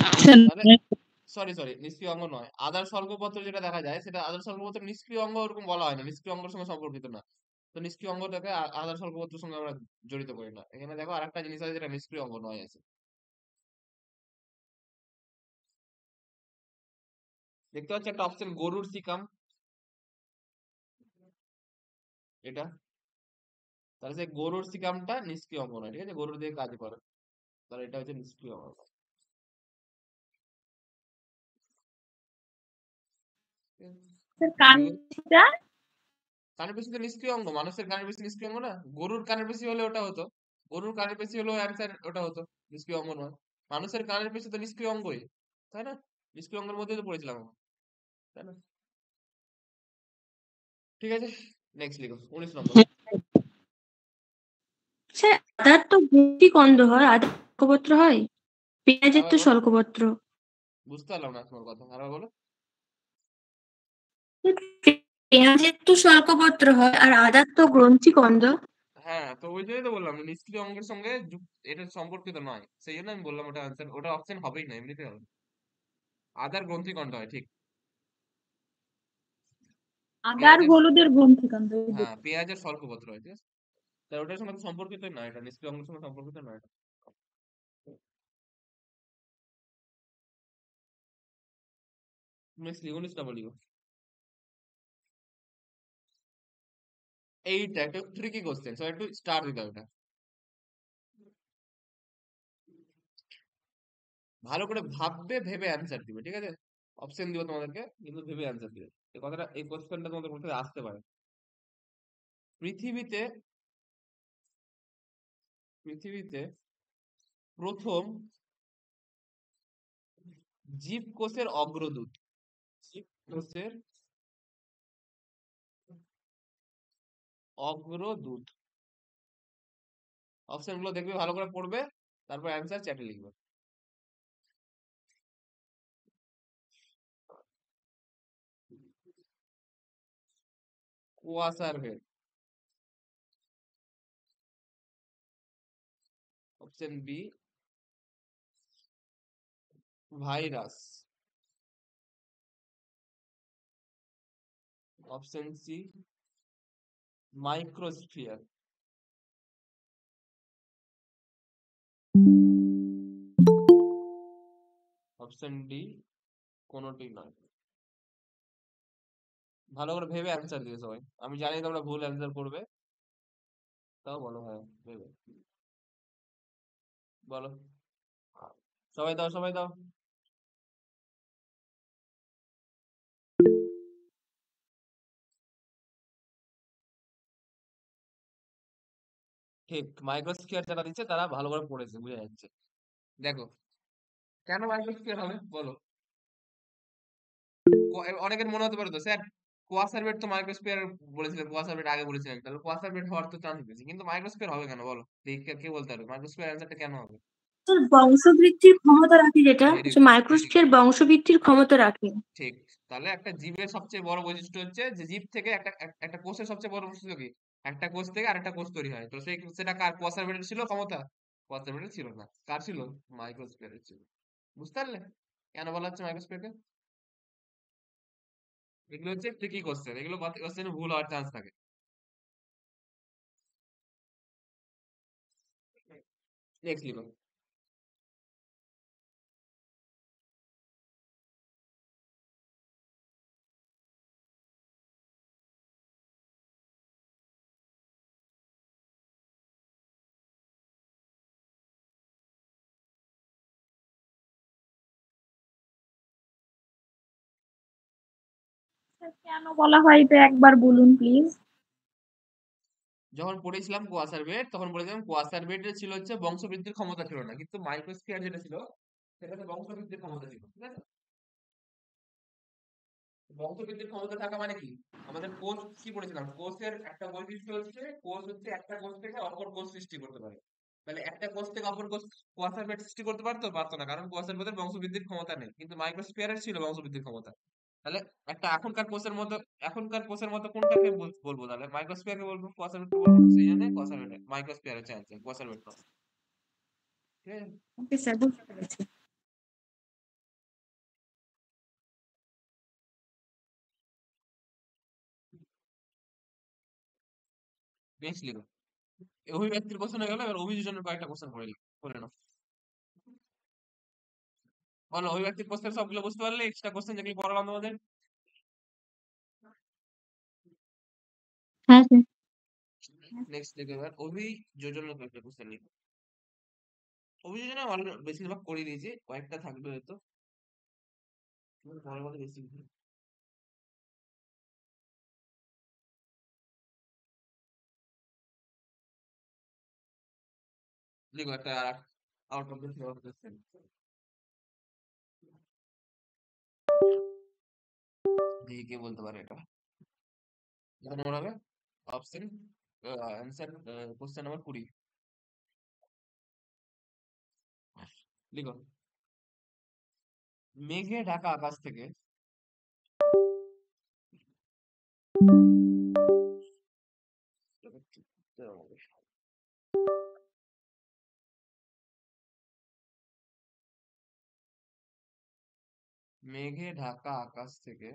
S1: তাহলে সরি নিষ্ক্রিয় অঙ্গ নয়। আদার স্বল্পপত্র যেটা দেখা যায় সেটা আদার স্বল্পপত্র নিষ্ক্রিয় অঙ্গ ওরকম বলা হয় না, নিষ্ক্রিয় অঙ্গের সঙ্গে সম্পর্কিত না। তো নিষ্ক্রিয় অঙ্গটাকে আদার স্বল্পপত্রের সঙ্গে আমরা জড়িত করি না। এখানে দেখো আরেকটা জিনিস আছে যেটা নিষ্ক্রিয় অঙ্গ নয় আছে, দেখতে পাচ্ছি একটা অপশন গরুর শিকাম, এটা। তাহলে সেই গরুর শিকামটা নিষ্ক্রিয় অঙ্গ নয়, ঠিক আছে? গরুর দিয়ে কাজ করে, তাহলে এটা হচ্ছে নিষ্ক্রিয় অঙ্গ।
S3: স্যার কানটা
S1: কানের পেশি তো নিষ্ক্রিয় অঙ্গ, মানুষের কানের পেশি নিষ্ক্রিয় অঙ্গ না? গরুর কানের পেশি হলে ওটা হতো, গরুর কানের পেশি হলো অ্যান্সার, ওটা হতো, নিষ্ক্রিয় অঙ্গ নয়। মানুষের কানের পেশি তো নিষ্ক্রিয় অঙ্গই, তাই না? নিষ্ক্রিয় অঙ্গের মধ্যেই তো পড়েছিলাম আমরা, তাই না? ঠিক আছে, নেক্সট লিখো 19 নম্বর।
S5: স্যার আদার তো ভৌতিক অন্ধ হয়, আদার স্বল্পপত্র হয়, পেঁয়াজের
S1: আবার
S5: তো
S1: বলো,
S5: স্বল্পপত্র।
S1: বুঝতে পারলাম না তোমার কথা, আবার বলো।
S5: পেঁয়াজের তো স্বল্পপত্র হয় আর আদার তো গ্রন্থিক অন্ধ।
S1: হ্যাঁ, তো ওই জন্যই তো বললাম যে নিষ্ক্রিয় অঙ্গের সঙ্গে এটা সম্পর্কিত নয়, সেই জন্য আমি বললাম ওটা আনসার, ওটা অপশন হবেই না, এমনিতে হবে। আদার গ্রন্থিকণ্ঠ হয়, ঠিক।
S3: আদার
S1: পেঁয়াজের,
S3: হলুদের গ্রন্থিকান্ত।
S1: হ্যাঁ পেঁয়াজের স্বল্পপত্র হয়, ঠিক আছে? তাই ওটার সঙ্গে তো সম্পর্কিত নয়, এটা নিষ্ক্রিয় অঙ্গের সঙ্গে সম্পর্কিত নয় এটা। নেক্সট লিখো 19 নম্বর লিখো। এইটা একটা ট্রিকি কোশ্চেন, সো একটু স্টার দিতে হবে এটা। ভালো করে ভাববে, ভেবে অ্যান্সার দিবে, ঠিক আছে? অপশন দিব তোমাদেরকে, কিন্তু ভেবে অ্যান্সার দিবে। এই কথাটা, এই কোশ্চেনটা তোমাদের মধ্যে আসতে পারে। পৃথিবীতে, পৃথিবীতে প্রথম জীবকোষের অগ্রদূত, জীবকোষের অগ্রদূত। অপশন গুলো দেখবে, ভালো করে পড়বে, তারপর অ্যান্সার চ্যাটে লিখবে। কুয়াশার ভেদ। Option B virus. Option C microsphere. Option D কোনোটি নয়। ভালো করে ভেবে অ্যান্সার দিও সবাই, আমি জানি তোমরা ভুল অ্যান্সার করবে, তাও বলো ভাই ভেবে বলো। সবাই দাও, সবাই দাও। ঠিক, মাইক্রোস্ফিয়ার যারা দিচ্ছে তারা ভালো করে পড়েছে, বুঝে যাচ্ছে। দেখো, কেন মাইক্রোস্ফিয়ার হবে বলো। অনেকের মনে হতে পারে তো স্যার কুয়াশার বেড তো মাইক্রোস্ফিয়ার বলেছিলেন, কুয়াশার বেড আগে বলেছিলেন, তাহলে কুয়াশার বেড হওয়ার তো চান্স বেশি, কিন্তু মাইক্রোস্ফিয়ার হবে কেন বলো দেখি, কে বলতে পারবে মাইক্রোস্ফিয়ার অ্যান্সারটা কেন হবে?
S5: তোর বংশবৃদ্ধির ক্ষমতা রাখে যেটা,
S1: ভেরি
S5: যে
S1: গুড, ভেরি
S5: মাইক্রোস্ফিয়ার বংশবৃদ্ধির ক্ষমতা রাখে।
S1: ঠিক। তাহলে একটা জীবের সবচেয়ে বড় বৈশিষ্ট্য হচ্ছে যে জীব থেকে একটা কোষের সবচেয়ে বড় বৈশিষ্ট্য কি, একটা কোষ থেকে আরেকটা কোষ তৈরি হয়। তো সেটা কার, কুয়াশার বেডের ছিল ক্ষমতা? কুয়াশার বেডের ছিল না, কার ছিল? মাইক্রোস্ফিয়ারের ছিল। বুঝতে পারলে কেন বলা হচ্ছে মাইক্রোস্ফিয়ারকে? এগুলো হচ্ছে ট্রিকি কোশ্চেন, এগুলো কোশ্চেনে ভুল হওয়ার চান্স থাকে। নেক্সট লিখো।
S3: কেন বলা হয় এটা একবার বলুন প্লিজ।
S1: যখন পড়েছিলাম কুয়াশার বেড তখন বলেছিলাম কুয়াশার বেডের ছিল হচ্ছে বংশবৃদ্ধির ক্ষমতা ছিল না, কিন্তু মাইক্রোস্ফিয়ার যেটা ছিল সেটাতে বংশবৃদ্ধির ক্ষমতা ছিল, ঠিক আছে? বংশবৃদ্ধির ক্ষমতা থাকা মানে কি, আমাদের কোষ কি পড়েছিলাম, কোষের একটা বৈশিষ্ট্য হচ্ছে কোষ হচ্ছে একটা কোষ থেকে অপর কোষ সৃষ্টি করতে পারে। তাহলে একটা কোষ থেকে অপর কোষ কুয়াশার বেড সৃষ্টি করতে পারতো? পারতো না, কারণ কুয়াশার বেডের বংশবৃদ্ধির ক্ষমতা নেই, কিন্তু মাইক্রোস্ফিয়ারের ছিল বংশবৃদ্ধির ক্ষমতা। তাহলে একটা এখনকার কোষের মতো কোনটাকে বলবো, তাহলে মাইক্রোস্ফিয়ারকে বলবো, কুয়াশার বেডকে বলবো না, সেই জন্য কুয়াশার বেড, মাইক্রোস্ফিয়ার হচ্ছে অ্যান্সার, কুয়াশার বেড নয়। ঠিক আছে,
S5: ওকে স্যার, বুঝতে পেরেছি।
S1: নেক্সট লিখো। অভিব্যক্তির কোশ্চেন হয়ে গেল, এবার অভিযোজনের কয়েকটা কোশ্চেন করে নাও। বলো, অভিব্যক্তির কোশ্চেন সবগুলো বুঝতে পারলে, এক্সট্রা কোশ্চেন যেগুলো পড়ালাম তোমাদের।
S5: হ্যাঁ স্যার।
S1: নেক্সট লিখো এবার অভিযোজনের কয়েকটা কোশ্চেন লিখো। অভিযোজনে বেশিরভাগ করে দিয়েছি, কয়েকটা থাকবে হয়তো পরের মধ্যে বেশি। লিখো একটা আউট অফ দ্য কোশ্চেন। দেখি কে বলতে পারে এটা। কত নম্বর হবে? Option answer, question number 20। লিখো, মেঘে ঢাকা আকাশ থেকে মেঘে ঢাকা আকাশ থেকে,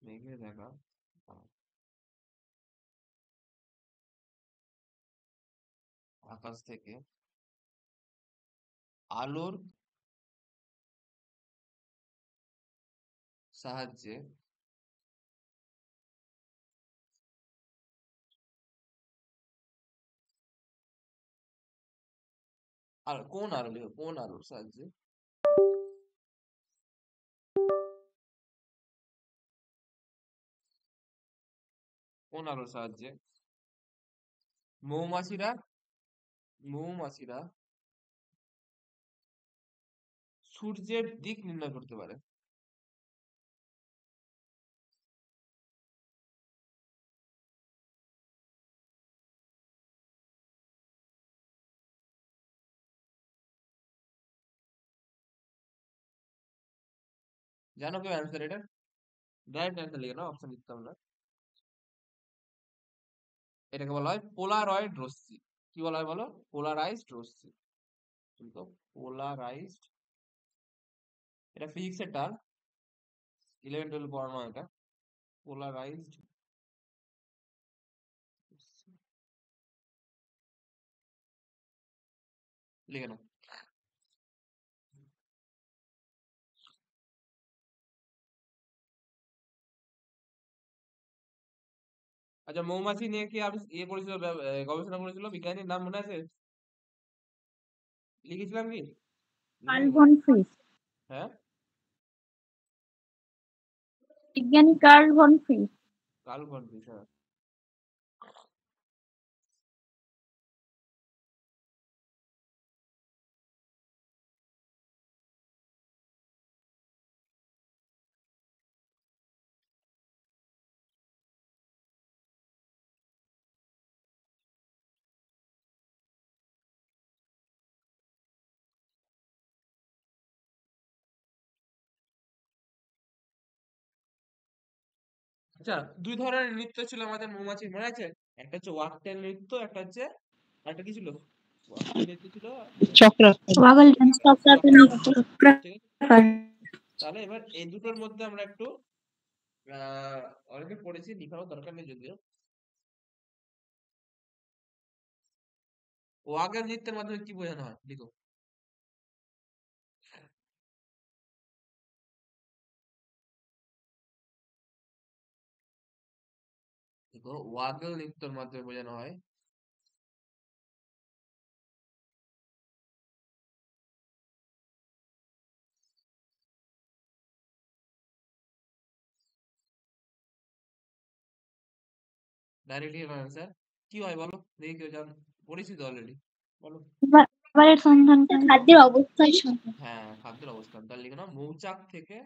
S1: মেঘে ঢাকা আকাশ থেকে আলোর সাহায্যে আর কোন আলো, লিখো কোন আলোর সাহায্যে, কোন আলোর সাহায্যে মৌমাছিরা মৌমাছিরা সূর্যের দিক নির্ণয় করতে পারে? জানো কেউ অ্যান্সার এটা? ডাইরেক্ট অ্যান্সার লিখে নাও, অপশন লিখতাম না। এটাকে বলা হয় পোলারয়েড রশ্মি। কি বলা হয় বলো? পোলারাইজড রশ্মি। কিন্তু পোলারাইজড, এটা ফিজিক্সের টার্ম, 11-12 পড়ানো হয় এটা। পোলারাইজড লিখে নাও। আচ্ছা, মৌমাছি নিয়ে কি আপনি করেছিল, গবেষণা করেছিল, বিজ্ঞানীর নাম মনে আছে? লিখেছিলাম কি?
S3: কার্ল
S1: লিখিনি?
S3: ভন ফ্রিস,
S1: হ্যাঁ,
S3: বিজ্ঞানী Karl von Frisch.
S1: Karl von Frisch, হ্যাঁ। আচ্ছা, দুই ধরনের নৃত্য ছিল আমাদের মৌমাছির, মনে আছে? একটা হচ্ছে ওয়াকটেল নৃত্য, একটা হচ্ছে, একটা কি ছিল? ওয়াকটেল নৃত্য ছিল,
S4: চক্রাকার।
S5: ওয়াগল ডান্স, চক্রাকার
S1: চক্রাকার।
S5: নৃত্য,
S1: ঠিক আছে,
S5: চক্রাকার।
S1: তাহলে এবার এই দুটোর মধ্যে আমরা একটু অনেকে পড়েছি, লিখারও দরকার নেই যদিও। ওয়াগল নৃত্যের মাধ্যমে কি বোঝানো হয়, লিখো। দেখো, ওয়াগল নৃত্যের মাধ্যমে বোঝানো হয় ডাইরেক্টলি অ্যান্সার কি হয় বলো দেখি, কেউ জান? পড়েছি তো অলরেডি, বলো।
S5: খাবারের সন্ধান, খাদ্যের অবস্থায় সন্ধান।
S1: হ্যাঁ, খাদ্যের অবস্থান, তাহলে লিখো না, মৌচাক থেকে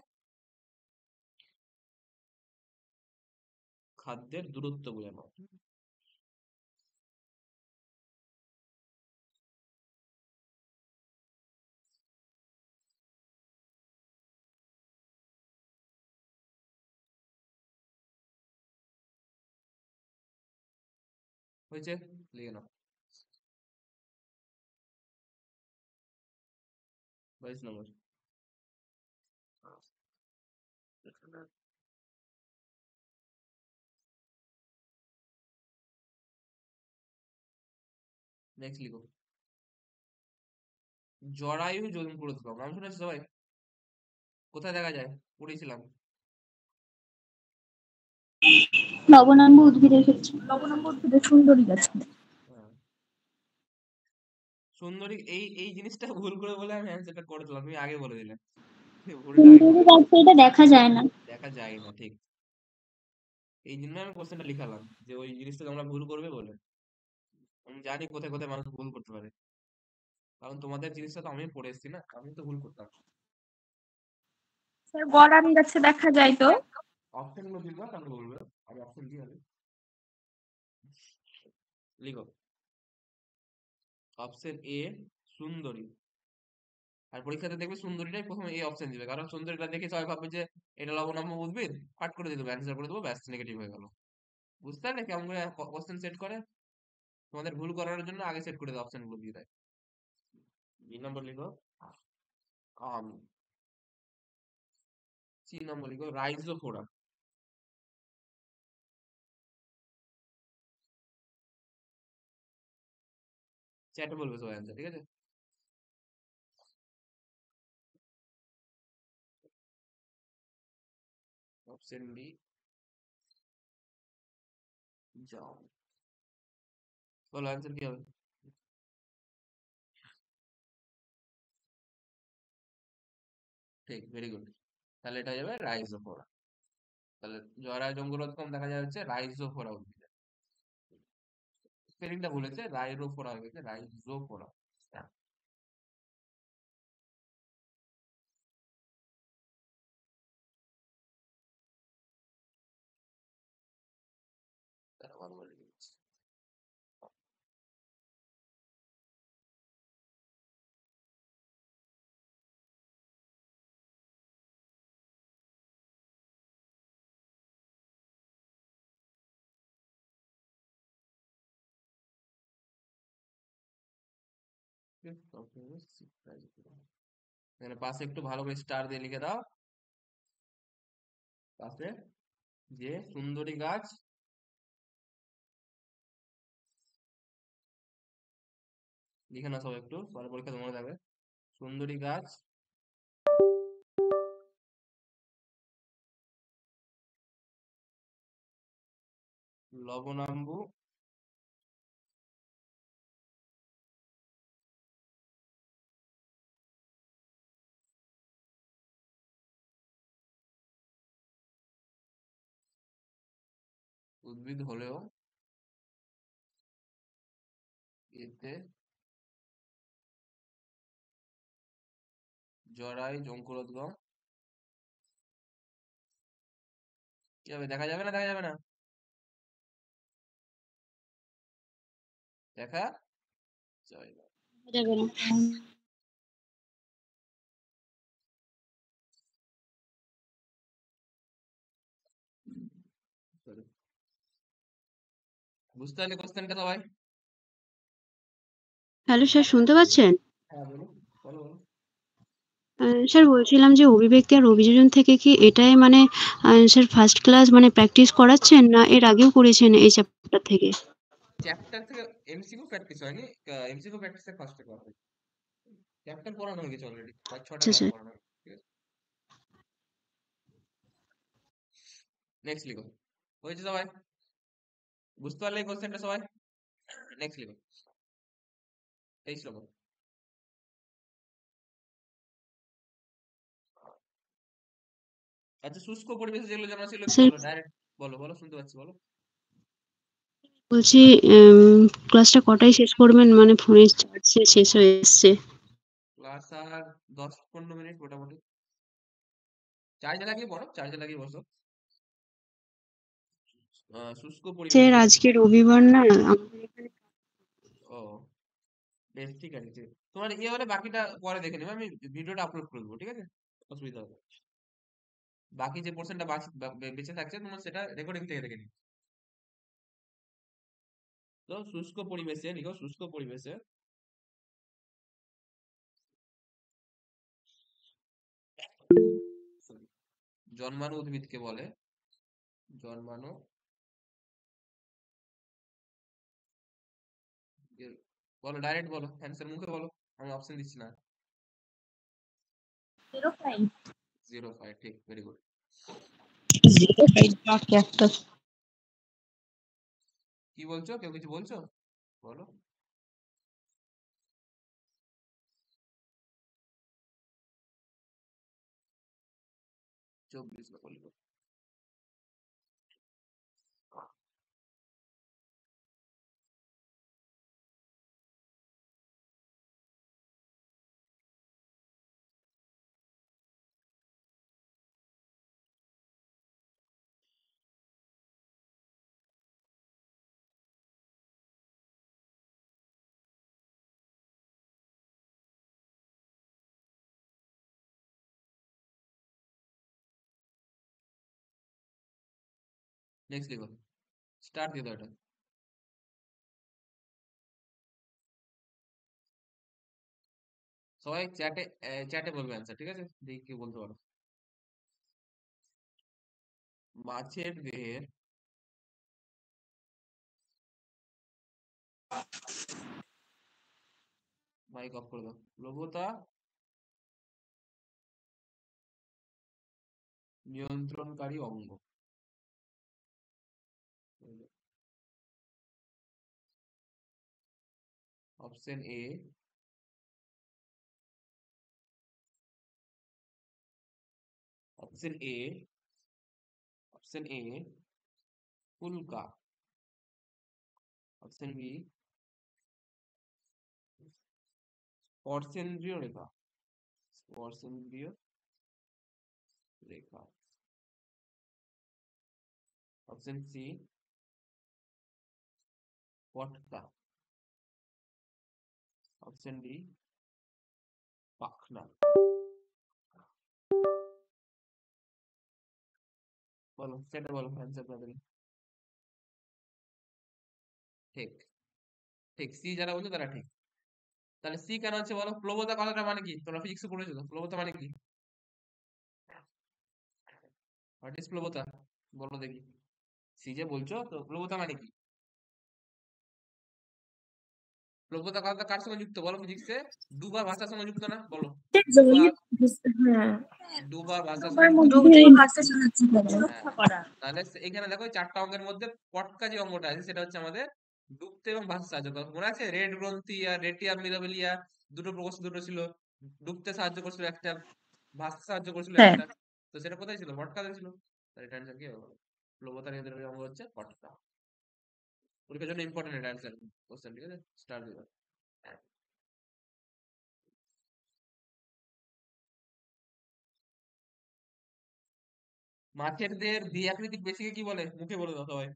S1: খাদ্যের দূরত্ব বোঝানো হয়। হয়েছে, লিখে নাও। 22 নম্বর। নেক্সট লিখো, জরায়ু জন্ম পুরস্কার, নাম শুনেছো সবাই? কোথায় দেখা যায়? পড়েছিলাম।
S5: লবণাম্ব উদ্ভিদের ক্ষেত্রে, লবণাম্ব উদ্ভিদের সুন্দরী গাছ।
S1: হ্যাঁ, সুন্দরী, এই এই জিনিসটা ভুল করে বলে আমি অ্যান্সারটা করে দিলাম, তুমি আগে বলে দিলে। ভুলটা আমি
S5: সুন্দরী
S1: করে দিলাম।
S5: গাছটা এটা দেখা যায় না।
S1: দেখা যায় না, ঠিক। এই জন্য আমি কোশ্চেনটা লিখালাম, যে ওই জিনিসটা তোমরা ভুল করবে বলে। আমি জানি কোথায় কোথায় মানুষ ভুল করতে পারে, কারণ তোমাদের জিনিসটা তো আমি পড়ে এসেছি না, আমি তো ভুল করতাম।
S3: স্যার গরান গাছে দেখা যায় তো।
S1: অপশন গুলো দিবা, তাহলে বলবে। আমি অপশন দিয়ে হবে, লিখো। অপশন এ সুন্দরী। আর পরীক্ষাতে দেখবে সুন্দরীটাই প্রথমে এ অপশন দিবে, কারণ সুন্দরীটা দেখে সবাই ভাববে যে এটা লবণাম্ব উদ্ভিদ, পাট করে দিয়ে দেবো, অ্যান্সার করে দেবো, ব্যাস, নেগেটিভ হয়ে গেল। বুঝতে পারলে কেমন করে কোশ্চেন সেট করে? তোমাদের ভুল করানোর জন্য আগে সেট করে দেয়, অপশন গুলো দিয়ে দেয়। 2 নম্বর লিখো, আম। 3 নম্বর লিখো, রাইজোফোরা। চ্যাটে বলবে সবাই অ্যান্সার, ঠিক আছে? অপশন বি, যাও, বলো অ্যান্সার কি হবে? ঠিক, ভেরি গুড। তাহলে এটা যাবে রাইজোফোরা। তাহলে জরায়ু জঙ্গলত কম দেখা যায় হচ্ছে রাইজোফোরা উদ্ভিদে। স্পেলিংটা ভুলেছে, রাইরোফোরা হয়ে গেছে রাইজোফোরা। তারা বারবার লিখছে। এখানে পাশে একটু ভালো করে স্টার দিয়ে লিখে দাও, পাশে যে সুন্দরী গাছ লিখে না সবাই, একটু পরে পরীক্ষাতে মনে থাকবে। সুন্দরী গাছ লবণাম্বু উদ্ভিদ হলেও এতে জরায়ু অঙ্কুরোদ্গম কি হবে? দেখা যাবে না, দেখা যাবে না, দেখা যাবে না।
S2: যাবে না।
S1: Sorry. বুঝতে পারলে কোশ্চেনটা সবাই?
S2: হ্যালো স্যার, শুনতে পাচ্ছেন?
S1: হ্যাঁ বলো, বলো বলো।
S2: স্যার বলছিলাম যে অভিব্যক্তি আর অভিযোজন থেকে কি এটাই মানে স্যার ফার্স্ট ক্লাস মানে প্র্যাকটিস করাচ্ছেন, না এর আগেও করেছেন এই চ্যাপ্টার থেকে?
S1: চ্যাপ্টার থেকে এমসিকিউ প্র্যাকটিস হয়নি, এমসিকিউ প্র্যাকটিসে ফার্স্টে করা হয়। চ্যাপ্টার পড়ানো হয়ে গেছে অলরেডি, 5-6টা
S2: আচ্ছা
S1: ক্লাস
S2: স্যার।
S1: পড়ানো হয়েছে, ঠিক আছে? নেক্সট লিখো। হয়েছে সবাই? বুঝতে পারলে এই কোশ্চেনটা সবাই? নেক্সট লিখো। 23 নম্বর। আচ্ছা, শুষ্ক পরিবেশে যেগুলো জানা ছিল একটু
S2: স্যার
S1: বলো, ডাইরেক্ট বলো, বলো, শুনতে পাচ্ছি, বলো।
S2: বলছি ক্লাসটা কটায় শেষ করবেন, মানে ফোনের চার্জ শেষ হয়ে এসছে।
S1: ক্লাস আর 10-15 মিনিট মোটামুটি। চার্জে লাগিয়ে পড়ো, চার্জে লাগিয়ে বসো। শুষ্ক পরিবেশে
S2: স্যার
S1: যেগুলো।
S2: আজকে রবিবার না, আমাদের এখানে
S1: ও বেশ, ঠিক আছে, ঠিক আছে। তোমার ইয়ে হলে বাকিটা পরে দেখে নেবে, আমি ভিডিওটা আপলোড করে দেবো, ঠিক আছে? অসুবিধা হবে না। বাকি যে পোর্শনটা বেঁচে থাকছে তোমার সেটা রেকর্ডিং থেকে দেখে নিবে। তো শুষ্ক পরিবেশে লিখো, শুষ্ক পরিবেশে জন্মানো উদ্ভিদকে বলে, জন্মানো বলো, ডাইরেক্ট বলো, অ্যান্সার মুখে বলো, আমি অপশন দিচ্ছি না।
S5: 05
S1: 05, ঠিক, ভেরি গুড।
S4: 05 একটা
S1: কি বলছো? কেউ কিছু বলছো? বলো। চব্বিশ না বলবো। নেক্সট লিখো, স্টার্ট দিয়ে দাও এটা। সবাই চ্যাটে চ্যাটে বলবে অ্যান্সার, ঠিক আছে? দেখি কি বলতে পারো। মাছের দেহের মাইক অফ করে দাও। প্রবতা নিয়ন্ত্রণকারী অঙ্গ। Option A, option A, option A ফুলকা, অপশন বি স্পর্শেন্দ্রিয় রেখা, স্পর্শেন্দ্রিয় রেখা, অপশন সি পটকা, অপশন ডি পাখনা। বলো, সেটা বলো অ্যান্সার তাড়াতাড়ি। ঠিক, ঠিক, সি যারা বলছো তারা ঠিক। তাহলে সি কেন হচ্ছে বলো? প্লবতা কথাটা মানে কি? তোমরা ফিজিক্সে পড়েছো তো, প্লবতা মানে কি? হোয়াট ইজ প্লবতা? বলো দেখি। সি যে বলছো তো, প্লবতা মানে কি? প্লবতা কথাটা কার সঙ্গে যুক্ত বলো ফিজিক্সে? ডুবা ভাষার সঙ্গে যুক্ত না? বলো। ডুবা,
S5: জলীয় হ্যাঁ
S1: ডুবা ভাষার সঙ্গে
S3: সবার
S1: যুক্ত না?
S3: মধ্যে
S5: ভাসতে সাহায্য করে।
S1: হ্যাঁ, তাহলে এখানে দেখো এই 4টা অঙ্কের মধ্যে পটকা যে অঙ্কটা আছে সেটা হচ্ছে আমাদের ডুবতে এবং ভাসতে সাহায্য করে। মনে আছে রেড গ্রন্থি আর রেটিয়া মিরাবেলিয়া দুটো প্রকোষ্ঠ দুটো ছিল, ডুবতে সাহায্য করছিল একটা, ভাসতে সাহায্য করছিল
S5: হ্যাঁ
S1: একটা। তো সেটা কোথায় ছিল? পটকাতে ছিল। তাহলে এটা অ্যান্সার কি হবে? প্লবতা নিয়ন্ত্রণের অঙ্গ হচ্ছে পটকা। পরীক্ষার জন্য ইম্পর্টেন্ট এটা অ্যান্সার কোশ্চেন, ঠিক আছে? স্টার দিবা। মাছের দেহের দ্বি-আকৃতিক পেশিকে কি বলে? মুখে বলে দাও সবাই।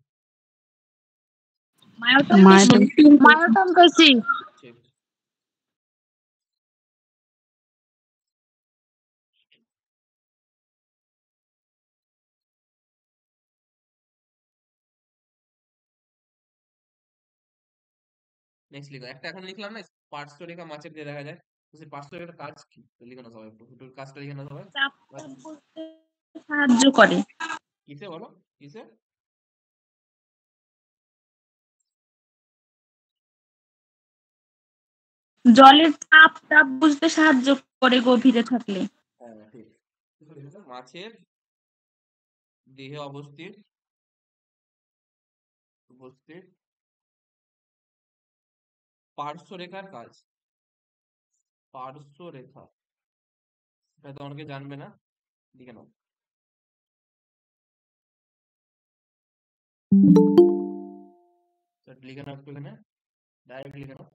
S3: মায়োটম
S4: মায়োটম
S2: মায়োটম পেশি।
S1: ঠিক। নেক্সট লিখো। একটা এখন লিখলাম না, পার্শ্বরেখা মাছের দিয়ে দেখা যায়। তো সেই পার্শ্বরেখার কাজ কি? তো লিখে নাও সবাই, একটু দুটোর কাজটা লিখে নাও সবাই।
S3: চাপ বলতে সাহায্য করে।
S1: কিসে বলো? কিসে?
S3: জলের চাপ বুঝতে সাহায্য করে গভীরে থাকলে।
S1: হ্যাঁ ঠিক। মাছের দেহে অবস্থিত উপস্থিত পার্শ্বরেখার কাজ। পার্শ্বরেখা, এটা তো অনেকে জানবে না, লিখে নাও। লিখে নাও একটু এখানে, ডাইরেক্ট লিখে নাও।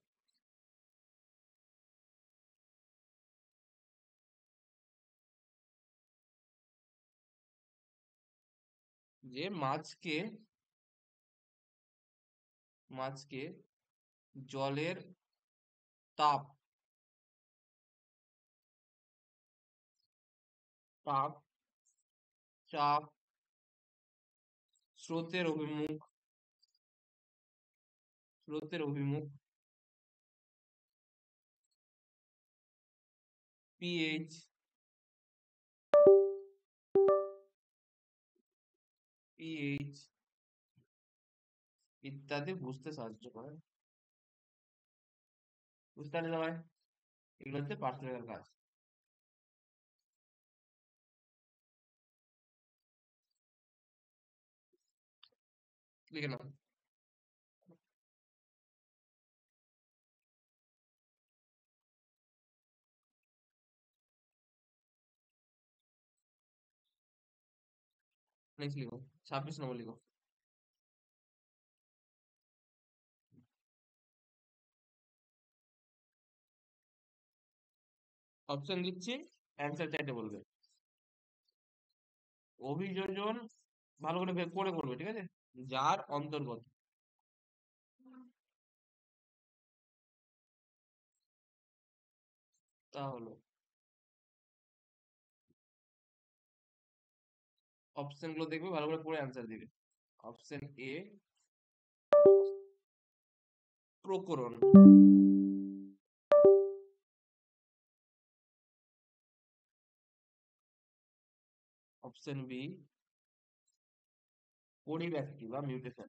S1: যে মাছকে মাছকে জলের তাপ তাপ চাপ স্রোতের অভিমুখ পিএইচ ইত্যাদি বুঝতে সাহায্য করে। বুঝতে পারলে সবাই? এগুলো হচ্ছে পার্শ্বরেখার কাজ। লিখে নাও। নেক্সট লিখো, 26 নম্বর লিখো। অপশন দিচ্ছি, অ্যান্সার চাইতে বলবে। অভিযোজন ভালো করে বের করে করবে, ঠিক আছে? যার অন্তর্গত তা হলো, অপশন গুলো দেখবে ভালো করে পড়ে অ্যান্সার দিবে। অপশন এ প্রকরণ, অপশন বি পরিব্যক্তি বা মিউটেশন।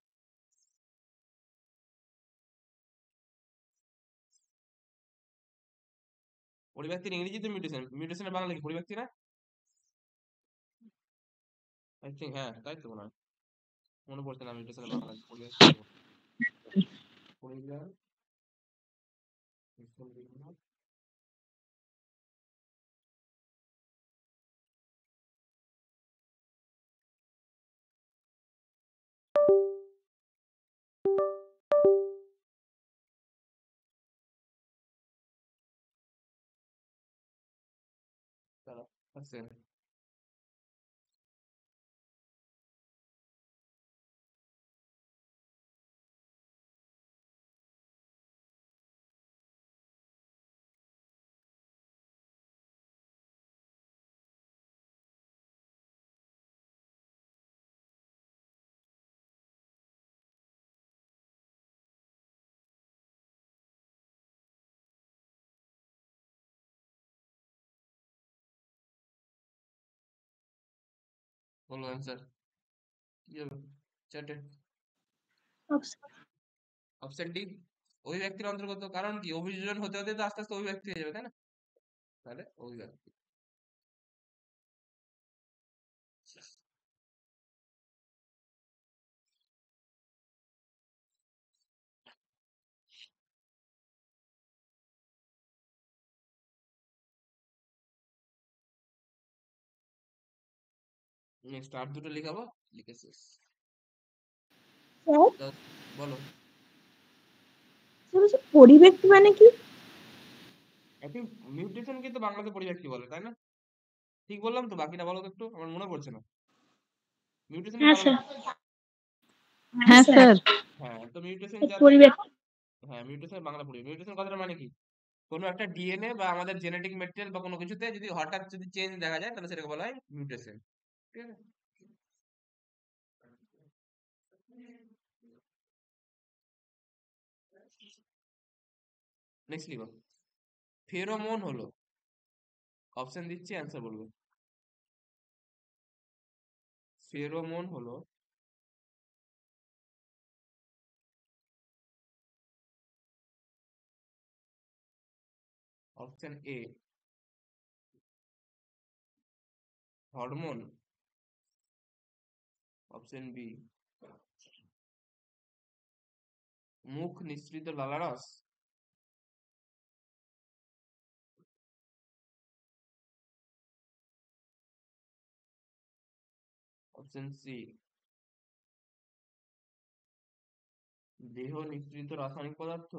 S1: পরিব্যক্তির ইংরেজিতে মিউটেশন, মিউটেশনের বাংলা কি পরিব্যক্তি না? আই থিঙ্ক, হ্যাঁ তাই তো মনে হয়। মনে পড়ছে না মিউটেশনের বাংলা কি, পরিব্যক্তি পরিব্যক্তি চলো, আচ্ছা। বলো অ্যান্সার কি হবে চ্যাটে। অপশন ডি অভিব্যক্তির অন্তর্গত, কারণ কি অভিযোজন হতে হতে তো আস্তে আস্তে অভিব্যক্তি হয়ে যাবে, তাই না? তাহলে অভিব্যক্তি। নেক্সট আর দুটো লিখাবো, লিখে শেষ।
S6: স্যার
S1: তো বলো
S6: পরিব্যক্তি মানে কি?
S1: আই থিঙ্ক মিউটেশন কিন্তু বাংলাতে পরিব্যক্তি বলে, তাই না? ঠিক বললাম তো? বাকিটা বলো তো একটু, আমার মনে পড়ছে না। মিউটেশন
S6: হ্যাঁ
S1: বাংলা,
S6: স্যার।
S4: হ্যাঁ স্যার।
S1: হ্যাঁ তো মিউটেশন
S6: পরিব্যক্তি।
S1: হ্যাঁ মিউটেশন বাংলা পড়ি। মিউটেশন কথাটা মানে কি? কোনো একটা ডিএনএ বা আমাদের জেনেটিক মেটেরিয়াল বা কোনো কিছুতে যদি হঠাৎ যদি চেঞ্জ দেখা যায় তাহলে সেটাকে বলা হয় মিউটেশন। ঠিক আছে? নেক্সট লিখো, ফেরোমোন হলো, অপশন দিচ্ছি অ্যান্সার বলবে। ফেরোমোন হলো option A hormone, option B মুখ নিঃসৃত লালারস, অপশন সি দেহ নিঃসৃত রাসায়নিক পদার্থ,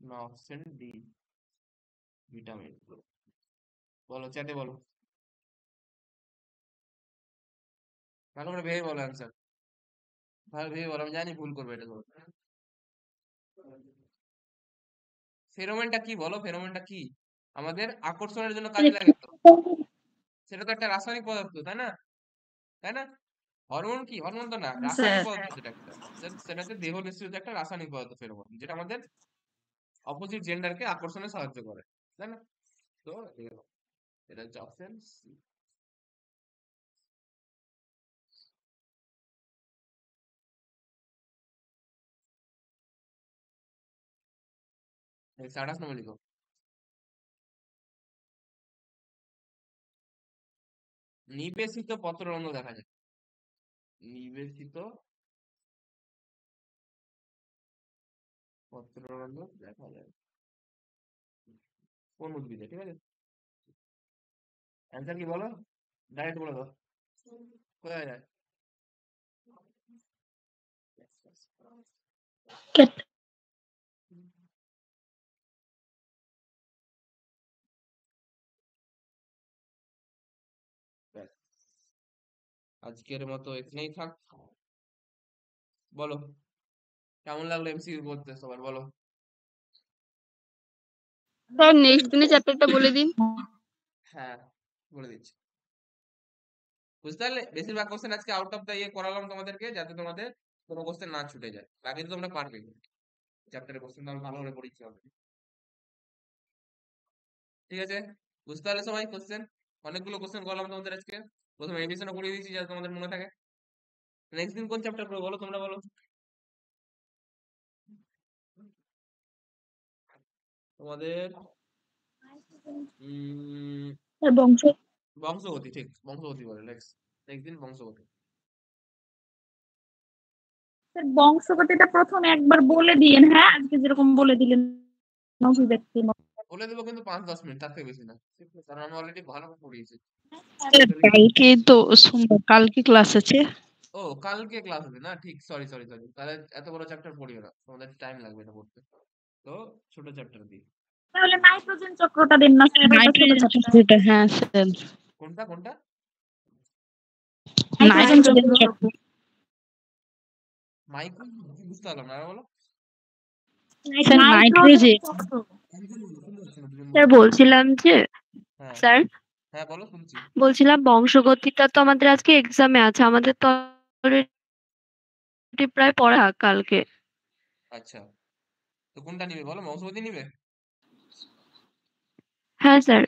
S1: না অপশন ডি ভিটামিন। বলো চ্যাটে বলো, ভালো করে ভেবে বলো অ্যান্সার, ভালো ভেবে বলো, আমি জানি ভুল করবে এটা তো। ফেরোমনটা কি বলো, ফেরোমনটা কি? আমাদের আকর্ষণের জন্য কাজে লাগে তো, সেটা তো একটা রাসায়নিক পদার্থ, তাই না? তাই না? হরমোন কি? হরমোন তো না, রাসায়নিক পদার্থ, সেটা একটা সেটাতে দেহ নিঃসৃত একটা রাসায়নিক পদার্থ ফেরোমন, যেটা আমাদের অপোজিট জেন্ডারকে আকর্ষণে সাহায্য করে, তাই না? তো এটা হচ্ছে অপশন সি। নেক্সট 28 নম্বর লিখো, নিবেশিত পত্ররন্ধ্র দেখা যায়, নিবেশিত পত্ররন্ধ্র দেখা যায় কোন উদ্ভিদে? ঠিক আছে, অ্যান্সার কি বলো, ডাইরেক্ট বলে দাও, কোথায় যায়? ব্যাস, আজকের মতো এখানেই থাক। বলো কেমন লাগলো এমসিকিউ করতে সবার, বলো।
S5: স্যার নেক্সট দিনের চ্যাপ্টারটা বলে দিন।
S1: হ্যাঁ বলে দিচ্ছি, বুঝতে পারলে? বেশিরভাগ কোশ্চেন আজকে আউট অফ দ্য ইয়ে করালাম তোমাদেরকে, যাতে তোমাদের কোনো কোশ্চেন না ছুটে যায়, বাকি তো তোমরা পারবে। চ্যাপ্টারের কোশ্চেন তো আমি ভালো করে পড়িয়েছি already। ঠিক আছে, বুঝতে পারলে সবাই কোশ্চেন? অনেকগুলো কোশ্চেন করলাম তোমাদের আজকে, প্রথমে এডিশনও করিয়ে দিয়েছি যাতে তোমাদের মনে থাকে। নেক্সট দিন কোন চ্যাপ্টার পড়বো বলো, তোমরা বলো। তোমাদের
S6: বংশ।
S1: বংশগতি, ঠিক বংশগতি বলে। নেক্সট দিন বংশগতি।
S3: স্যার বংশগতিটা প্রথমে একবার বলে দিয়েন, হ্যাঁ আজকে যেরকম বলে দিলেন অভিব্যক্তি।
S1: বলে দেবো কিন্তু 5-10 মিনিট, তার থেকে বেশি না, কারণ আমি অলরেডি ভালো করে পড়িয়েছি।
S4: কালকে তো কালকে ক্লাস আছে।
S1: ও কালকে ক্লাস হবে না, ঠিক, সরি সরি সরি, তাহলে এত বড় চ্যাপ্টার পড়িও না, তোমাদের টাইম লাগবে এটা পড়তে, তো ছোট চ্যাপ্টার দিই।
S3: তাহলে নাইট্রোজেন চক্রটা দিন না স্যার, ওটা ছোট
S4: নাইট্রোজেন
S3: চ্যাপ্টার।
S4: চক্রটা, হ্যাঁ স্যার।
S1: কোনটা কোনটা?
S3: নাইট্রোজেন চক্র।
S1: মাইক্রো, বুঝতে পারলাম না, আরে বলো।
S4: Sir nitrogen.
S2: স্যার বলছিলাম যে
S1: হ্যাঁ
S2: স্যার
S1: হ্যাঁ বলো, শুনছি।
S2: বলছিলাম বংশগতিটা তো আমাদের আজকে এক্সামে আছে, আমাদের তো already প্রায় পড়া কালকে।
S1: আচ্ছা তো কোনটা নিবে বলো, বংশগতি নিবে?
S5: হ্যাঁ স্যার।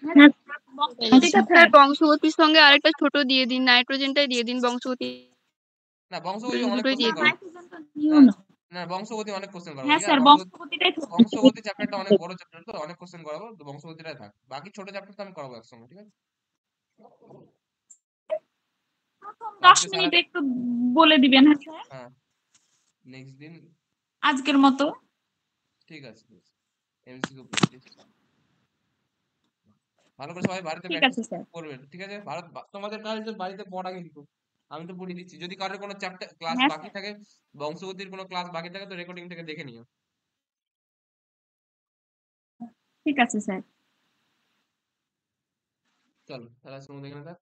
S3: বংশগতিটা
S7: স্যার
S3: থাক।
S7: বংশগতির সঙ্গে আরেকটা ছোট দিয়ে দিন, নাইট্রোজেনটাই দিয়ে দিন, বংশগতি
S1: না বংশগতি অনেক
S7: দুটোই
S1: কোশ্চেন
S7: দিয়ে দিন।
S1: করাবো।
S3: নাইট্রোজেনটা নিও
S1: না
S3: না।
S1: না বংশগতি অনেক কোশ্চেন করাবো,
S3: হ্যাঁ
S1: ঠিক
S3: স্যার,
S1: আছে?
S3: বংশগতিটাই থাক।
S1: বংশগতি চ্যাপ্টারটা অনেক বড় চ্যাপ্টার, তো অনেক কোশ্চেন করাবো, তো বংশগতিটাই থাক, বাকি ছোট চ্যাপ্টার তো আমি করাবো একসঙ্গে, ঠিক আছে?
S3: প্রথম
S1: তো
S3: 10
S1: আজকে সারা
S3: মিনিট একটু বলে দিবেন, হ্যাঁ স্যার,
S1: হ্যাঁ নেক্সট দিন
S3: আজকের মতো।
S1: ঠিক আছে এমসিকিউ প্র্যাকটিস ভালো করে সবাই বাড়িতে
S3: ঠিক
S1: প্র্যাকটিস
S3: আছে স্যার।
S1: করবেন, ঠিক আছে? তোমাদের কাজ হচ্ছে বাড়িতে পড়া, কিন্তু আমি তো পড়িয়ে দিচ্ছি। যদি কারোর কোনো চ্যাপ্টার ক্লাস
S3: হ্যাঁ
S1: বাকি
S3: স্যার,
S1: থাকে, বংশগতির কোনো ক্লাস বাকি থাকে, তো রেকর্ডিং থেকে দেখে নিও।
S3: ঠিক আছে স্যার।
S1: চলো তাহলে আজকের মতো এখানে থাক।